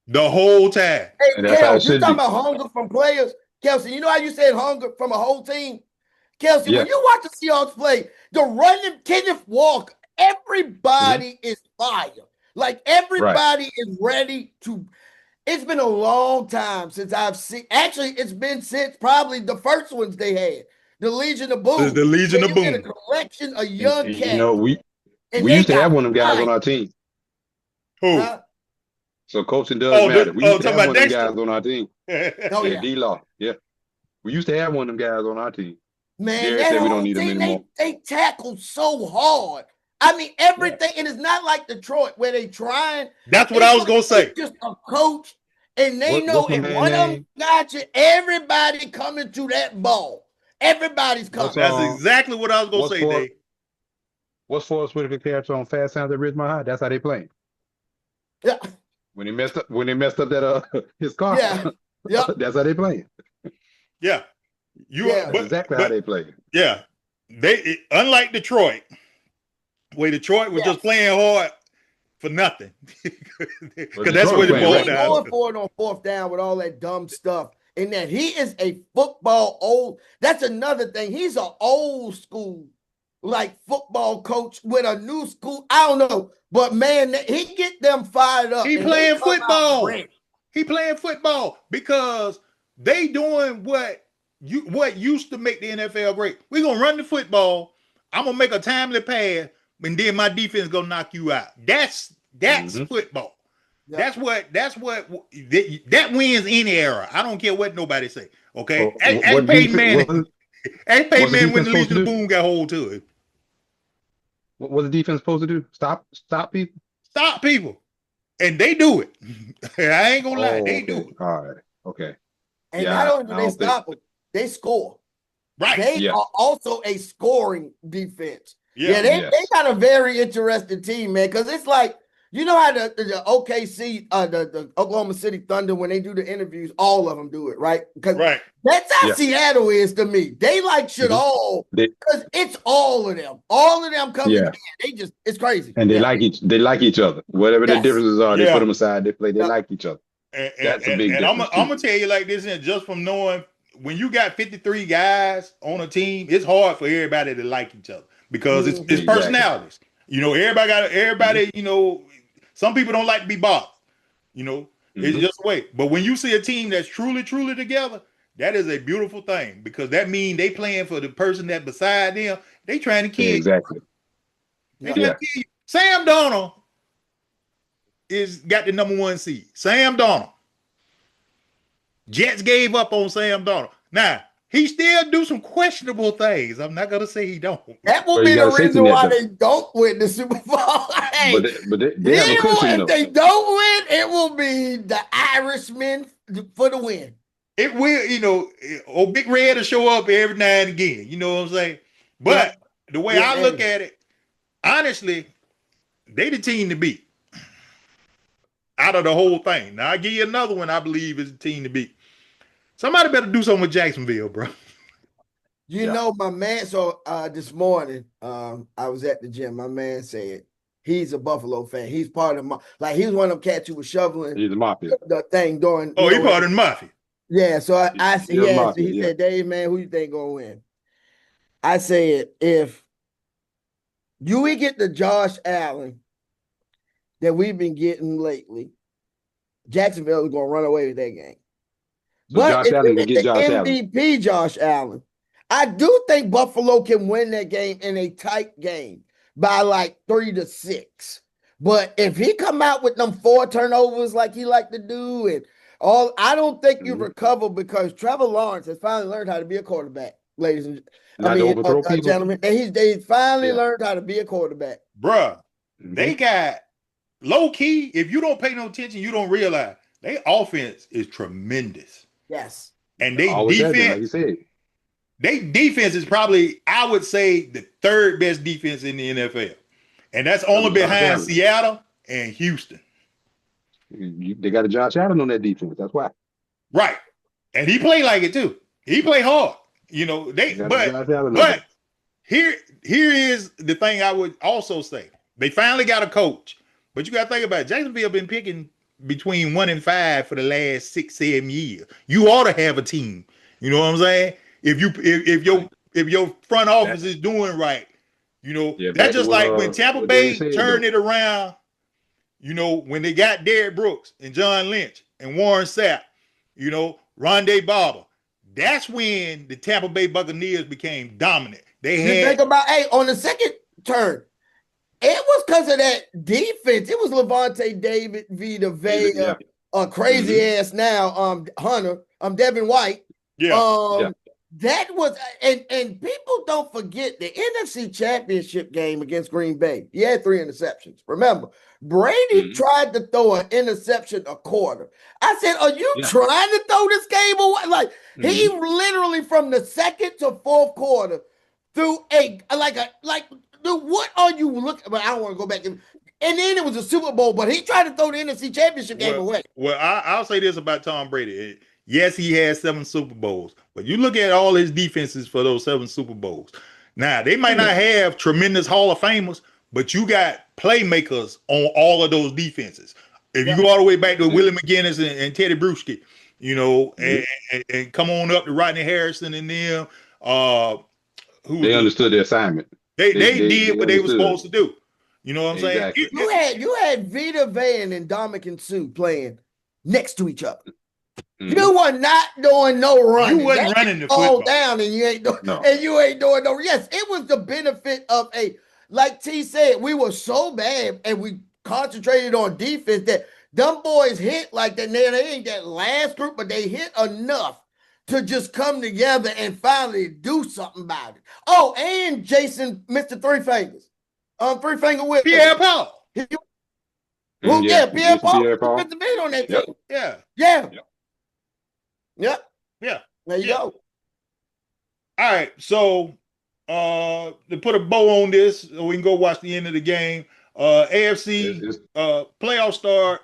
Speaker 3: The whole time.
Speaker 1: Hey, Kelsey, you're talking about hunger from players. Kelsey, you know how you said hunger from a whole team? Kelsey, when you watch the Seahawks play, the running Kenneth Walker, everybody is fire. Like everybody is ready to. It's been a long time since I've seen. Actually, it's been since probably the first ones they had, the Legion of Boom.
Speaker 3: The Legion of Boom.
Speaker 1: A collection of young cats.
Speaker 2: You know, we used to have one of them guys on our team.
Speaker 3: Who?
Speaker 2: So coaching does matter. We used to have one of them
Speaker 3: Dexter?
Speaker 2: guys on our team. D-Law. Yeah. We used to have one of them guys on our team.
Speaker 1: Man, that said we don't need them anymore. They tackle so hard. I mean, everything, and it's not like Detroit where they trying.
Speaker 3: That's what I was gonna say.
Speaker 1: Just a coach, and they know if one of them got you, everybody coming to that ball. Everybody's coming.
Speaker 3: That's exactly what I was gonna say, Dave.
Speaker 2: What's Forrest Whitaker character on Fast Times at Ridgemont High? That's how they playing.
Speaker 1: Yeah.
Speaker 2: When they messed up that his car.
Speaker 1: Yeah.
Speaker 2: That's how they playing.
Speaker 3: Yeah.
Speaker 2: That's exactly how they play.
Speaker 3: Yeah. Unlike Detroit, where Detroit was just playing hard for nothing. Because that's where the ball down.
Speaker 1: Going for it on fourth down with all that dumb stuff. And that he is a football old. That's another thing. He's an old school like football coach with a new school. I don't know. But man, he get them fired up.
Speaker 3: He playing football. He playing football because they doing what used to make the NFL great. We're gonna run the football. I'm gonna make a timely pass, and then my defense gonna knock you out. That's football. Yep. That wins any era. I don't care what nobody say. Okay, Peyton Manning when the Legion of Boom got hold to it.
Speaker 2: What was the defense supposed to do? Stop people.
Speaker 3: Stop people, and they do it. I ain't gonna lie, they do it.
Speaker 2: All right, okay.
Speaker 1: And not only do they stop it, they score.
Speaker 3: Right.
Speaker 1: They are also a scoring defense. They got a very interesting team, man. Because it's like, you know how the OKC, the Oklahoma City Thunder, when they do the interviews, all of them do it, right? Because that's how Seattle is to me. They like shit all because it's all of them. All of them come together. They just, it's crazy.
Speaker 2: And they like each other. Whatever the differences are, they put them aside. They play. They like each other.
Speaker 3: That's a big difference. I'm gonna tell you like this, and just from knowing when you got 53 guys on a team, it's hard for everybody to like each other because it's personalities. You know, everybody. You know, some people don't like to be boxed. You know, it's just a way. But when you see a team that's truly, truly together, that is a beautiful thing because that means they playing for the person that beside them. They trying to kill you.
Speaker 2: Exactly.
Speaker 3: They trying to kill you. Sam Darnold got the #1 seed. Sam Darnold. Jets gave up on Sam Darnold. Now, he still do some questionable things. I'm not going to say he don't.
Speaker 1: That will be the reason why they don't win the Super Bowl. Hey,
Speaker 2: but they have a cushion,
Speaker 1: if they don't win, it will be the Irishman for the win.
Speaker 3: It will, you know, Big Red will show up every now and again. You know what I'm saying? But the way I look at it, honestly, they the team to beat out of the whole thing. Now, I'll give you another one I believe is the team to beat. Somebody better do something with Jacksonville, bro.
Speaker 1: You know, my man, so this morning, I was at the gym. My man said he's a Buffalo fan. He's part of he's one of them cats who was shoveling
Speaker 2: the mafia.
Speaker 1: The thing during.
Speaker 3: Oh, he's part of the mafia.
Speaker 1: Yeah, so he said, Dave, man, who you think gonna win? I said, if we get the Josh Allen that we've been getting lately, Jacksonville is gonna run away with that game.
Speaker 2: So but Josh Allen can get Josh
Speaker 1: MVP
Speaker 2: Allen.
Speaker 1: Josh Allen. I do think Buffalo can win that game in a tight game by like 3-6. But if he come out with them 4 turnovers like he like to do and all, I don't think you recover because Trevor Lawrence has finally learned how to be a quarterback, ladies and
Speaker 2: Not to overthrow people.
Speaker 1: Gentlemen, and they finally learned how to be a quarterback.
Speaker 3: Bruh, they got low key. If you don't pay no attention, you don't realize their offense is tremendous.
Speaker 1: Yes.
Speaker 3: And they
Speaker 2: Always has been,
Speaker 3: defense,
Speaker 2: like you said.
Speaker 3: they defense is probably, I would say, the third best defense in the NFL. And that's only behind Seattle and Houston.
Speaker 2: They got a Josh Allen on that defense. That's why.
Speaker 3: Right. And he played like it too. He played hard. You know, but here is the thing I would also say. They finally got a coach. But you got to think about it. Jacksonville been picking between 1 and 5 for the last 6-7 years. You ought to have a team. You know what I'm saying? If your front office is doing right, you know, that's just like when Tampa Bay turned it around, you know, when they got Derrick Brooks and John Lynch and Warren Sapp, you know, Rondé Barber. That's when the Tampa Bay Buccaneers became dominant. They had,
Speaker 1: you think about, on the second turn, it was because of that defense. It was Levante David, Vita Vea, crazy ass now, Hunter, Devin White. That was, and people don't forget the NFC Championship game against Green Bay. He had 3 interceptions. Remember, Brady tried to throw an interception a quarter. I said, "Are you trying to throw this game away?" Like he literally from the second to fourth quarter threw dude, what are you looking? But I don't want to go back and then it was a Super Bowl, but he tried to throw the NFC Championship game away.
Speaker 3: Well, I'll say this about Tom Brady. Yes, he has 7 Super Bowls, but you look at all his defenses for those 7 Super Bowls. Now, they might not have tremendous Hall of Famers, but you got playmakers on all of those defenses. If you go all the way back to Willie McGinnis and Teddy Bruschi, you know, and come on up to Rodney Harrison and them,
Speaker 2: they understood their assignment.
Speaker 3: They did what they were supposed to do. You know what I'm saying?
Speaker 1: You had Vita Vea and Ndamukong Suh playing next to each other. You were not doing no running.
Speaker 3: You wasn't running the football
Speaker 1: down, and you ain't doing no. Yes, it was the benefit of like T said, we were so bad and we concentrated on defense that them boys hit like that. They ain't that last group, but they hit enough to just come together and finally do something about it. Oh, and Jason, Mr. Three Fingers, Three Finger with
Speaker 3: Pierre Paul.
Speaker 1: Pierre Paul. Put the beat on that team. Yeah. There you go.
Speaker 3: All right, so to put a bow on this, we can go watch the end of the game. AFC playoff start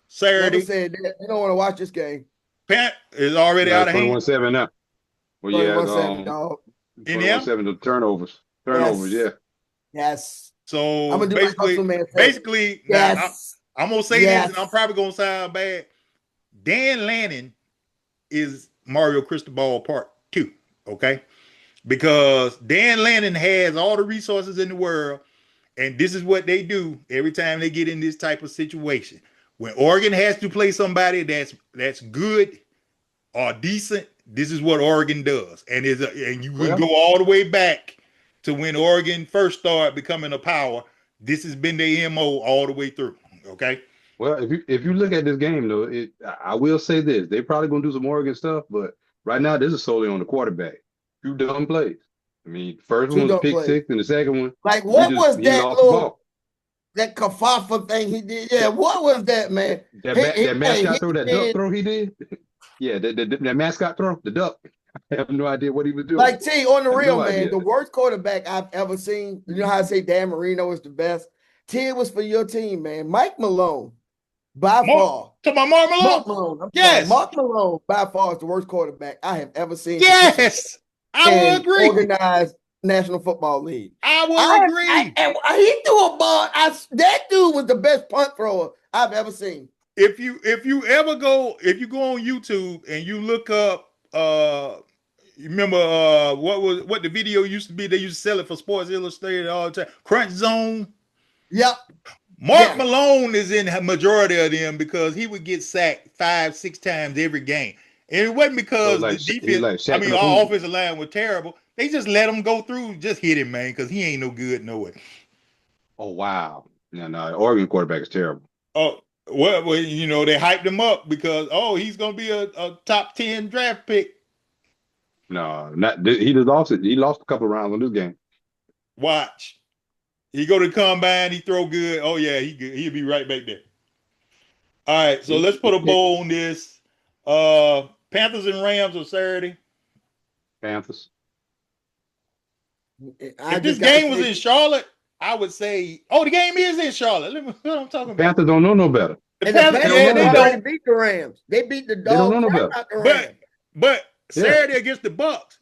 Speaker 3: Saturday.
Speaker 1: Like I said, you don't want to watch this game.
Speaker 3: Pat is already out of hand.
Speaker 2: 21-7 now. Well,
Speaker 1: 21-7, dog.
Speaker 2: 21-7 to turnovers. Turnovers,
Speaker 1: Yes.
Speaker 3: So
Speaker 1: I'm gonna do
Speaker 3: basically,
Speaker 1: yes.
Speaker 3: I'm gonna say this, and I'm probably gonna sound bad. Dan Lanning is Mario Cristobal Part 2, okay? Because Dan Lanning has all the resources in the world, and this is what they do every time they get in this type of situation. When Oregon has to play somebody that's good or decent, this is what Oregon does. And you can go all the way back to when Oregon first started becoming a power. This has been their MO all the way through, okay?
Speaker 2: Well, if you look at this game, though, I will say this. They're probably going to do some Oregon stuff, but right now, this is solely on the quarterback. 2 dumb plays. I mean, first one was a pick six, and the second one,
Speaker 1: like what was that little that kafafa thing he did? Yeah, what was that, man?
Speaker 2: That mascot throw, that duck throw he did. Yeah, that mascot throw, the duck. I have no idea what he was doing.
Speaker 1: Like T, on the real, man, the worst quarterback I've ever seen. You know how I say Dan Marino is the best? T, it was for your team, man. Mike Malone, by far.
Speaker 3: To my Mark Malone?
Speaker 1: Mark Malone. Yes. Mark Malone, by far, is the worst quarterback I have ever seen.
Speaker 3: Yes. I will agree.
Speaker 1: Organized National Football League.
Speaker 3: I will agree.
Speaker 1: He threw a ball. That dude was the best punt thrower I've ever seen.
Speaker 3: If you go on YouTube and you look up you remember what the video used to be? They used to sell it for Sports Illustrated all the time. Crunch Zone.
Speaker 1: Yep.
Speaker 3: Mark Malone is in the majority of them because he would get sacked 5-6 times every game. And it wasn't because the defense, our offensive line was terrible. They just let him go through, just hit him, man, because he ain't no good no way.
Speaker 2: Oh, wow. No, Oregon quarterback is terrible.
Speaker 3: Oh, well, you know, they hyped him up because, he's going to be a top 10 draft pick.
Speaker 2: No, not he just lost it. He lost a couple of rounds on this game.
Speaker 3: Watch. He go to the combine, he throw good. Oh yeah, he good. He'll be right back there. All right, so let's put a bow on this. Panthers and Rams on Saturday.
Speaker 2: Panthers.
Speaker 3: If this game was in Charlotte, I would say, oh, the game is in Charlotte. Let me what I'm talking about.
Speaker 2: Panthers don't know no better.
Speaker 1: And the Panthers already beat the Rams. They beat the dog crap out the Rams.
Speaker 3: But Saturday against the Bucks,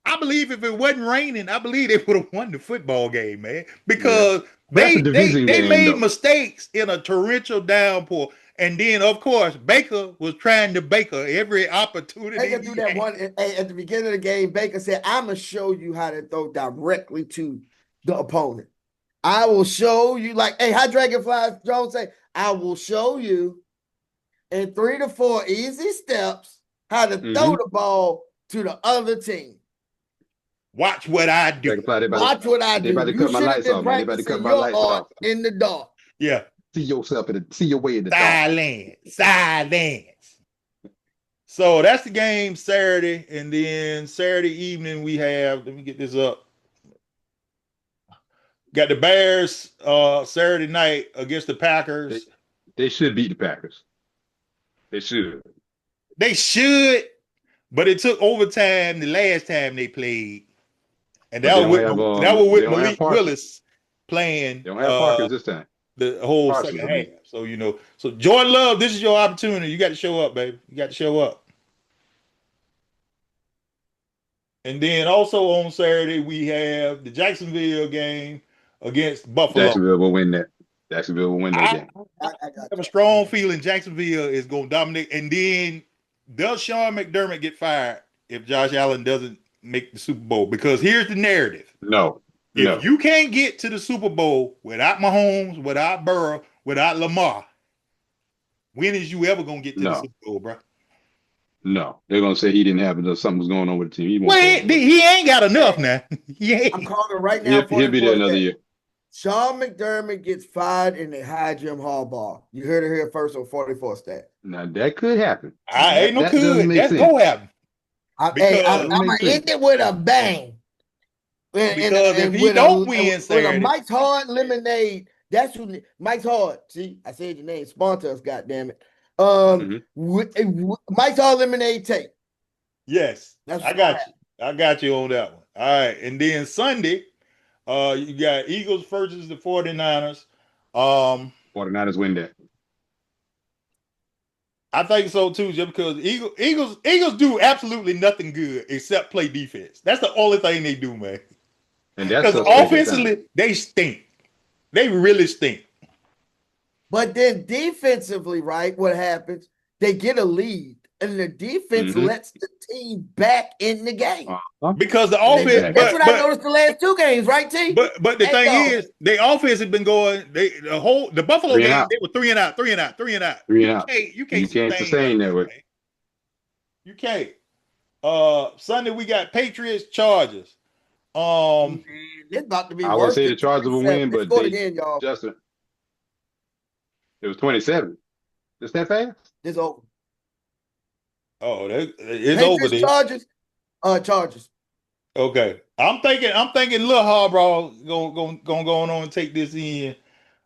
Speaker 3: I believe if it wasn't raining, I believe they would have won the football game, man. Because they made mistakes in a torrential downpour. And then, of course, Baker was trying to Baker every opportunity.
Speaker 1: Baker threw that one at the beginning of the game. Baker said, I'm going to show you how to throw directly to the opponent. I will show you, like, hey, how Dragonfly Jones say, I will show you in 3 to 4 easy steps how to throw the ball to the other team.
Speaker 3: Watch what I do.
Speaker 1: Watch what I do.
Speaker 2: They about to cut my lights off. They about to cut my lights off.
Speaker 1: In the dark.
Speaker 3: Yeah.
Speaker 2: See yourself see your way in the
Speaker 3: dark. Silence. So that's the game Saturday. And then Saturday evening we have, let me get this up. Got the Bears Saturday night against the Packers.
Speaker 2: They should beat the Packers. They should.
Speaker 3: They should, but it took overtime the last time they played. And that was with Malik Willis playing.
Speaker 2: They don't have Parkers this time.
Speaker 3: The whole second half. So, so Jordan Love, this is your opportunity. You got to show up, baby. You got to show up. And then also on Saturday, we have the Jacksonville game against Buffalo.
Speaker 2: Jacksonville will win that. Jacksonville will win that game.
Speaker 3: I have a strong feeling Jacksonville is going to dominate. And then does Sean McDermott get fired if Josh Allen doesn't make the Super Bowl? Because here's the narrative.
Speaker 2: No.
Speaker 3: If you can't get to the Super Bowl without Mahomes, without Burrow, without Lamar, when is you ever going to get to the Super Bowl, bro?
Speaker 2: No. They're going to say he didn't have enough. Something was going on with the team.
Speaker 3: He ain't got enough now.
Speaker 1: I'm calling right now.
Speaker 2: He'll be there another year.
Speaker 1: Sean McDermott gets fired and they hire Jim Harbaugh. You heard it here first on 44 stat.
Speaker 2: Now, that could happen.
Speaker 3: Ain't no could. That's going to happen.
Speaker 1: I'm going to end it with a bang.
Speaker 3: Because if he don't win Saturday.
Speaker 1: With a Mike's Hard lemonade, that's who Mike's Hard. See, I said your name. Sponsor us, goddammit. Mike's Hard lemonade tape.
Speaker 3: Yes, I got you. I got you on that one. All right, and then Sunday, you got Eagles versus the 49ers.
Speaker 2: 49ers win that.
Speaker 3: I think so too, just because Eagles do absolutely nothing good except play defense. That's the only thing they do, man.
Speaker 2: And that's
Speaker 3: because offensively, they stink. They really stink.
Speaker 1: But then defensively, right, what happens? They get a lead, and the defense lets the team back in the game.
Speaker 3: Because the offense.
Speaker 1: That's what I noticed the last 2 games, right, T?
Speaker 3: But the thing is, their offense has been going. The Buffalo game, they were 3 and out. You can't sustain that way. You can't. Sunday we got Patriots Chargers.
Speaker 1: It's about to be.
Speaker 2: I would say the Chargers will win, but
Speaker 1: again, y'all.
Speaker 2: Justin, it was 27. Is that fast?
Speaker 1: It's over.
Speaker 3: Oh, it's over there.
Speaker 1: Chargers.
Speaker 3: Okay, I'm thinking. Lil Harbaugh going on and take this in.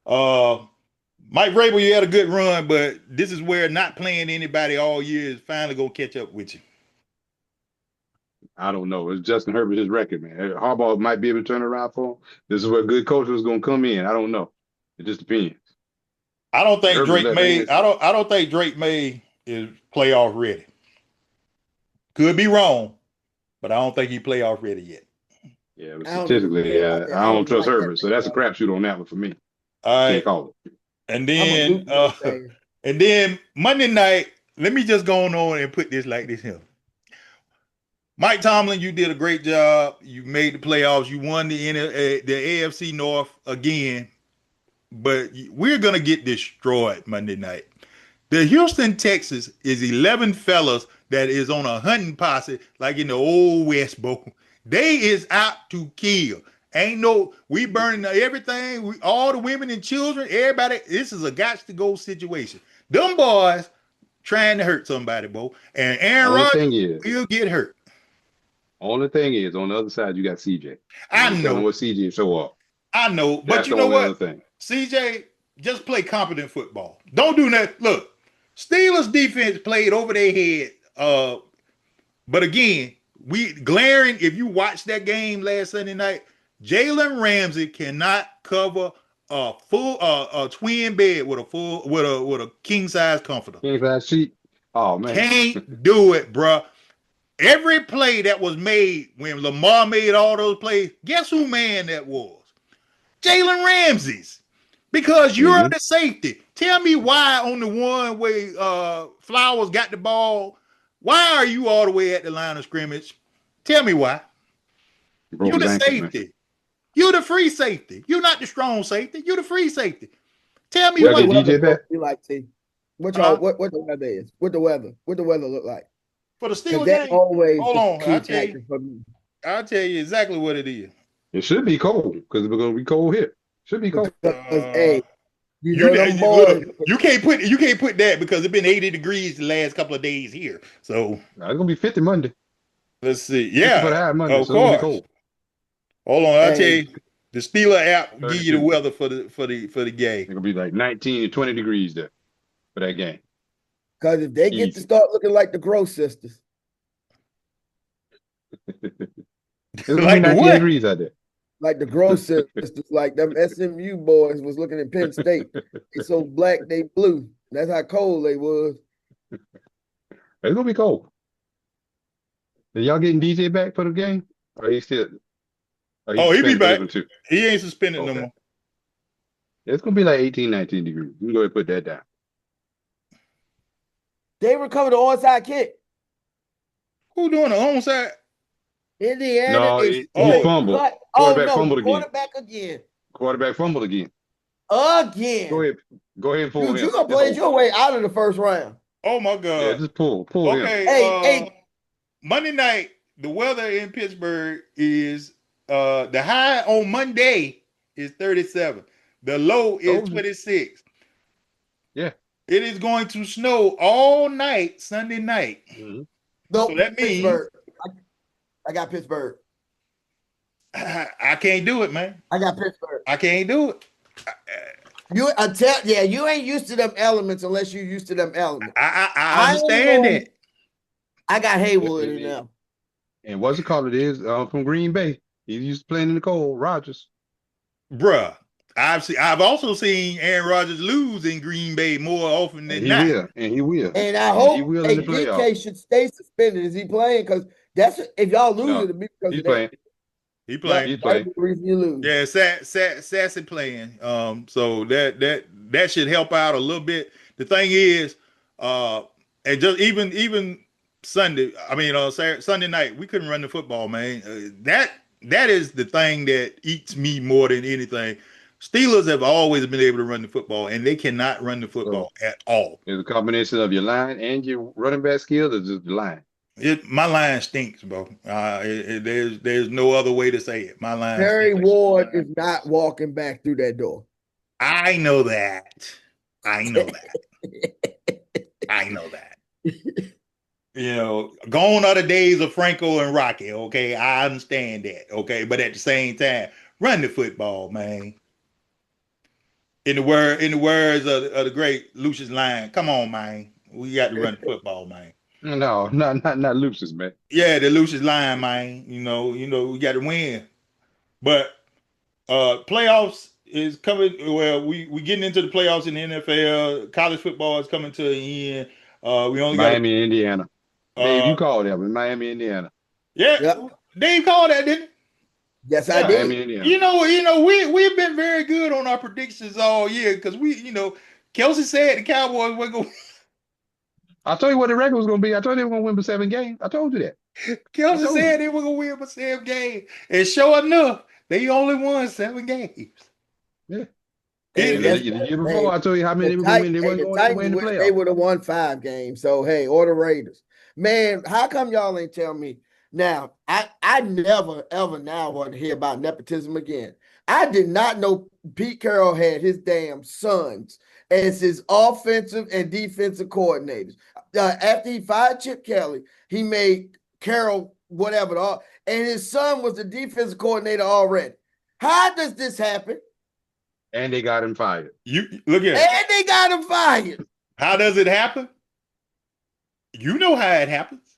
Speaker 3: Mike Vrabel, you had a good run, but this is where not playing anybody all year is finally gonna catch up with you.
Speaker 2: I don't know. It's Justin Herbert, his record, man. Harbaugh might be able to turn around for him. This is where good coaches is going to come in. I don't know. It just depends.
Speaker 3: I don't think Drake May. I don't think Drake May is playoff ready. Could be wrong, but I don't think he playoff ready yet.
Speaker 2: Yeah, but statistically, I don't trust Herbert, so that's a crapshoot on that one for me.
Speaker 3: All right. Can't call it. And then Monday night, let me just go on and put this like this here. Mike Tomlin, you did a great job. You made the playoffs. You won the AFC North again. But we're going to get destroyed Monday night. The Houston Texans is 11 fellas that is on a hunting posse like in the old West Bowl. They is out to kill. We burning everything. All the women and children, everybody. This is a got-to-go situation. Them boys trying to hurt somebody, Bo. And Aaron Rodgers will get hurt.
Speaker 2: Only thing is, on the other side, you got CJ.
Speaker 3: I
Speaker 2: And depending on
Speaker 3: know,
Speaker 2: what CJ show up,
Speaker 3: I know, but
Speaker 2: that's
Speaker 3: you
Speaker 2: the
Speaker 3: know
Speaker 2: only
Speaker 3: what,
Speaker 2: other thing.
Speaker 3: CJ, just play competent football. Don't do that. Look, Steelers defense played over their head. But again, we glaring. If you watch that game last Sunday night, Jalen Ramsey cannot cover a full a twin bed with a king size comforter.
Speaker 2: King size sheet. Oh man.
Speaker 3: Can't do it, bruh. Every play that was made when Lamar made all those plays, guess who man that was? Jalen Ramsey's. Because you're
Speaker 2: Mm-hmm.
Speaker 3: the safety. Tell me why on the one way Flowers got the ball, why are you all the way at the line of scrimmage? Tell me why.
Speaker 2: Broke
Speaker 3: You're
Speaker 2: his
Speaker 3: the
Speaker 2: ankle, man.
Speaker 3: safety. You're the free safety. You're not the strong safety. You're the free safety. Tell me
Speaker 2: Y'all
Speaker 3: why.
Speaker 2: get DJ back?
Speaker 1: You like T? What
Speaker 3: Uh,
Speaker 1: the weather is? What the weather look like?
Speaker 3: for the
Speaker 1: Because
Speaker 3: Steelers
Speaker 1: that
Speaker 3: game,
Speaker 1: always
Speaker 3: hold
Speaker 1: the
Speaker 3: on.
Speaker 1: key factor for me.
Speaker 3: I'll tell you exactly what it is.
Speaker 2: It should be cold because we're gonna be cold here. Should be cold.
Speaker 1: Because
Speaker 3: Uh,
Speaker 1: hey, you
Speaker 3: you
Speaker 1: know them boys.
Speaker 3: look. You can't put that because it's been 80 degrees the last couple of days here. So
Speaker 2: Nah, it's gonna be 50 Monday.
Speaker 3: let's see.
Speaker 2: 50 for
Speaker 3: Yeah,
Speaker 2: the high Monday,
Speaker 3: of
Speaker 2: so it's gonna be
Speaker 3: course.
Speaker 2: cold.
Speaker 3: Hold on, I'll tell
Speaker 1: Hey,
Speaker 3: you. The Steeler app will give you the
Speaker 2: 32.
Speaker 3: weather for the game.
Speaker 2: It's gonna be like 19 to 20 degrees there for that game.
Speaker 1: because if they get to
Speaker 2: Easy.
Speaker 1: start looking like the Gross sisters,
Speaker 2: It's gonna be
Speaker 3: Like the
Speaker 2: 19
Speaker 3: what?
Speaker 2: degrees out there.
Speaker 1: like the Gross sisters, like them SMU boys was looking at Penn State. They so black they blue. That's how cold they was.
Speaker 2: It's gonna be cold. Are y'all getting DJ back for the game? Or he still? Or he
Speaker 3: Oh, he be
Speaker 2: suspended for this
Speaker 3: back.
Speaker 2: one too?
Speaker 3: He ain't suspended no
Speaker 2: Okay.
Speaker 3: more.
Speaker 2: It's gonna be like 18, 19 degrees. You can go ahead and put that down.
Speaker 1: They recovered the onside kick.
Speaker 3: Who doing the onside?
Speaker 1: Indiana
Speaker 2: No,
Speaker 1: is
Speaker 2: he
Speaker 3: Oh,
Speaker 2: fumbled.
Speaker 1: cut. Oh
Speaker 2: Quarterback
Speaker 1: no,
Speaker 2: fumbled again.
Speaker 1: quarterback again.
Speaker 2: Quarterback fumbled again.
Speaker 1: Again.
Speaker 2: Go ahead. Go ahead and pull
Speaker 1: Dude,
Speaker 2: him.
Speaker 1: you gonna
Speaker 2: It's
Speaker 1: play
Speaker 2: over.
Speaker 1: your way out of the first round.
Speaker 3: oh my
Speaker 2: Yeah,
Speaker 3: God.
Speaker 2: just pull him.
Speaker 3: Okay.
Speaker 1: Hey,
Speaker 3: Monday night, the weather in Pittsburgh is the high on Monday is 37. The low is
Speaker 2: Told you.
Speaker 3: 26.
Speaker 2: Yeah.
Speaker 3: It is going to snow all night, Sunday night.
Speaker 2: Mhm.
Speaker 1: no,
Speaker 3: So that means
Speaker 1: Pittsburgh. I got Pittsburgh.
Speaker 3: I can't do it, man.
Speaker 1: I got Pittsburgh.
Speaker 3: I can't do it.
Speaker 1: You ain't used to them elements unless you're used to them elements.
Speaker 3: I understand that.
Speaker 1: I got Haywood in there.
Speaker 2: And what's it called? It is from Green Bay. He used to playing in the cold. Rogers.
Speaker 3: Bruh. I've also seen Aaron Rodgers lose in Green Bay more often than
Speaker 2: And he
Speaker 3: not.
Speaker 2: will. And he will.
Speaker 1: And I
Speaker 2: And
Speaker 1: hope
Speaker 2: he will in the playoffs.
Speaker 1: DK should stay suspended. Is he playing? Because that's if y'all lose
Speaker 2: No,
Speaker 1: it, it'll be because
Speaker 2: he's
Speaker 1: of
Speaker 2: playing.
Speaker 1: that.
Speaker 3: He playing.
Speaker 2: He's
Speaker 1: That's
Speaker 2: playing.
Speaker 1: the reason you lose.
Speaker 3: Yeah, Sassy playing. So that should help out a little bit. The thing is, and just even Sunday, Sunday night, we couldn't run the football, man. That is the thing that eats me more than anything. Steelers have always been able to run the football, and they cannot run the football at all.
Speaker 2: It's a combination of your line and your running back skills, or just the line.
Speaker 3: My line stinks, bro. There's no other way to say it. My line
Speaker 1: Terry
Speaker 3: stinks.
Speaker 1: Ward is not walking back through that door.
Speaker 3: I know that. I know that. You know, gone are the days of Franco and Rocky. Okay, I understand that. Okay, but at the same time, run the football, man. In the words of the great Lucius Lyon, come on, man. We got to run the football, man.
Speaker 2: No, not Lucius, man.
Speaker 3: Yeah, the Lucius Lyon, man. You know, we got to win. But playoffs is coming. Well, we getting into the playoffs in the NFL. College football is coming to an end. We only got
Speaker 2: Miami, Indiana. Dave, you called that one. Miami, Indiana.
Speaker 3: yeah. Dave called that, didn't he?
Speaker 1: Yes, I did.
Speaker 2: Miami, Indiana.
Speaker 3: You know, we've been very good on our predictions all year because Kelsey said the Cowboys were going.
Speaker 2: I told you what the record was going to be. I told you they were going to win by 7 games. I told you that.
Speaker 3: Kelsey said they were going to win by 7 games, and sure enough, they only won 7 games.
Speaker 2: Yeah.
Speaker 1: And
Speaker 2: the year before, I told you how many they were going to win. They weren't going to win the playoffs.
Speaker 1: They would have won 5 games. So hey, order Raiders. Man, how come y'all ain't tell me? Now, I never ever now want to hear about nepotism again. I did not know Pete Carroll had his damn sons as his offensive and defensive coordinators. After he fired Chip Kelly, he made Carroll whatever, and his son was the defensive coordinator already. How does this happen?
Speaker 2: And they got him fired.
Speaker 3: You look at it.
Speaker 1: And they got him fired.
Speaker 3: How does it happen? You know how it happens.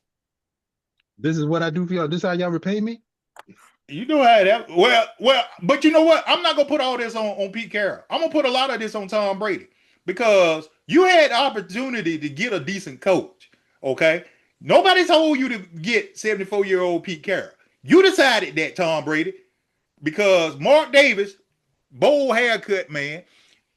Speaker 2: This is what I do for y'all. This is how y'all repay me?
Speaker 3: You know how it happens. Well, but you know what? I'm not gonna put all this on Pete Carroll. I'm gonna put a lot of this on Tom Brady because you had the opportunity to get a decent coach. Okay, nobody told you to get 74-year-old Pete Carroll. You decided that, Tom Brady, because Mark Davis, bold haircut man,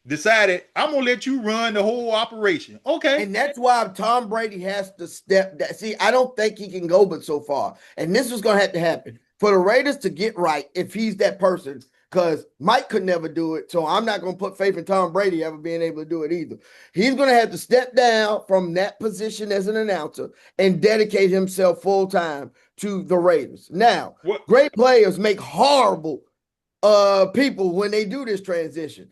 Speaker 3: decided I'm gonna let you run the whole operation. Okay,
Speaker 1: and that's why Tom Brady has to step that. See, I don't think he can go but so far, and this was gonna have to happen for the Raiders to get right if he's that person. Because Mike could never do it, so I'm not gonna put faith in Tom Brady ever being able to do it either. He's gonna have to step down from that position as an announcer and dedicate himself full time to the Raiders. Now, great players make horrible people when they do this transition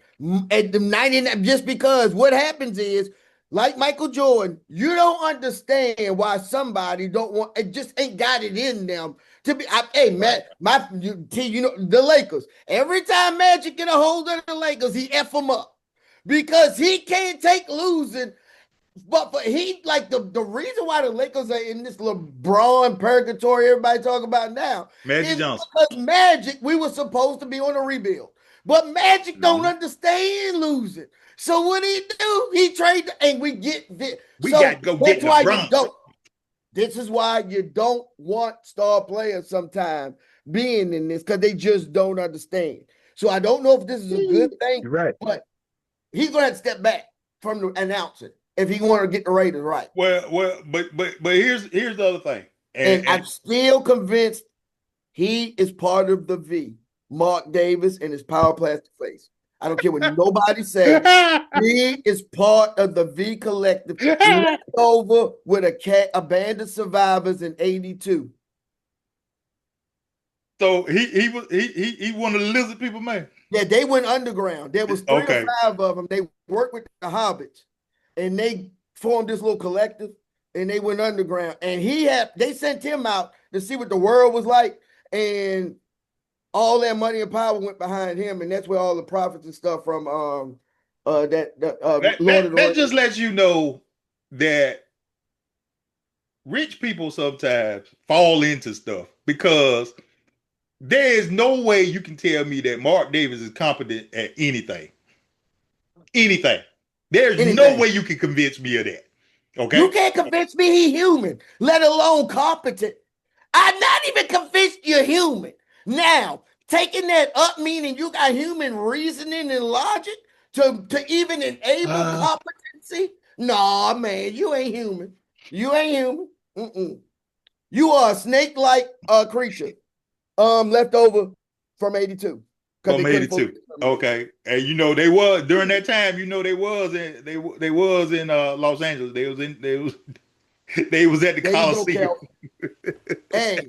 Speaker 1: at the 99, just because what happens is, like Michael Jordan, you don't understand why somebody don't want it, just ain't got it in them to be. Hey, Matt, you know the Lakers. Every time Magic get a hold of the Lakers, he F them up because he can't take losing. But he like the reason why the Lakers are in this LeBron purgatory everybody talking about now
Speaker 3: Magic Johnson.
Speaker 1: Because Magic, we were supposed to be on a rebuild, but Magic don't understand losing. So what he do? He trade, and we get this.
Speaker 3: We got to go get LeBron.
Speaker 1: This is why you don't want star players sometimes being in this because they just don't understand. So I don't know if this is a good thing,
Speaker 2: right?
Speaker 1: But he's gonna have to step back from the announcing if he want to get the Raiders right.
Speaker 3: Well, but here's the other thing,
Speaker 1: and I'm still convinced he is part of the V. Mark Davis and his power plastic face. I don't care what nobody says. He is part of the V collective, left over with a band of survivors in '82.
Speaker 3: So he was one of the lizard people, man.
Speaker 1: Yeah, they went underground. There was 3 or 5 of them. They worked with the Hobbits, and they formed this little collective, and they went underground. And they sent him out to see what the world was like, and all that money and power went behind him, and that's where all the profits and stuff from
Speaker 3: that just lets you know that rich people sometimes fall into stuff because there is no way you can tell me that Mark Davis is competent at anything. There's no way you can convince me of that. Okay,
Speaker 1: you can't convince me he's human, let alone competent. I'm not even convinced you're human. Now, taking that up, meaning you got human reasoning and logic to even enable competency? Nah, man, you ain't human. You ain't human. Mm-mm. You are a snake-like creature, left over from '82.
Speaker 3: From '82. Okay, and you know they was during that time. You know they was in Los Angeles. They was at the Coliseum.
Speaker 1: Hey,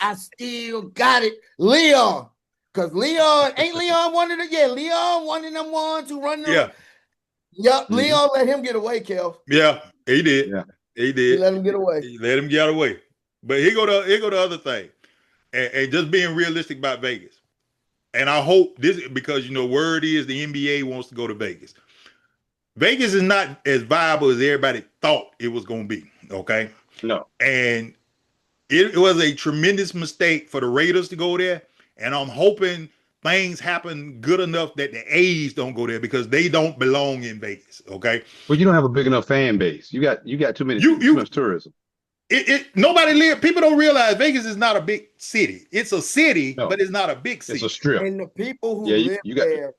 Speaker 1: I still got it, Leon. Because Leon one of them ones who run the Yep, Leon let him get away, Kel.
Speaker 3: Yeah, he did.
Speaker 2: Yeah.
Speaker 3: He did.
Speaker 1: He let him get away.
Speaker 3: But here go the other thing. And just being realistic about Vegas. And I hope this, because word is the NBA wants to go to Vegas. Vegas is not as viable as everybody thought it was going to be. Okay.
Speaker 2: No.
Speaker 3: And it was a tremendous mistake for the Raiders to go there. And I'm hoping things happen good enough that the A's don't go there because they don't belong in Vegas. Okay.
Speaker 2: But you don't have a big enough fan base. You got too much tourism.
Speaker 3: People don't realize Vegas is not a big city. It's a city, but it's not a big city.
Speaker 2: It's a strip.
Speaker 1: And the people who live there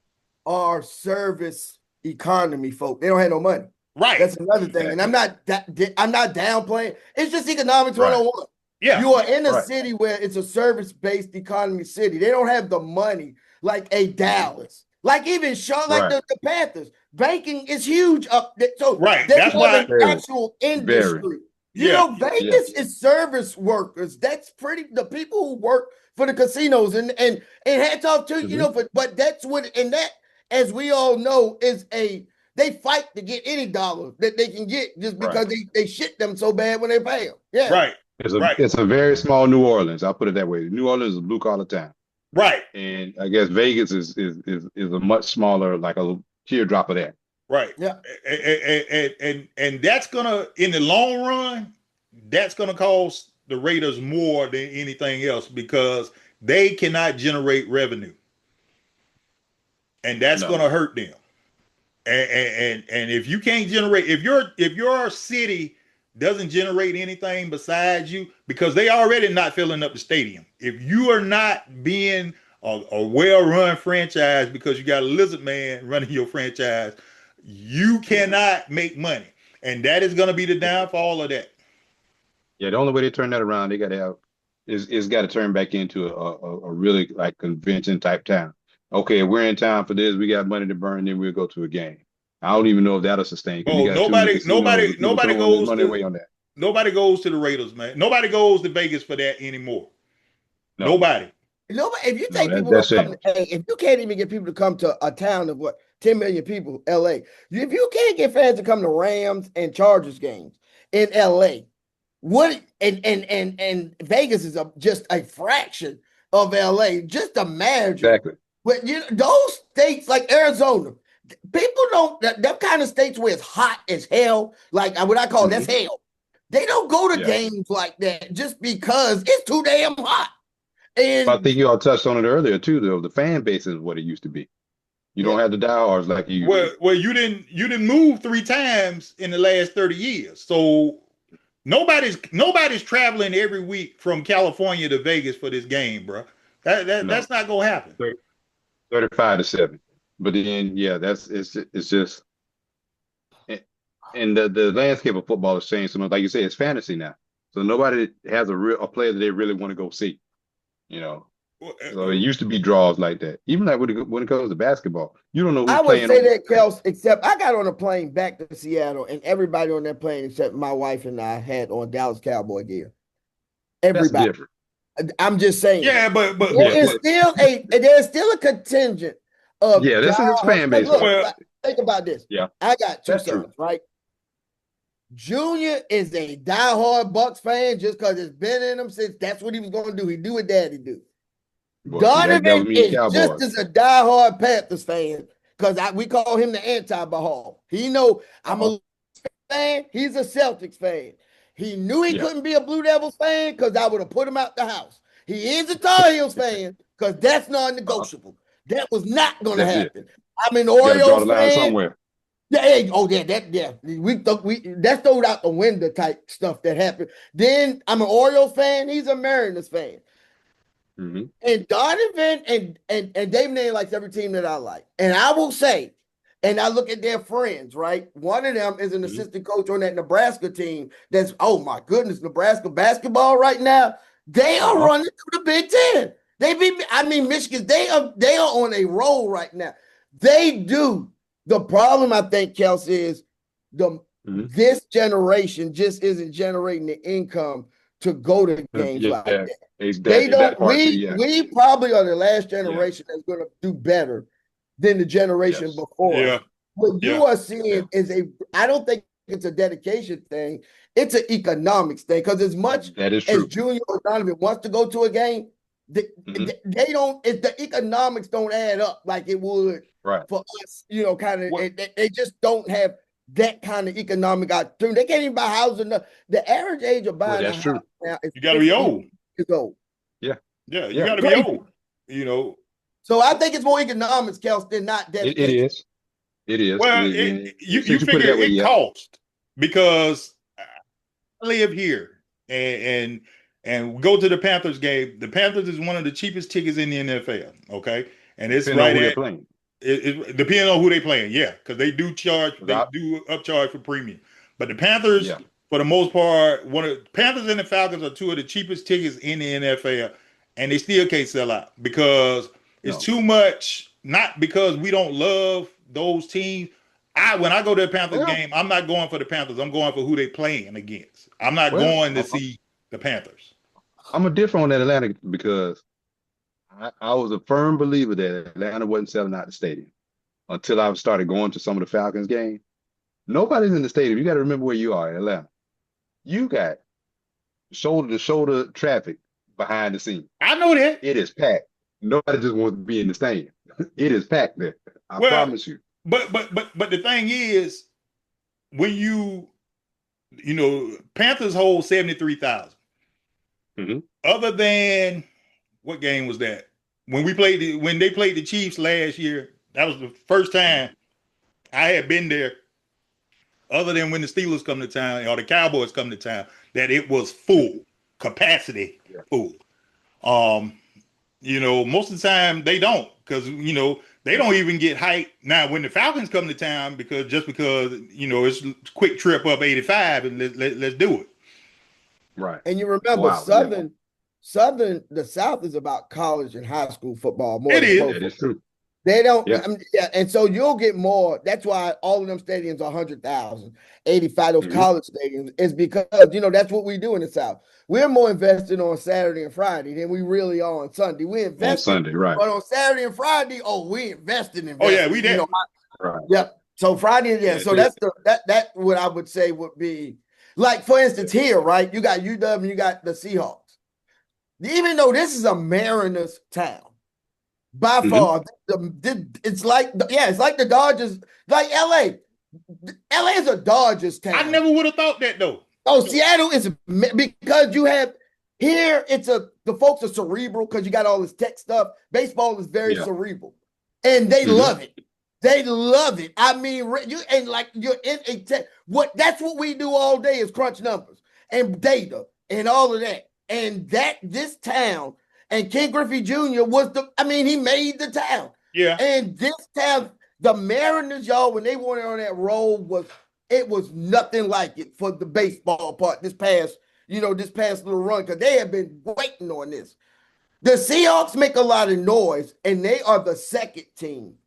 Speaker 1: are service economy folk. They don't have no money.
Speaker 3: Right.
Speaker 1: That's another thing. And I'm not downplaying. It's just economics 101.
Speaker 3: Yeah.
Speaker 1: You are in a city where it's a service-based economy city. They don't have the money like a Dallas. Like even the Panthers. Banking is huge up there. So
Speaker 3: that's why
Speaker 1: an actual industry. Vegas is service workers. That's the people who work for the casinos and hats off to, but that's what, and that, as we all know, is they fight to get any dollar that they can get just because they shit them so bad when they pay them. Yeah.
Speaker 3: Right. Right,
Speaker 2: It's a very small New Orleans. I'll put it that way. New Orleans is a blue collar town,
Speaker 3: right,
Speaker 2: and I guess Vegas is a much smaller, like a teardrop of that.
Speaker 3: right.
Speaker 1: Yeah.
Speaker 3: And that's gonna, in the long run, that's gonna cost the Raiders more than anything else because they cannot generate revenue, and that's
Speaker 2: No,
Speaker 3: gonna hurt them. And if you can't generate, if your city doesn't generate anything besides you, because they already not filling up the stadium. If you are not being a well-run franchise because you got a lizard man running your franchise, you cannot make money, and that is going to be the downfall of that.
Speaker 2: yeah, the only way they turn that around, they got to have is got to turn back into a really like convention type town. Okay, we're in town for this. We got money to burn, then we'll go to a game. I don't even know if that'll sustain because you
Speaker 3: Oh,
Speaker 2: got too many
Speaker 3: nobody,
Speaker 2: casinos
Speaker 3: nobody,
Speaker 2: and people
Speaker 3: nobody
Speaker 2: throwing their
Speaker 3: goes
Speaker 2: money
Speaker 3: to
Speaker 2: away on that.
Speaker 3: nobody goes to the Raiders, man. Nobody goes to Vegas for that anymore.
Speaker 2: No,
Speaker 3: Nobody.
Speaker 1: Nobody, if you
Speaker 2: no,
Speaker 1: think people
Speaker 2: that's
Speaker 1: don't come,
Speaker 2: changed.
Speaker 1: hey, if you can't even get people to come to a town of what 10 million people, LA, if you can't get fans to come to Rams and Chargers games in LA, what and Vegas is just a fraction of LA. Just imagine.
Speaker 2: Exactly.
Speaker 1: But those states like Arizona, people don't that kind of states where it's hot as hell, like what I call that's
Speaker 2: Hmm.
Speaker 1: hell. They don't go to
Speaker 2: Yeah.
Speaker 1: games like that just because it's too damn hot.
Speaker 2: But I
Speaker 1: And
Speaker 2: think you all touched on it earlier too, though. The fan base is what it used to be. You
Speaker 1: yeah,
Speaker 2: don't have the diehards like you used
Speaker 3: Well,
Speaker 2: to.
Speaker 3: you didn't move 3 times in the last 30 years. So nobody's traveling every week from California to Vegas for this game, bro. That's
Speaker 2: No,
Speaker 3: not gonna happen.
Speaker 2: 35-7. But then, yeah, it's just and the landscape of football has changed so much. Like you say, it's fantasy now. So nobody has a player that they really want to go see. You know, so it used to be draws like that. Even like when it comes to basketball, you don't know who's
Speaker 1: I would
Speaker 2: playing
Speaker 1: say
Speaker 2: on what
Speaker 1: that,
Speaker 2: night.
Speaker 1: Kels, except I got on a plane back to Seattle, and everybody on that plane except my wife and I had on Dallas Cowboy gear.
Speaker 2: That's
Speaker 1: Everybody.
Speaker 2: different.
Speaker 1: I'm just saying.
Speaker 3: Yeah, but
Speaker 2: Yeah,
Speaker 3: but
Speaker 1: There's still a contingent of
Speaker 2: yeah, this is his
Speaker 1: diehard.
Speaker 2: fan
Speaker 1: Because
Speaker 2: base
Speaker 1: look,
Speaker 2: though.
Speaker 3: well,
Speaker 1: like, think about this.
Speaker 2: Yeah,
Speaker 1: I got two
Speaker 2: that's true.
Speaker 1: sons, right? Junior is a diehard Bucks fan just because it's been in him since that's what he was going to do. He do what daddy do.
Speaker 2: Well, see, that
Speaker 1: Donovan
Speaker 2: was me and
Speaker 1: is just
Speaker 2: Cowboys.
Speaker 1: as a diehard Panthers fan because we call him the anti-Bahal. He know I'm
Speaker 2: Uh-huh.
Speaker 1: a fan. He's a Celtics fan. He knew he
Speaker 2: Yeah,
Speaker 1: couldn't be a Blue Devils fan because I would have put him out the house. He is a Tar Heels fan because that's
Speaker 2: uh-huh.
Speaker 1: non-negotiable. That was not going to
Speaker 2: That's it.
Speaker 1: happen. I'm an
Speaker 2: You got to draw the
Speaker 1: Orioles
Speaker 2: line
Speaker 1: fan.
Speaker 2: somewhere.
Speaker 1: Yeah, hey, oh yeah, we that's thrown out the window type stuff that happened. Then I'm an Orioles fan. He's a Mariners fan.
Speaker 2: Hmm.
Speaker 1: And Donovan and Dave Nain likes every team that I like. And I will say, and I look at their friends, right? One of them is an
Speaker 2: Hmm.
Speaker 1: assistant coach on that Nebraska team. That's oh my goodness, Nebraska basketball right now. They are
Speaker 2: Uh-huh.
Speaker 1: running through the Big Ten. I mean, Michigan, they are on a roll right now. They do. The problem, I think, Kelsey, is the
Speaker 2: Hmm.
Speaker 1: this generation just isn't generating the income to go to games like
Speaker 2: Yeah,
Speaker 1: that.
Speaker 2: it's
Speaker 1: They
Speaker 2: that
Speaker 1: don't.
Speaker 2: part too.
Speaker 1: We
Speaker 2: Yeah,
Speaker 1: we probably are the last
Speaker 2: yeah,
Speaker 1: generation that's going to do better than the generation
Speaker 2: yes,
Speaker 1: before us.
Speaker 3: yeah,
Speaker 1: What
Speaker 3: yeah.
Speaker 1: you are
Speaker 2: yeah.
Speaker 1: seeing is a. I don't think it's a dedication thing. It's an economics thing because as much
Speaker 2: That is
Speaker 1: as
Speaker 2: true.
Speaker 1: Junior or Donovan wants to go to a game,
Speaker 2: Hmm.
Speaker 1: they don't. If the economics don't add up like it would
Speaker 2: Right.
Speaker 1: for us, kind of.
Speaker 3: What
Speaker 1: They just don't have that kind of economic opportunity. They can't even buy houses. The average age of
Speaker 2: Well,
Speaker 1: buying a
Speaker 2: that's
Speaker 1: house
Speaker 2: true.
Speaker 1: now is
Speaker 3: you got to be
Speaker 1: 50
Speaker 3: old.
Speaker 1: years old.
Speaker 2: Yeah,
Speaker 3: Yeah, you
Speaker 2: yeah.
Speaker 3: got to be
Speaker 1: Crazy.
Speaker 3: old. You know.
Speaker 1: So I think it's more economics, Kels, than not
Speaker 2: It
Speaker 1: dedication.
Speaker 2: is. It is.
Speaker 3: Well, you
Speaker 2: Since you put it
Speaker 3: figure
Speaker 2: that way,
Speaker 3: it
Speaker 2: yeah.
Speaker 3: costs because I live here and we go to the Panthers game. The Panthers is one of the cheapest tickets in the NFL. Okay, and it's
Speaker 2: Depending on
Speaker 3: right
Speaker 2: who they're
Speaker 3: at
Speaker 2: playing.
Speaker 3: it depending on who they playing. Yeah, because
Speaker 2: Cause
Speaker 3: they
Speaker 2: I,
Speaker 3: do upcharge for premium. But the Panthers,
Speaker 2: yeah,
Speaker 3: for the most part, Panthers and the Falcons are two of the cheapest tickets in the NFL, and they still can't sell out because it's
Speaker 2: no.
Speaker 3: too much. Not because we don't love those teams. When I go to a Panthers
Speaker 2: Well,
Speaker 3: game, I'm not going for the Panthers. I'm going for who they playing against. I'm not
Speaker 2: well,
Speaker 3: going to see the Panthers.
Speaker 2: I'm a different on that Atlanta because I was a firm believer that Atlanta wasn't selling out the stadium until I started going to some of the Falcons games. Nobody's in the stadium. You got to remember where you are in Atlanta. You got shoulder to shoulder traffic behind the scene.
Speaker 3: I know that.
Speaker 2: It is packed. Nobody just wants to be in the stand. It is packed there. I
Speaker 3: Well,
Speaker 2: promise you.
Speaker 3: but the thing is, when Panthers hold 73,000.
Speaker 2: Mhm.
Speaker 3: Other than what game was that? When they played the Chiefs last year, that was the first time I had been there. Other than when the Steelers come to town or the Cowboys come to town, that it was full capacity,
Speaker 2: Yeah.
Speaker 3: full. Most of the time they don't, because they don't even get hyped now when the Falcons come to town, because it's a quick trip up 85 and let's do it.
Speaker 2: Right.
Speaker 1: And you remember
Speaker 2: Wow. Yeah.
Speaker 1: the South is about college and high school football more
Speaker 3: It
Speaker 1: than
Speaker 3: is.
Speaker 1: pro
Speaker 2: That is
Speaker 1: football.
Speaker 2: true.
Speaker 1: They don't,
Speaker 2: Yeah.
Speaker 1: yeah, and so you'll get more. That's why all of them stadiums are 100,000, 85, those
Speaker 2: Mhm.
Speaker 1: college stadiums, is because, that's what we do in the South. We're more invested on Saturday and Friday than we really are on Sunday. We
Speaker 2: On
Speaker 1: invested,
Speaker 2: Sunday, right.
Speaker 1: but on Saturday and Friday, we invested.
Speaker 3: Oh yeah, we did.
Speaker 2: Right.
Speaker 1: Yep. So Friday, yeah.
Speaker 2: Yeah,
Speaker 1: So that's that what I would say would be, like, for instance, here, right? You got UW and you got the Seahawks. Even though this is a Mariners town, by
Speaker 2: Mhm.
Speaker 1: far, it's like the Dodgers, like LA. LA is a Dodgers town.
Speaker 3: I never would have thought that though.
Speaker 1: Oh, Seattle is, because you have here. The folks are cerebral because you got all this tech stuff. Baseball is very
Speaker 2: Yeah.
Speaker 1: cerebral, and they
Speaker 2: Mhm.
Speaker 1: love it. They love it. I mean, you're in a tech. That's what we do all day is crunch numbers and data and all of that. And this town, and Ken Griffey Jr. he made the town.
Speaker 3: Yeah.
Speaker 1: And this town, the Mariners, y'all, when they went on that roll, it was nothing like it for the baseball part this past little run, because they have been waiting on this. The Seahawks make a lot of noise, and they are the second team,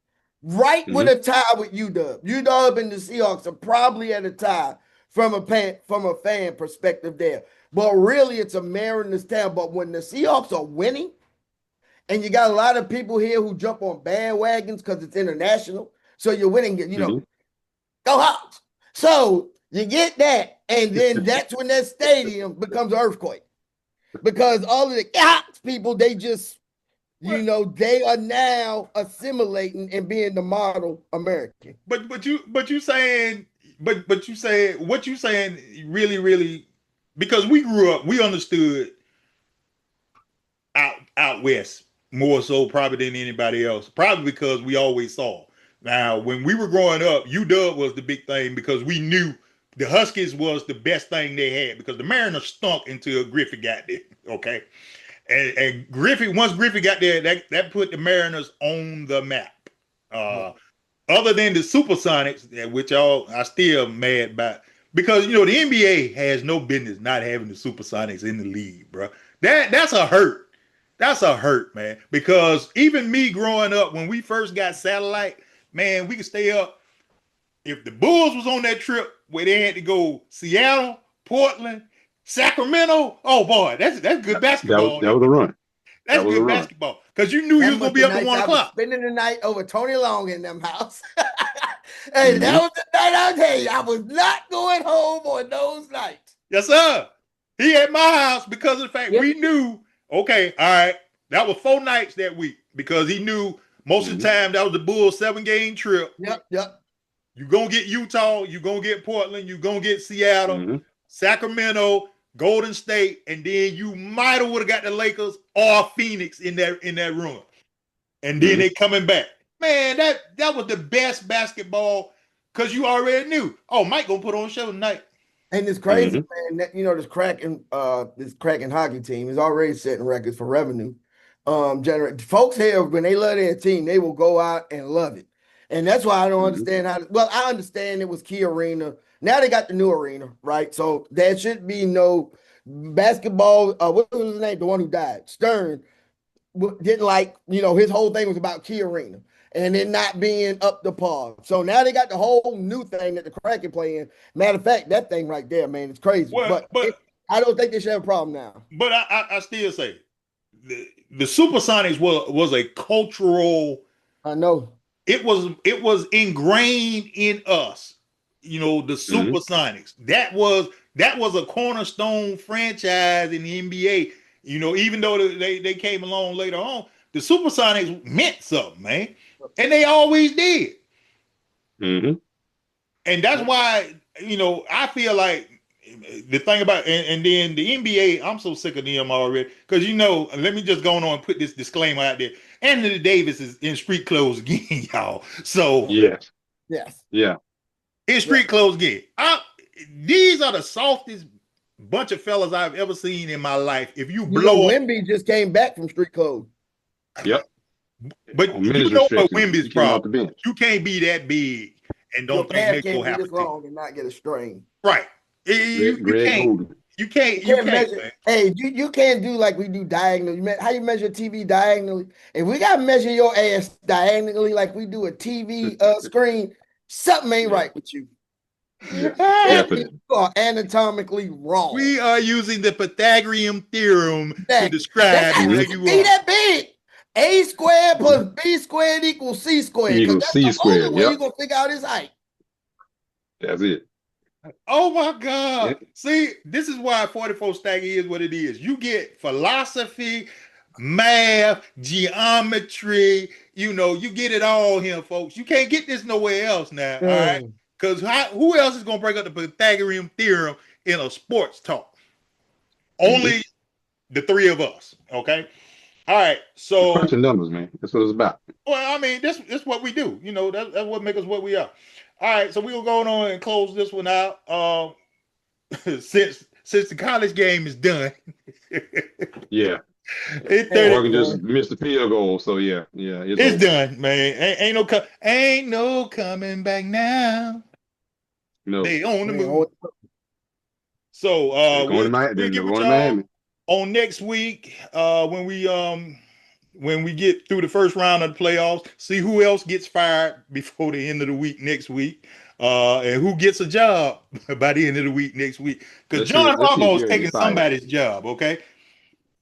Speaker 1: right with a tie with UW. UW and the Seahawks are probably at a tie from a fan perspective there. But really, it's a Mariners town. But when the Seahawks are winning, and you got a lot of people here who jump on bandwagons because it's international, so you're winning, go Hawks. So you get that, and then that's when that stadium becomes an earthquake, because all of the Hawks people, they just, they are now assimilating and being the model American.
Speaker 3: But you saying what you saying really, because we grew up, we understood out west more so probably than anybody else, probably because we always saw. Now, when we were growing up, UW was the big thing because we knew the Huskies was the best thing they had, because the Mariners stunk until Griffey got there. Okay. And once Griffey got there, that put the Mariners on the map. Other than the Supersonics, which I still mad about, because the NBA has no business not having the Supersonics in the league, bro. That's a hurt. That's a hurt, man. Because even me growing up, when we first got satellite, man, we could stay up. If the Bulls was on that trip where they had to go Seattle, Portland, Sacramento, oh boy, that's good basketball.
Speaker 2: That was a run.
Speaker 3: That's good basketball, because you knew you was gonna be up at 1 o'clock.
Speaker 1: Spending the night over Tony Long in them house. And that was the night I'll tell you, I was not going home on those nights.
Speaker 3: Yes, sir. He at my house because of the fact we knew, okay, all right, that was 4 nights that week, because he knew most of the time that was the Bulls 7-game trip.
Speaker 1: Yep.
Speaker 3: You're going to get Utah, you're going to get Portland, you're going to get Seattle, Sacramento, Golden State, and then you might have would have got the Lakers or Phoenix in that run. And then they coming back. Man, that was the best basketball, because you already knew, Mike going to put on a show tonight.
Speaker 1: And it's crazy, man, that, this cracking hockey team is already setting records for revenue. Folks here, when they love their team, they will go out and love it. And that's why I don't understand I understand it was Key Arena. Now they got the new arena, right? So there should be no basketball. What was his name? The one who died, Stern, didn't like, his whole thing was about Key Arena and it not being up to par. So now they got the whole new thing that the Kraken play in. Matter of fact, that thing right there, man, it's crazy. But I don't think they should have a problem now.
Speaker 3: But I still say the Supersonics was a cultural.
Speaker 1: I know.
Speaker 3: It was ingrained in us. The Supersonics. that was a cornerstone franchise in the NBA. You know, even though they came along later on, the Supersonics meant something, man, and they always did.
Speaker 2: Mm-hmm.
Speaker 3: And that's why, you know, I feel like the thing about and then the NBA, I'm so sick of them already. Because you know, let me just go on and put this disclaimer out there. Anthony Davis is in street clothes again, y'all. So
Speaker 2: Yes.
Speaker 1: Yes.
Speaker 2: Yeah.
Speaker 3: in street clothes again. These are the softest bunch of fellas I've ever seen in my life. If you blow up,
Speaker 1: Wemby just came back from street clothes.
Speaker 2: Yep.
Speaker 3: but
Speaker 2: On
Speaker 3: you
Speaker 2: minutes
Speaker 3: know what
Speaker 2: restrictions,
Speaker 3: Wimby's
Speaker 2: he came off
Speaker 3: problem.
Speaker 2: the bench.
Speaker 3: You can't be that big and
Speaker 1: Your
Speaker 3: don't think
Speaker 1: pants
Speaker 3: Mexico
Speaker 1: can't be
Speaker 3: have
Speaker 1: this
Speaker 3: a team.
Speaker 1: long and not get a strain.
Speaker 3: Right. You
Speaker 2: Greg
Speaker 3: can't.
Speaker 2: Oden.
Speaker 3: You can't.
Speaker 1: You can't measure.
Speaker 3: Man.
Speaker 1: Hey, you can't do like we do diagonally. How you measure TV diagonally? If we gotta measure your ass diagonally like we do a TV screen, something ain't right with you.
Speaker 2: Yeah,
Speaker 1: That means
Speaker 2: definitely.
Speaker 1: you are anatomically wrong.
Speaker 3: We are using the Pythagorean theorem to
Speaker 1: Exactly.
Speaker 3: describe
Speaker 1: They
Speaker 3: how
Speaker 1: got
Speaker 3: you
Speaker 1: be
Speaker 3: are.
Speaker 1: that big. A squared plus B squared equals C squared. Because
Speaker 2: Equals
Speaker 1: that's
Speaker 2: C
Speaker 1: the only
Speaker 2: squared.
Speaker 1: way
Speaker 2: Yep.
Speaker 1: you're gonna figure out his height.
Speaker 2: That's it.
Speaker 3: Oh my God.
Speaker 2: Yeah.
Speaker 3: See, this is why 44 stack is what it is. You get philosophy, math, geometry, you know, you get it all here, folks. You can't get this nowhere else now. All right. Because who else is going to break up the Pythagorean theorem in a sports talk? Only the three of us. Okay. All right. So,
Speaker 2: Crunching numbers, man. That's what it's about.
Speaker 3: well, I mean, this is what we do. You know, that's what makes us what we are. All right. So we're going on and close this one out. Since the college game is done.
Speaker 2: Yeah. Oregon just missed the field goal, so yeah,
Speaker 3: it's done, man. Ain't no coming back now.
Speaker 2: No,
Speaker 3: they on the move. So we'll get with y'all on next week when we get through the first round of the playoffs. See who else gets fired before the end of the week next week. And who gets a job by the end of the week next week? Because John Harbaugh is taking somebody's job. Okay,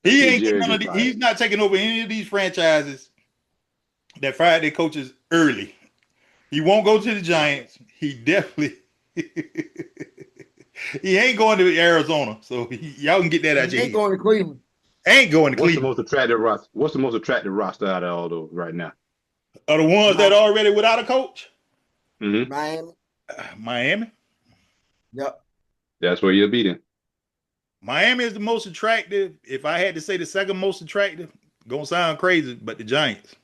Speaker 3: he ain't getting none of the, he's not taking over any of these franchises that fired their coaches early. He won't go to the Giants. He definitely he ain't going to Arizona. So y'all can get that out your head.
Speaker 1: Ain't going to Cleveland.
Speaker 3: Ain't going to
Speaker 2: What's
Speaker 3: Cleveland.
Speaker 2: What's the most attractive roster out of all those right now?
Speaker 3: Are the ones that are already without a coach?
Speaker 2: Mm-hmm.
Speaker 3: Miami.
Speaker 1: Yep.
Speaker 2: That's where you're beating.
Speaker 3: Miami is the most attractive. If I had to say the second most attractive, gonna sound crazy, but the Giants.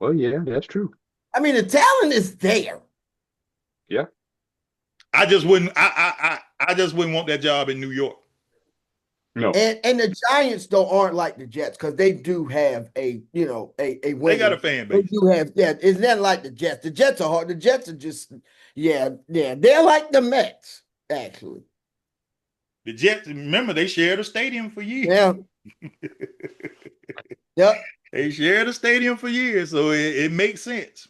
Speaker 2: Well, yeah, that's true.
Speaker 1: I mean, the talent is there.
Speaker 2: Yeah.
Speaker 3: I just wouldn't. I just wouldn't want that job in New York.
Speaker 2: No.
Speaker 1: And the Giants though aren't like the Jets because they do have a win.
Speaker 3: They got a fan base.
Speaker 1: They do have It's not like the Jets. The Jets are hard. The Jets are just they're like the Mets actually.
Speaker 3: The Jets, remember, they shared a stadium for years.
Speaker 1: Yeah. Yep.
Speaker 3: They shared a stadium for years, so it makes sense.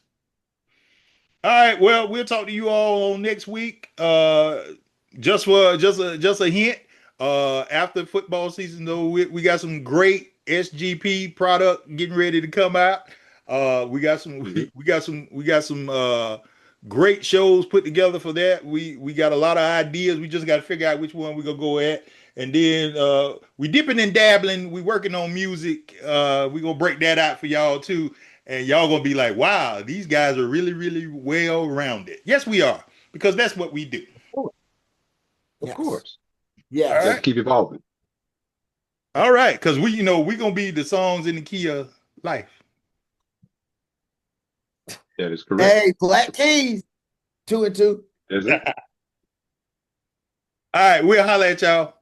Speaker 3: All right, well, we'll talk to you all on next week. Just a hint. After football season, though, we got some great SGP product getting ready to come out. We got some great shows put together for that. We got a lot of ideas. We just got to figure out which one we're gonna go at. And then we dipping and dabbling. We working on music. We gonna break that out for y'all too. And y'all gonna be like, wow, these guys are really, really well rounded. Yes, we are, because that's what we do.
Speaker 2: Of course.
Speaker 1: Yeah.
Speaker 2: Just keep evolving.
Speaker 3: All right, because we're gonna be the songs in the key of life.
Speaker 2: That is correct.
Speaker 1: Hey, Black Keys, 2 and 2.
Speaker 2: That's it.
Speaker 3: All right, we'll holler at y'all.